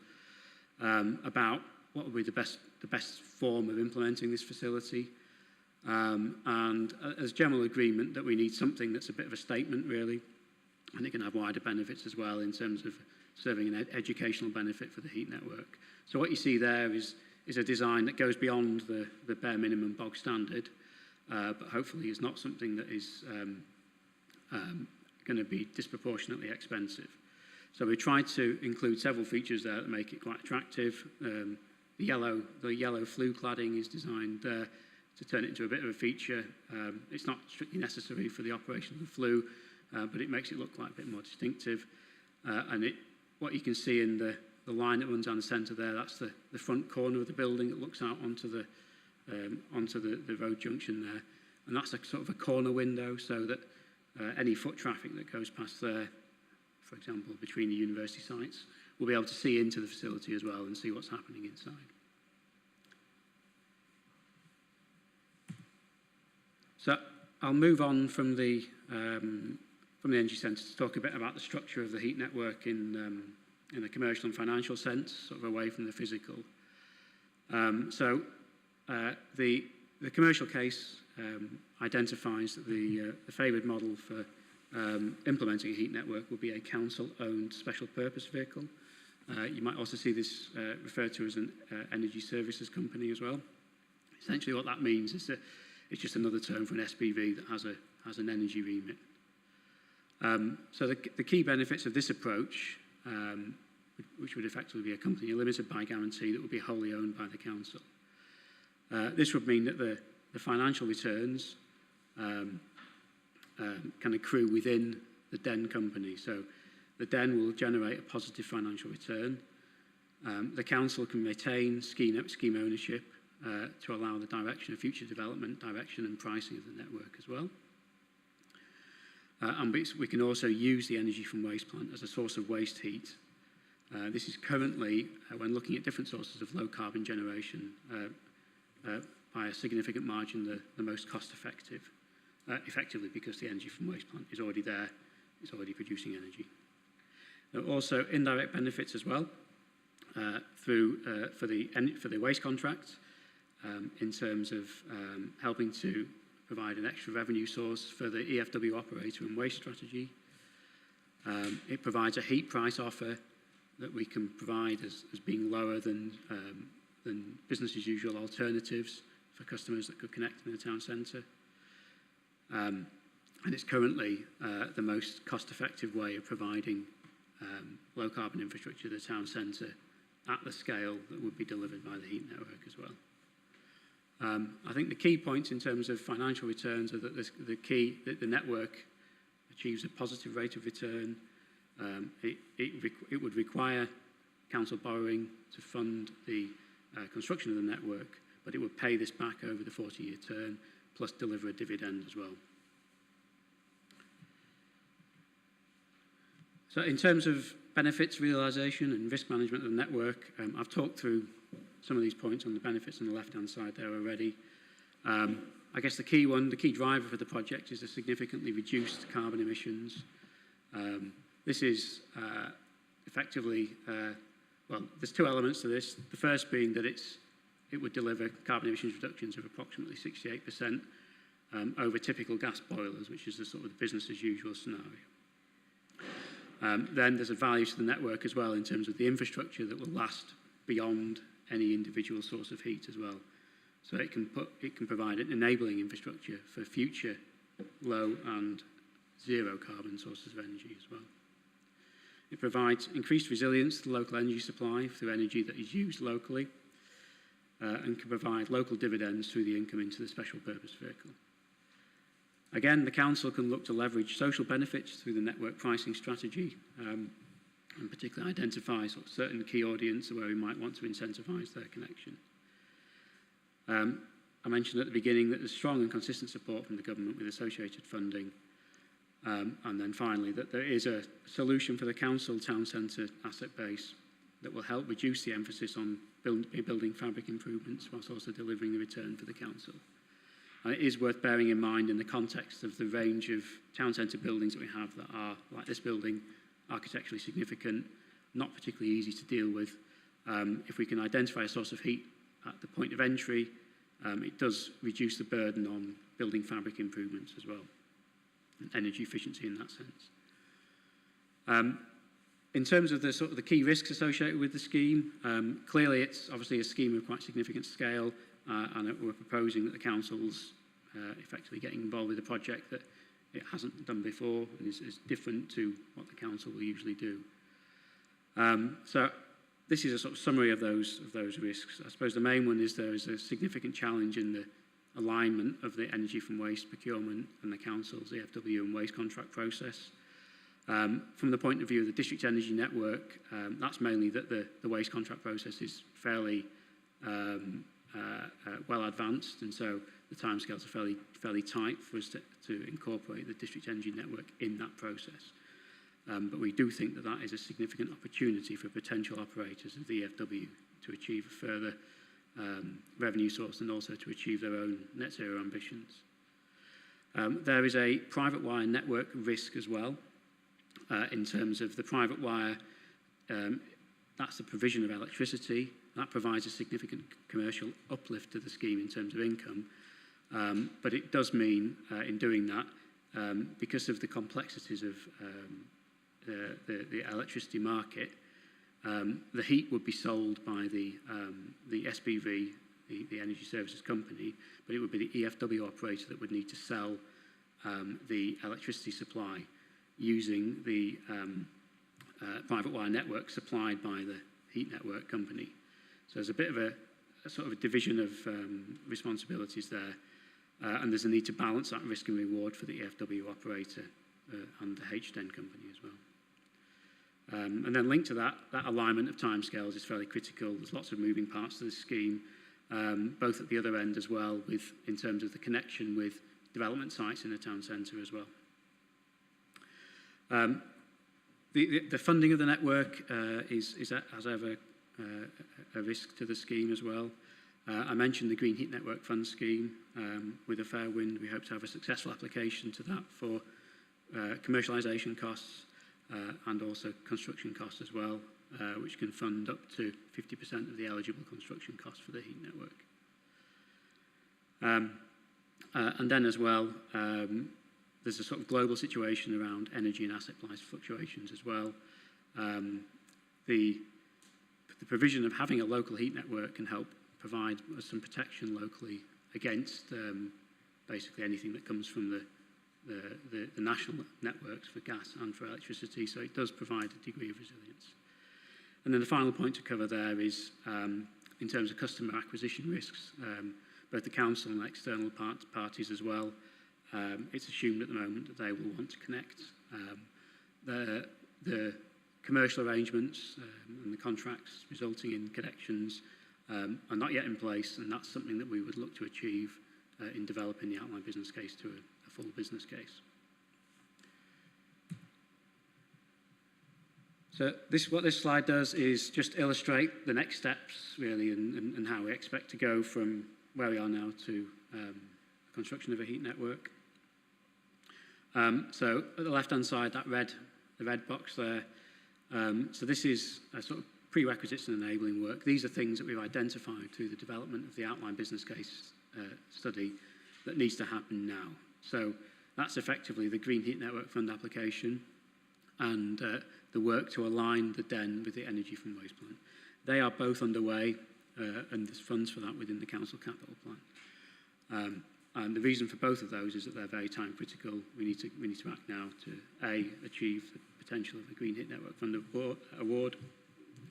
about what would be the best form of implementing this facility. And there's general agreement that we need something that's a bit of a statement, really, and it can have wider benefits as well in terms of serving an educational benefit for the heat network. So what you see there is a design that goes beyond the bare minimum bog standard, but hopefully is not something that is going to be disproportionately expensive. So we tried to include several features there that make it quite attractive. The yellow flue cladding is designed there to turn it into a bit of a feature. It's not strictly necessary for the operation of the flue, but it makes it look like a bit more distinctive. And what you can see in the line that runs down the centre there, that's the front corner of the building that looks out onto the road junction there. And that's a sort of a corner window so that any foot traffic that goes past there, for example, between the university sites, will be able to see into the facility as well and see what's happening inside. So I'll move on from the energy centre to talk a bit about the structure of the heat network in a commercial and financial sense, sort of away from the physical. So the commercial case identifies that the favoured model for implementing a heat network will be a council-owned special purpose vehicle. You might also see this referred to as an energy services company as well. Essentially what that means is that it's just another term for an SPV that has an energy remit. So the key benefits of this approach which would effectively be a company limited by guarantee that would be wholly owned by the council. This would mean that the financial returns can accrue within the DEN company. So the DEN will generate a positive financial return. The council can retain scheme ownership to allow the direction of future development, direction and pricing of the network as well. And we can also use the energy from waste plant as a source of waste heat. This is currently, when looking at different sources of low carbon generation, by a significant margin, the most cost effective, effectively because the energy from waste plant is already there, it's already producing energy. There are also indirect benefits as well for the waste contract in terms of helping to provide an extra revenue source for the EFW operator and waste strategy. It provides a heat price offer that we can provide as being lower than business as usual alternatives for customers that could connect in the town centre. And it's currently the most cost-effective way of providing low carbon infrastructure to the town centre at the scale that would be delivered by the heat network as well. I think the key points in terms of financial returns are that the network achieves a positive rate of return. It would require council borrowing to fund the construction of the network, but it would pay this back over the 40-year term, plus deliver a dividend as well. So in terms of benefits realisation and risk management of the network, I've talked through some of these points on the benefits on the left-hand side there already. I guess the key driver for the project is the significantly reduced carbon emissions. This is effectively, well, there's two elements to this. The first being that it would deliver carbon emissions reductions of approximately 68% over typical gas boilers, which is the sort of the business as usual scenario. Then there's a value to the network as well in terms of the infrastructure that will last beyond any individual source of heat as well. So it can provide an enabling infrastructure for future low and zero carbon sources of energy as well. It provides increased resilience to the local energy supply through energy that is used locally and can provide local dividends through the income into the special purpose vehicle. Again, the council can look to leverage social benefits through the network pricing strategy and particularly identify sort of certain key audience where we might want to incentivise their connection. I mentioned at the beginning that there's strong and consistent support from the government with associated funding. And then finally, that there is a solution for the council town centre asset base that will help reduce the emphasis on building fabric improvements whilst also delivering the return for the council. And it is worth bearing in mind in the context of the range of town centre buildings that we have that are, like this building, architecturally significant, not particularly easy to deal with. If we can identify a source of heat at the point of entry, it does reduce the burden on building fabric improvements as well, and energy efficiency in that sense. In terms of the key risks associated with the scheme, clearly it's obviously a scheme of quite significant scale, and we're proposing that the council's effectively getting involved with a project that it hasn't done before and is different to what the council will usually do. So this is a sort of summary of those risks. I suppose the main one is there is a significant challenge in the alignment of the energy from waste procurement and the council's EFW and waste contract process. From the point of view of the district energy network, that's mainly that the waste contract process is fairly well advanced, and so the timescales are fairly tight for us to incorporate the district energy network in that process. But we do think that that is a significant opportunity for potential operators of the EFW to achieve a further revenue source and also to achieve their own net zero ambitions. There is a private wire network risk as well in terms of the private wire. That's the provision of electricity. That provides a significant commercial uplift to the scheme in terms of income. But it does mean, in doing that, because of the complexities of the electricity market, the heat would be sold by the SPV, the energy services company, but it would be the EFW operator that would need to sell the electricity supply using the private wire network supplied by the heat network company. So there's a bit of a sort of a division of responsibilities there, and there's a need to balance that risk and reward for the EFW operator and the HDEN company as well. And then linked to that alignment of timescales is fairly critical. There's lots of moving parts to this scheme, both at the other end as well, in terms of the connection with development sites in the town centre as well. The funding of the network is as ever a risk to the scheme as well. I mentioned the Green Heat Network Fund scheme. With a fair wind, we hope to have a successful application to that for commercialisation costs and also construction costs as well, which can fund up to 50% of the eligible construction costs for the heat network. And then as well, there's a sort of global situation around energy and asset price fluctuations as well. The provision of having a local heat network can help provide some protection locally against basically anything that comes from the national networks for gas and for electricity, so it does provide a degree of resilience. And then the final point to cover there is in terms of customer acquisition risks, both the council and external parties as well, it's assumed at the moment that they will want to connect. The commercial arrangements and the contracts resulting in connections are not yet in place, and that's something that we would look to achieve in developing the outline business case to a full business case. So what this slide does is just illustrate the next steps, really, and how we expect to go from where we are now to construction of a heat network. So at the left-hand side, the red box there, so this is a sort of prerequisites and enabling work. These are things that we've identified through the development of the outline business case study that needs to happen now. So that's effectively the Green Heat Network Fund application and the work to align the DEN with the energy from waste plan. They are both underway, and there's funds for that within the council capital plan. And the reason for both of those is that they're very time critical. We need to act now to A, achieve the potential of the Green Heat Network Fund award,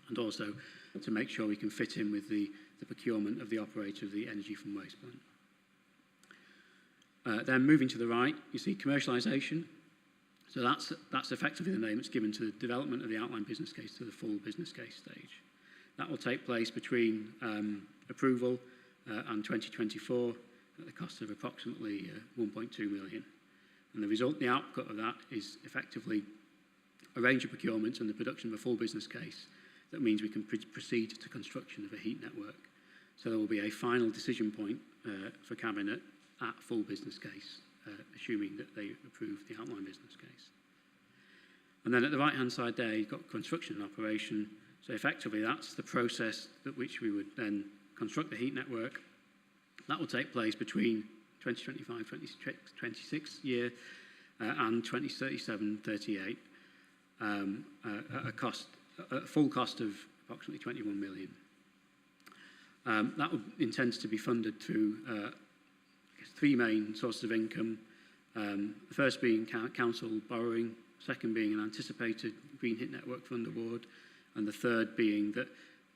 and also to make sure we can fit in with the procurement of the operator of the energy from waste plant. Then moving to the right, you see commercialisation. So that's effectively the name that's given to the development of the outline business case to the full business case stage. That will take place between approval and 2024 at the cost of approximately 1.2 million. And the output of that is effectively a range of procurements and the production of a full business case. That means we can proceed to construction of a heat network. So there will be a final decision point for Cabinet at full business case, assuming that they approve the outline business case. And then at the right-hand side there, you've got construction and operation. So effectively, that's the process that which we would then construct the heat network. That will take place between 2025-26 year and 2037-38 at a full cost of approximately 21 million. That intends to be funded through three main sources of income. The first being council borrowing, second being an anticipated Green Hit Network Fund award, and the third being that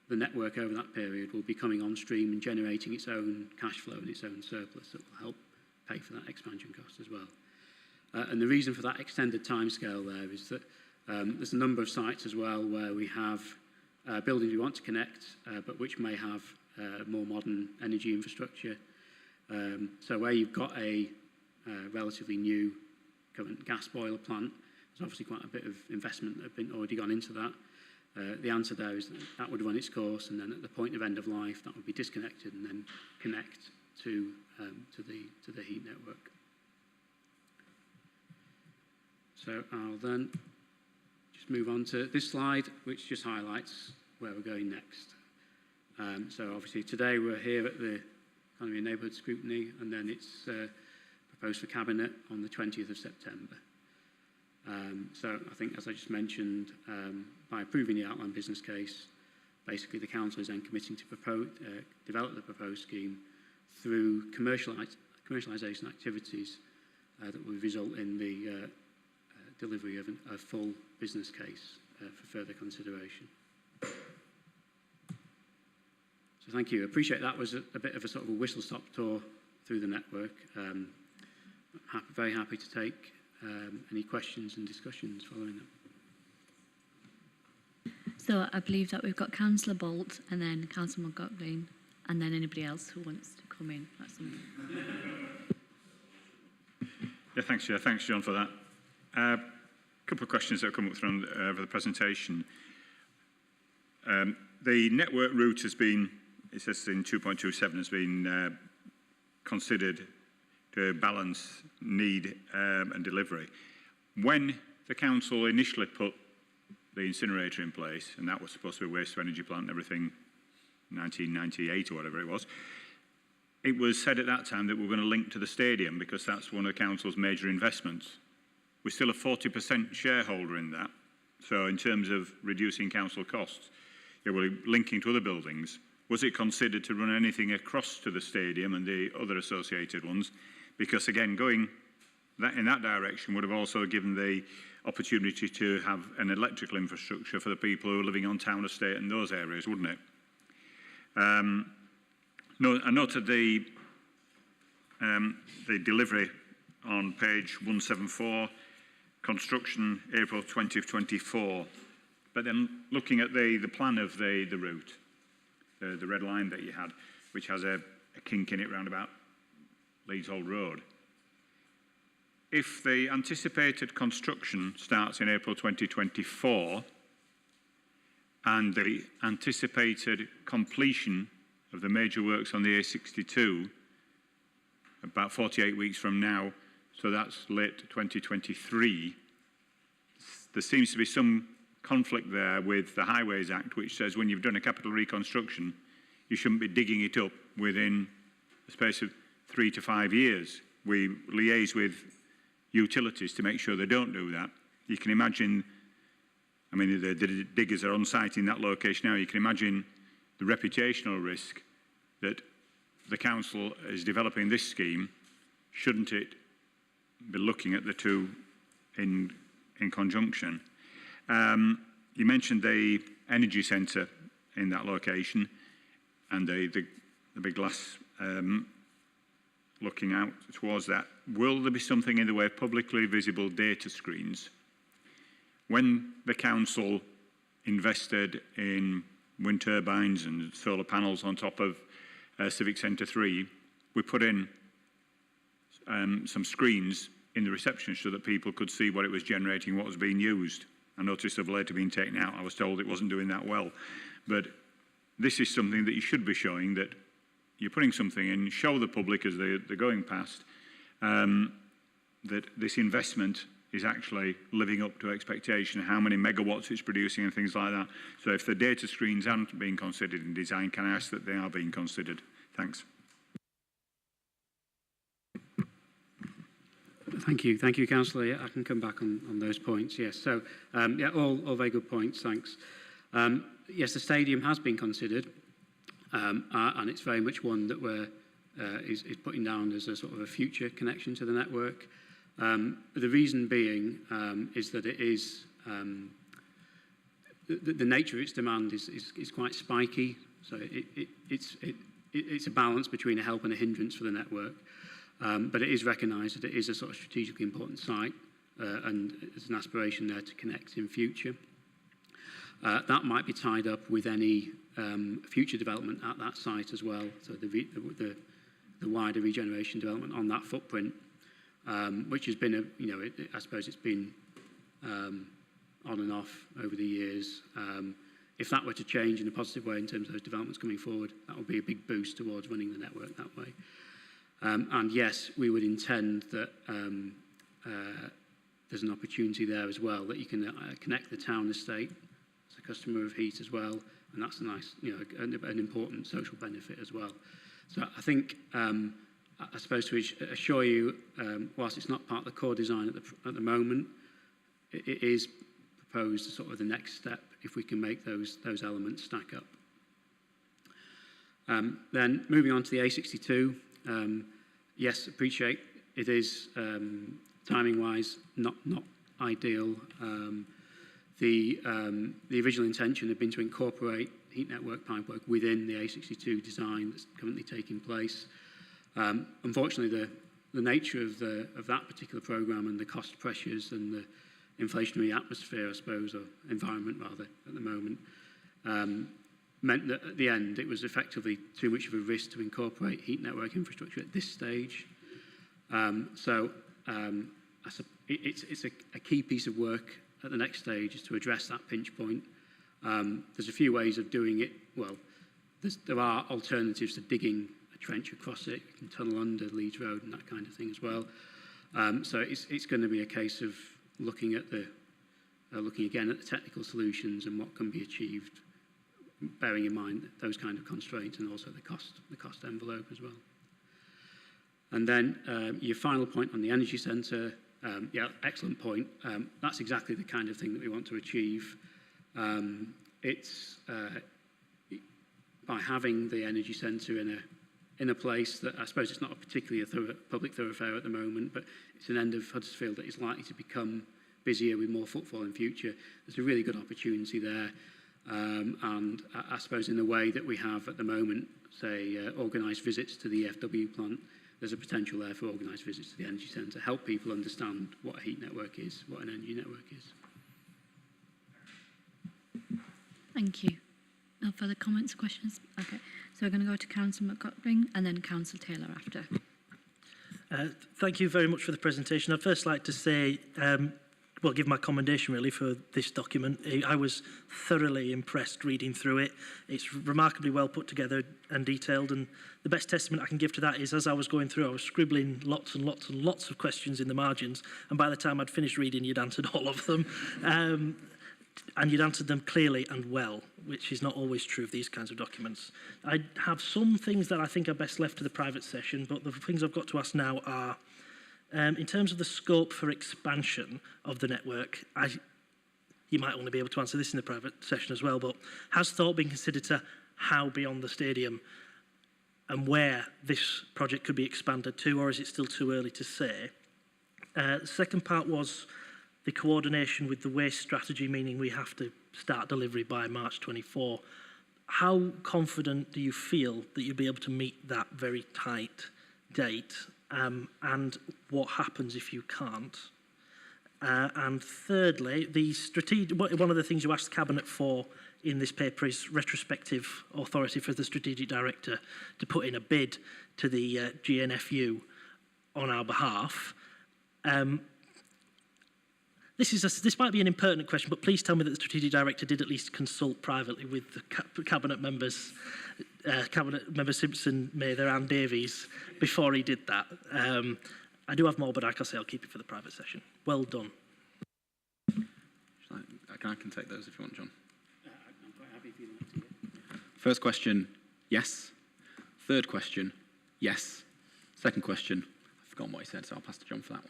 the network over that period will be coming on stream and generating its own cash flow and its own surplus that will help pay for that expansion cost as well. And the reason for that extended timescale there is that there's a number of sites as well where we have buildings we want to connect, but which may have more modern energy infrastructure. So where you've got a relatively new current gas boiler plant, there's obviously quite a bit of investment that have been already gone into that. The answer there is that would run its course, and then at the point of end of life, that would be disconnected and then connect to the heat network. So I'll then just move on to this slide, which just highlights where we're going next. So obviously today we're here at the Economy and Neighbourhoods Scrutiny, and then it's proposed for Cabinet on the 20th of September. So I think, as I just mentioned, by approving the outline business case, basically the council is then committing to develop the proposed scheme through commercialisation activities that will result in the delivery of a full business case for further consideration. So thank you. I appreciate that was a bit of a sort of a whistle-stop tour through the network. Very happy to take any questions and discussions following that. So I believe that we've got Councillor Bolt and then Councillor McLaughlin and then anybody else who wants to come in. Yeah, thanks, Chair. Thanks, John, for that. A couple of questions that have come up through over the presentation. The network route has been, it says in 2.27, has been considered to balance need and delivery. When the council initially put the incinerator in place, and that was supposed to be a waste-to-energy plant and everything, 1998 or whatever it was said at that time that we were going to link to the stadium because that's one of the council's major investments. We're still a 40% shareholder in that. So in terms of reducing council costs, yeah, we're linking to other buildings. Was it considered to run anything across to the stadium and the other associated ones? Because again, going in that direction would have also given the opportunity to have an electrical infrastructure for the people who are living on town estate in those areas, wouldn't it? I noted the delivery on page 174, construction April 2024. But then looking at the plan of the route, the red line that you had, which has a kink in it round about Leeds Old Road. If the anticipated construction starts in April 2024 and the anticipated completion of the major works on the A62 about 48 weeks from now, so that's late 2023, there seems to be some conflict there with the Highways Act, which says when you've done a capital reconstruction, you shouldn't be digging it up within a space of 3 to 5 years. We liaise with utilities to make sure they don't do that. You can imagine, I mean, the diggers are on site in that location now. You can imagine the reputational risk that the council is developing this scheme. Shouldn't it be looking at the two in conjunction? You mentioned the energy centre in that location and the big glass looking out towards that. Will there be something in the way of publicly visible data screens? When the council invested in wind turbines and solar panels on top of Civic Centre 3, we put in some screens in the reception so that people could see what it was generating, what was being used. I noticed they've later been taken out. I was told it wasn't doing that well. But this is something that you should be showing, that you're putting something in, show the public as they're going past, that this investment is actually living up to expectation, how many megawatts it's producing and things like that. So if the data screens aren't being considered in design, can I ask that they are being considered? Thanks. Thank you, Councillor. Yeah, I can come back on those points. Yes, so yeah, all very good points. Thanks. Yes, the stadium has been considered, and it's very much one that is putting down as a sort of a future connection to the network. The reason being is that it is the nature of its demand is quite spiky. So it's a balance between a help and a hindrance for the network. But it is recognised that it is a sort of strategically important site, and there's an aspiration there to connect in future. That might be tied up with any future development at that site as well. So the wider regeneration development on that footprint, which has been I suppose it's been on and off over the years. If that were to change in a positive way in terms of those developments coming forward, that would be a big boost towards running the network that way. And yes, we would intend that there's an opportunity there as well, that you can connect the town estate as a customer of heat as well, and that's a nice, an important social benefit as well. So I think, I suppose to assure you, whilst it's not part of the core design at the moment, it is proposed as sort of the next step if we can make those elements stack up. Then moving on to the A62. Yes, appreciate it is timing-wise not ideal The original intention had been to incorporate heat network pipework within the A62 design that's currently taking place. Unfortunately, the nature of that particular programme and the cost pressures and the inflationary atmosphere, I suppose, or environment rather, at the moment, meant that at the end it was effectively too much of a risk to incorporate heat network infrastructure at this stage. It's a key piece of work at the next stage is to address that pinch point. There's a few ways of doing it. Well, there are alternatives to digging a trench across it. You can tunnel under Leeds Road and that kind of thing as well. So it's going to be a case of looking again at the technical solutions and what can be achieved, bearing in mind those kind of constraints and also the cost envelope as well. And then your final point on the energy centre, yeah, excellent point. That's exactly the kind of thing that we want to achieve. It's by having the energy centre in a place that I suppose it's not a particularly public thoroughfare at the moment, but it's an end of Huddersfield that is likely to become busier with more footfall in future. There's a really good opportunity there. And I suppose in the way that we have at the moment, say, organised visits to the EFW plant, there's a potential there for organised visits to the energy centre, help people understand what a heat network is, what an energy network is. Thank you. No further comments or questions? Okay, so we're going to go to Councillor McGottling and then Councillor Taylor after. Thank you very much for the presentation. I'd first like to say, well, give my commendation really for this document. I was thoroughly impressed reading through it. It's remarkably well put together and detailed, and the best testament I can give to that is as I was going through, I was scribbling lots and lots and lots of questions in the margins, and by the time I'd finished reading, you'd answered all of them. And you'd answered them clearly and well, which is not always true of these kinds of documents. I have some things that I think are best left to the private session, but the things I've got to ask now are, in terms of the scope for expansion of the network, you might only be able to answer this in the private session as well, but has thought been considered to how beyond the stadium and where this project could be expanded to, or is it still too early to say? The second part was the coordination with the waste strategy, meaning we have to start delivery by March 24. How confident do you feel that you'll be able to meet that very tight date? And what happens if you can't? And thirdly, one of the things you asked the Cabinet for in this paper is retrospective authority for the Strategic Director to put in a bid to the GNFU on our behalf. This might be an impertinent question, but please tell me that the Strategic Director did at least consult privately with the Cabinet members, Cabinet Member Simpson, Mather and Davies before he did that. I do have more, but like I say, I'll keep it for the private session. Well done. I can take those if you want, John. I'm quite happy for you to. First question, yes. Third question, yes. Second question, I've forgotten what he said, so I'll pass to John for that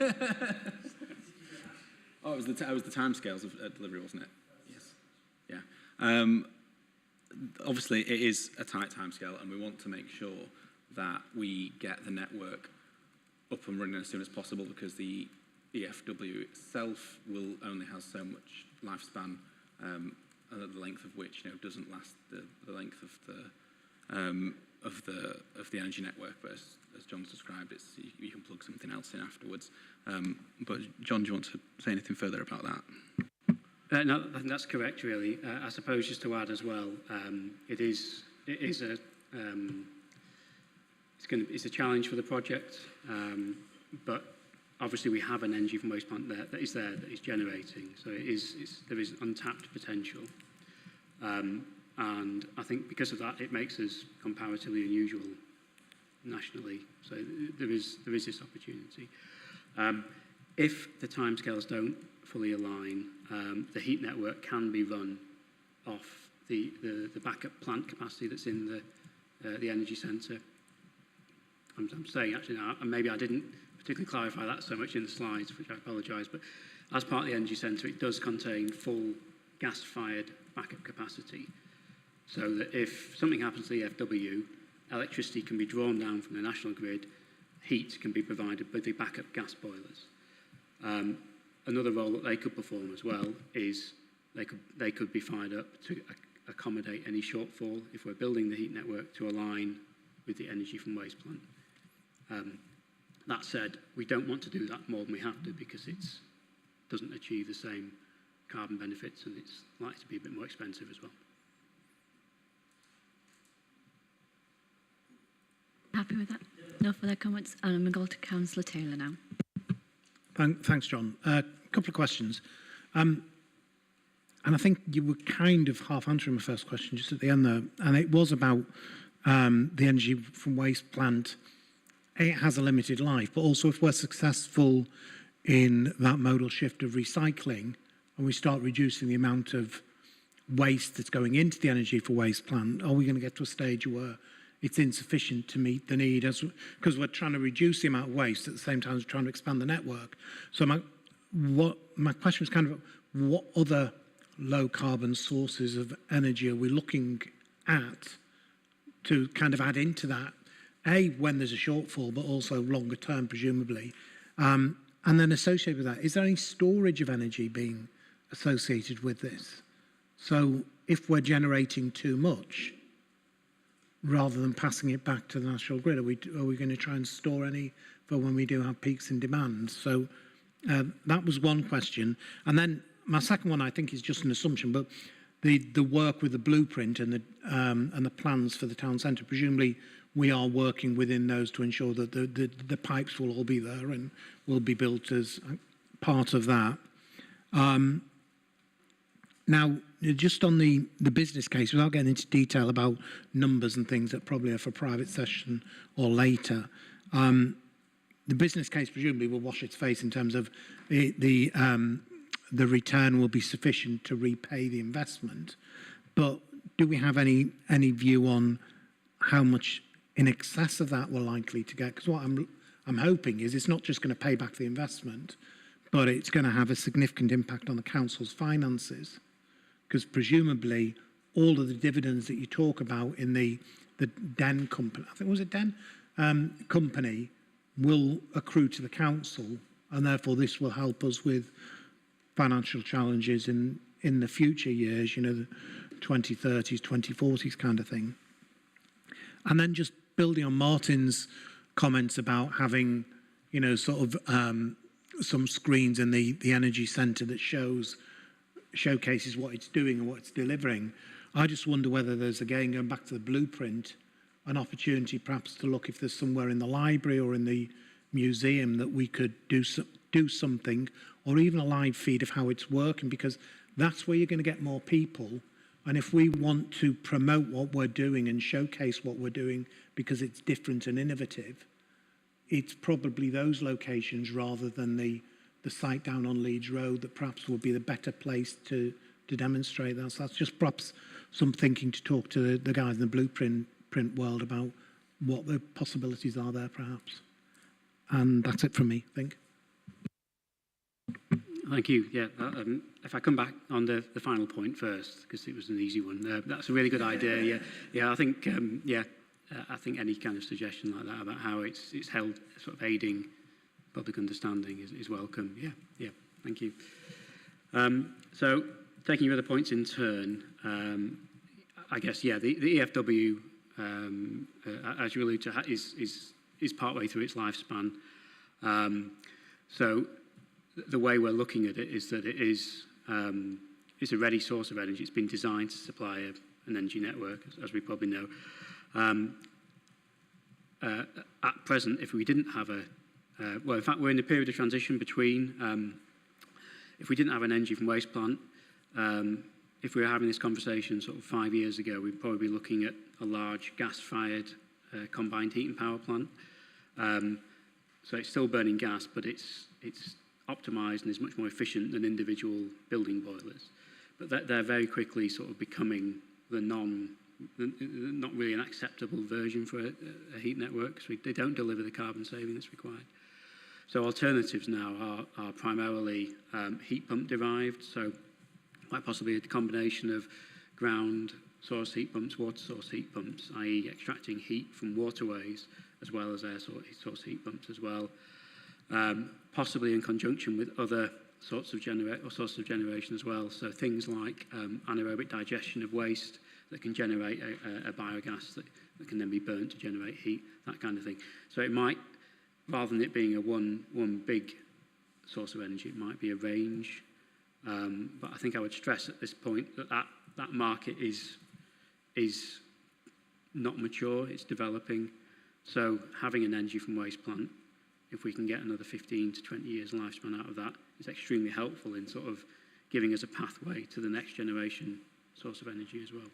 one. Oh, it was the timescales of delivery, wasn't it? Yes. Yeah. Obviously, it is a tight timescale, and we want to make sure that we get the network up and running as soon as possible, because the EFW itself will only have so much lifespan, and the length of which doesn't last the length of the energy network. But as John's described, you can plug something else in afterwards. But John, do you want to say anything further about that? No, I think that's correct, really. I suppose just to add as well, it's a challenge for the project, but obviously we have an energy from waste plant that is generating, so there is untapped potential, and I think because of that it makes us comparatively unusual nationally. So there is this opportunity. If the timescales don't fully align, the heat network can be run off the backup plant capacity that's in the energy centre. I'm saying actually now, and maybe I didn't particularly clarify that so much in the slides, which I apologise, but as part of the energy centre, it does contain full gas-fired backup capacity, so that if something happens to the EFW, electricity can be drawn down from the national grid, heat can be provided by the backup gas boilers. another role that they could perform as well is they could be fired up to accommodate any shortfall if we're building the heat network to align with the energy from waste plant. That said, we don't want to do that more than we have to because it doesn't achieve the same carbon benefits and it's likely to be a bit more expensive as well. Happy with that? No further comments. And I'm going to go to Councillor Taylor now. Thanks, John. A couple of questions. And I think you were kind of half answering my first question just at the end there. And it was about the energy from waste plant. It has a limited life, but also if we're successful in that modal shift of recycling and we start reducing the amount of waste that's going into the energy for waste plant, are we going to get to a stage where it's insufficient to meet the need because we're trying to reduce the amount of waste at the same time as trying to expand the network? So my question was kind of what other low carbon sources of energy are we looking at to kind of add into that? When there's a shortfall, but also longer term, presumably. And then associated with that, is there any storage of energy being associated with this? So if we're generating too much, rather than passing it back to the national grid, are we going to try and store any for when we do have peaks in demand? So that was one question. And then my second one, I think, is just an assumption, but the work with the blueprint and the plans for the town centre, presumably we are working within those to ensure that the pipes will all be there and will be built as part of that. Now, just on the business case, without getting into detail about numbers and things that probably are for private session or later, the business case presumably will wash its face in terms of the return will be sufficient to repay the investment. But do we have any view on how much in excess of that we're likely to get? Because what I'm hoping is it's not just going to pay back the investment, but it's going to have a significant impact on the council's finances. Because presumably all of the dividends that you talk about in the DEN company, I think it was a DEN company, will accrue to the council, and therefore this will help us with financial challenges in the future years, you know, the 2030s, 2040s kind of thing. And then just building on Martin's comments about having, you know, sort of some screens in the energy centre that showcases what it's doing and what it's delivering. I just wonder whether there's, again, going back to the blueprint, an opportunity perhaps to look if there's somewhere in the library or in the museum that we could do something, or even a live feed of how it's working, because that's where you're going to get more people. And if we want to promote what we're doing and showcase what we're doing because it's different and innovative, it's probably those locations rather than the site down on Leeds Road that perhaps would be the better place to demonstrate that. So that's just perhaps some thinking to talk to the guys in the blueprint world about what the possibilities are there perhaps. And that's it from me, I think. Thank you. Yeah, if I come back on the final point first, because it was an easy one, that's a really good idea. Yeah. I think I think any kind of suggestion like that about how it's held, sort of aiding public understanding is welcome. Yeah. Thank you. So taking your other points in turn, I guess the EFW, as you alluded to, is partway through its lifespan. So the way we're looking at it is that it's a ready source of energy. It's been designed to supply an energy network, as we probably know. At present, if we didn't have well, in fact, we're in a period of transition between, if we didn't have an energy from waste plant, if we were having this conversation sort of 5 years ago, we'd probably be looking at a large gas-fired combined heat and power plant. So it's still burning gas, but it's optimised and is much more efficient than individual building boilers. But they're very quickly sort of becoming not really an acceptable version for a heat network, because they don't deliver the carbon saving that's required. So alternatives now are primarily heat pump derived, so quite possibly a combination of ground source heat pumps, water source heat pumps, i.e. extracting heat from waterways, as well as air source heat pumps as well, possibly in conjunction with other sources of generation as well. So things like anaerobic digestion of waste that can generate a biogas that can then be burnt to generate heat, that kind of thing. So it might, rather than it being a one big source of energy, it might be a range. But I think I would stress at this point that market is not mature, it's developing. So having an energy from waste plant, if we can get another 15 to 20 years lifespan out of that, is extremely helpful in sort of giving us a pathway to the next generation source of energy as well.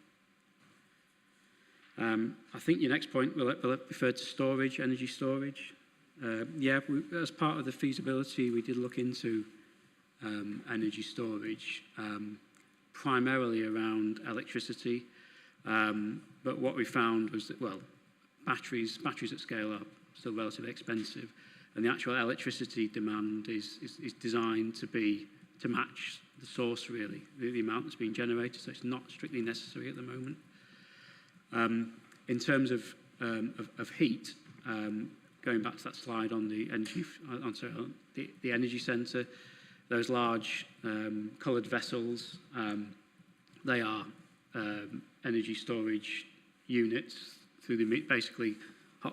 I think your next point will refer to storage, energy storage. As part of the feasibility, we did look into energy storage, primarily around electricity. But what we found was that, well, batteries at scale are still relatively expensive, and the actual electricity demand is designed to match the source, really, the amount that's being generated, so it's not strictly necessary at the moment. In terms of heat, going back to that slide on the energy centre, those large coloured vessels, they are energy storage units through basically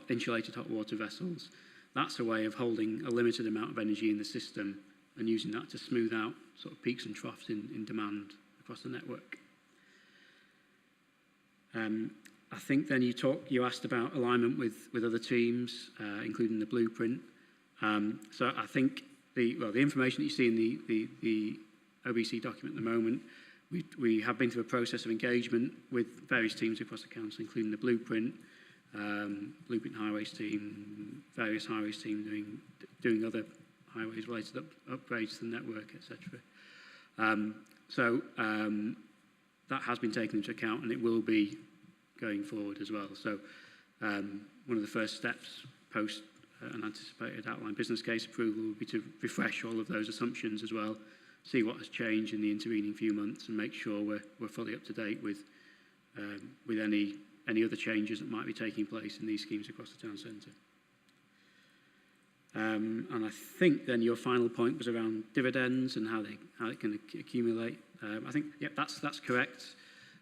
insulated hot water vessels. That's a way of holding a limited amount of energy in the system and using that to smooth out sort of peaks and troughs in demand across the network. I think then you asked about alignment with other teams, including the blueprint. So I think the information that you see in the OBC document at the moment, we have been through a process of engagement with various teams across the council, including the blueprint highways team, various highways team doing other highways related upgrades to the network, etc. So that has been taken into account, and it will be going forward as well. So one of the first steps post an anticipated outline business case approval will be to refresh all of those assumptions as well, see what has changed in the intervening few months, and make sure we're fully up to date with any other changes that might be taking place in these schemes across the town centre. And I think then your final point was around dividends and how it can accumulate. I think, that's correct.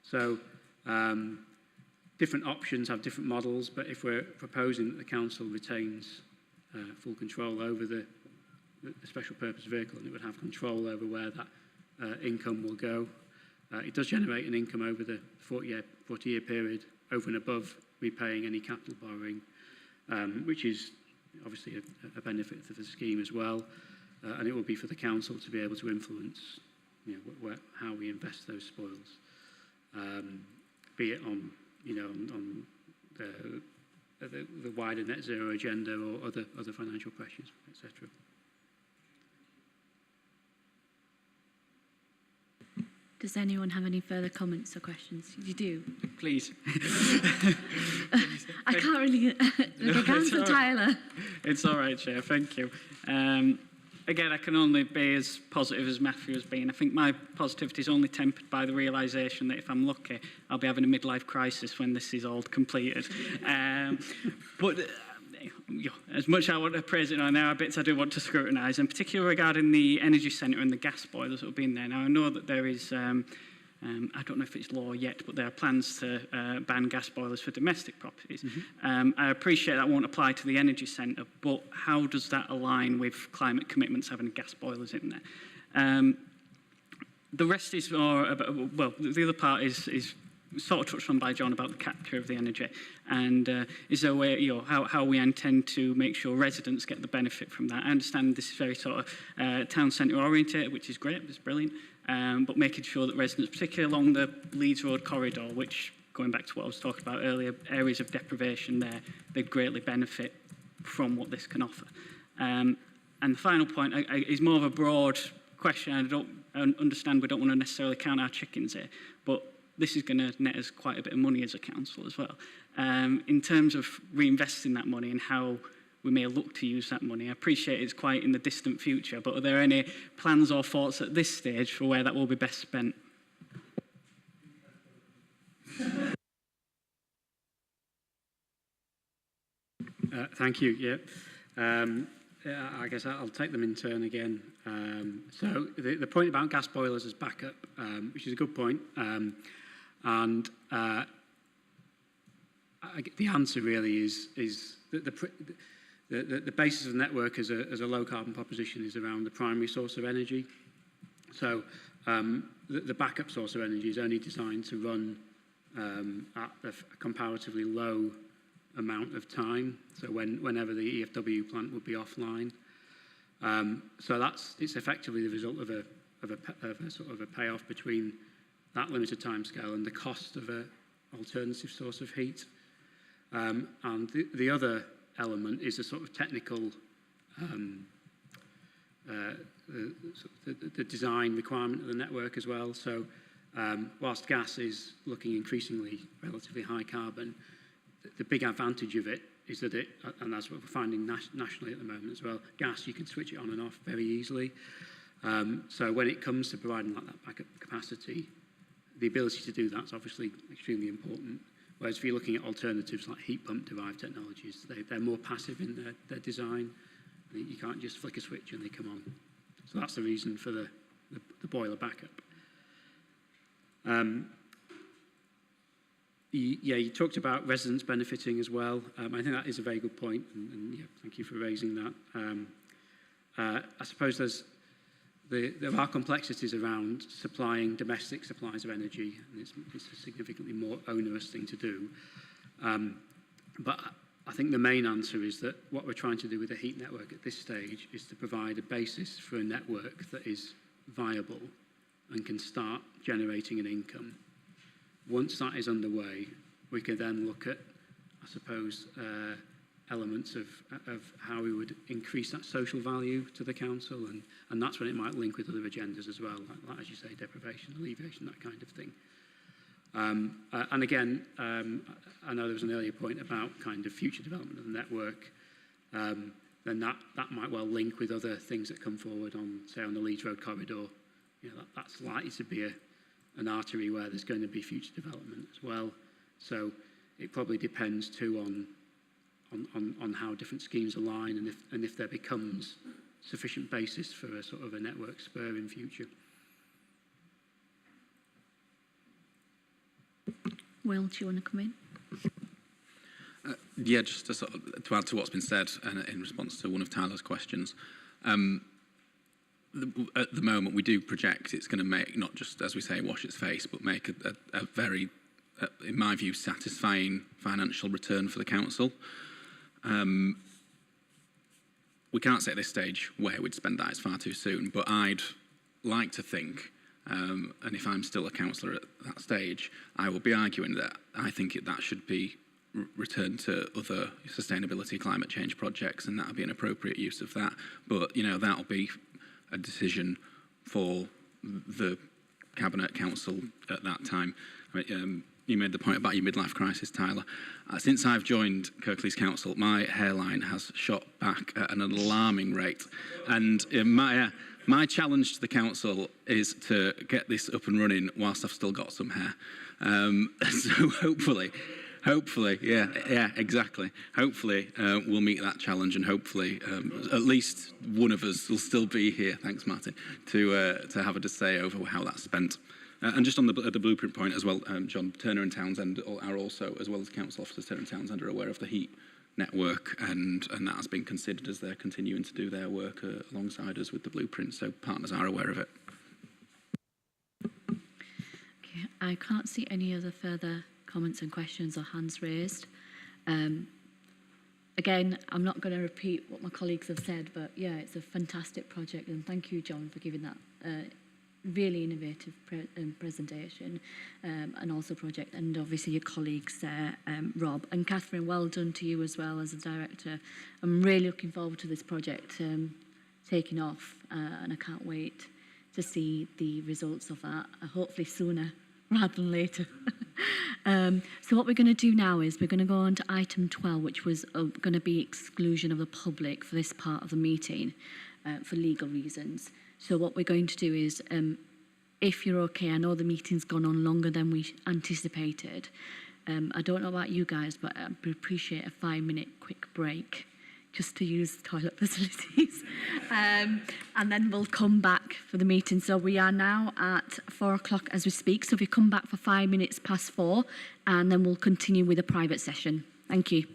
So different options have different models, but if we're proposing that the council retains full control over the special purpose vehicle, and it would have control over where that income will go, it does generate an income over the 40-year period, over and above repaying any capital borrowing, which is obviously a benefit for the scheme as well, and it will be for the council to be able to influence, how we invest those spoils, be it on the wider net zero agenda or other financial pressures, etc. Does anyone have any further comments or questions? You do? Please. I can't really... I can't, Tyler. It's all right, Chair. Thank you. Again, I can only be as positive as Matthew has been. I think my positivity is only tempered by the realisation that if I'm lucky, I'll be having a midlife crisis when this is all completed. But as much as I want to praise it now, there are bits I do want to scrutinise, and particularly regarding the energy centre and the gas boilers that have been there. Now, I know that there is, I don't know if it's law yet, but there are plans to ban gas boilers for domestic properties. I appreciate that won't apply to the energy centre, but how does that align with climate commitments having gas boilers in there? The rest is more about, well, the other part is sort of touched on by John about the capture of the energy, and is there a way, how we intend to make sure residents get the benefit from that? I understand this is very sort of town centre orientated, which is great, it's brilliant, but making sure that residents, particularly along the Leeds Road corridor, which, going back to what I was talking about earlier, areas of deprivation there, they greatly benefit from what this can offer. And the final point is more of a broad question. I understand we don't want to necessarily count our chickens here, but this is going to net us quite a bit of money as a council as well. In terms of reinvesting that money and how we may look to use that money, I appreciate it's quite in the distant future, but are there any plans or thoughts at this stage for where that will be best spent? Thank you. Yeah. I guess I'll take them in turn again. So the point about gas boilers as backup, which is a good point, and the answer really is the basis of the network as a low carbon proposition is around the primary source of energy. So the backup source of energy is only designed to run at a comparatively low amount of time. So whenever the EFW plant would be offline. So it's effectively the result of a sort of a payoff between that limited timescale and the cost of an alternative source of heat. And the other element is a sort of technical, the design requirement of the network as well. So whilst gas is looking increasingly relatively high carbon, the big advantage of it is that and that's what we're finding nationally at the moment as well, gas, you can switch it on and off very easily. So when it comes to providing like that backup capacity, the ability to do that's obviously extremely important. Whereas if you're looking at alternatives like heat pump derived technologies, they're more passive in their design. You can't just flick a switch and they come on. So that's the reason for the boiler backup. You talked about residents benefiting as well. I think that is a very good point, and yeah, thank you for raising that. I suppose there are complexities around supplying domestic supplies of energy, and it's a significantly more onerous thing to do. But I think the main answer is that what we're trying to do with the heat network at this stage is to provide a basis for a network that is viable and can start generating an income. Once that is underway, we can then look at, I suppose, elements of how we would increase that social value to the council, and that's when it might link with other agendas as well, like as you say, deprivation, alleviation, that kind of thing. And again, I know there was an earlier point about kind of future development of the network. Then that might well link with other things that come forward on, say, on the Leeds Road corridor. You know, that's likely to be an artery where there's going to be future development as well. So it probably depends too on how different schemes align and if there becomes sufficient basis for a sort of a network spur in future. Will, do you want to come in? Yeah, just to, sort of, to add to what's been said and in response to one of Tyler's questions. At the moment, we do project it's going to make, not just, as we say, wash its face, but make a very, in my view, satisfying financial return for the council. We can't say at this stage where we'd spend that, it's far too soon, but I'd like to think, and if I'm still a councillor at that stage, I will be arguing that I think that should be returned to other sustainability, climate change projects, and that would be an appropriate use of that. But, you know, that'll be a decision for the Cabinet Council at that time. You made the point about your midlife crisis, Tyler. Since I've joined Kirklees Council, my hairline has shot back at an alarming rate. And my challenge to the council is to get this up and running whilst I've still got some hair. So hopefully, yeah, exactly. Hopefully we'll meet that challenge, and hopefully at least one of us will still be here, thanks Martin, to have a say over how that's spent. And just on the blueprint point as well, John, Turner and Townsend are also, as well as council officers, Turner and Townsend are aware of the heat network, and that has been considered as they're continuing to do their work alongside us with the blueprint, so partners are aware of it. Okay, I can't see any other further comments and questions or hands raised. Again, I'm not going to repeat what my colleagues have said, but yeah, it's a fantastic project, and thank you, John, for giving that really innovative presentation and also project, and obviously your colleagues there, Rob and Catherine, well done to you as well as a director. I'm really looking forward to this project taking off, and I can't wait to see the results of that, hopefully sooner rather than later. So what we're going to do now is we're going to go on to item 12, which was going to be exclusion of the public for this part of the meeting for legal reasons. So what we're going to do is, if you're okay, I know the meeting's gone on longer than we anticipated. I don't know about you guys, but I would appreciate a 5-minute quick break just to use toilet facilities. And then we'll come back for the meeting. So we are now at 4 o'clock as we speak. So if you come back for 5 minutes past 4, and then we'll continue with a private session. Thank you.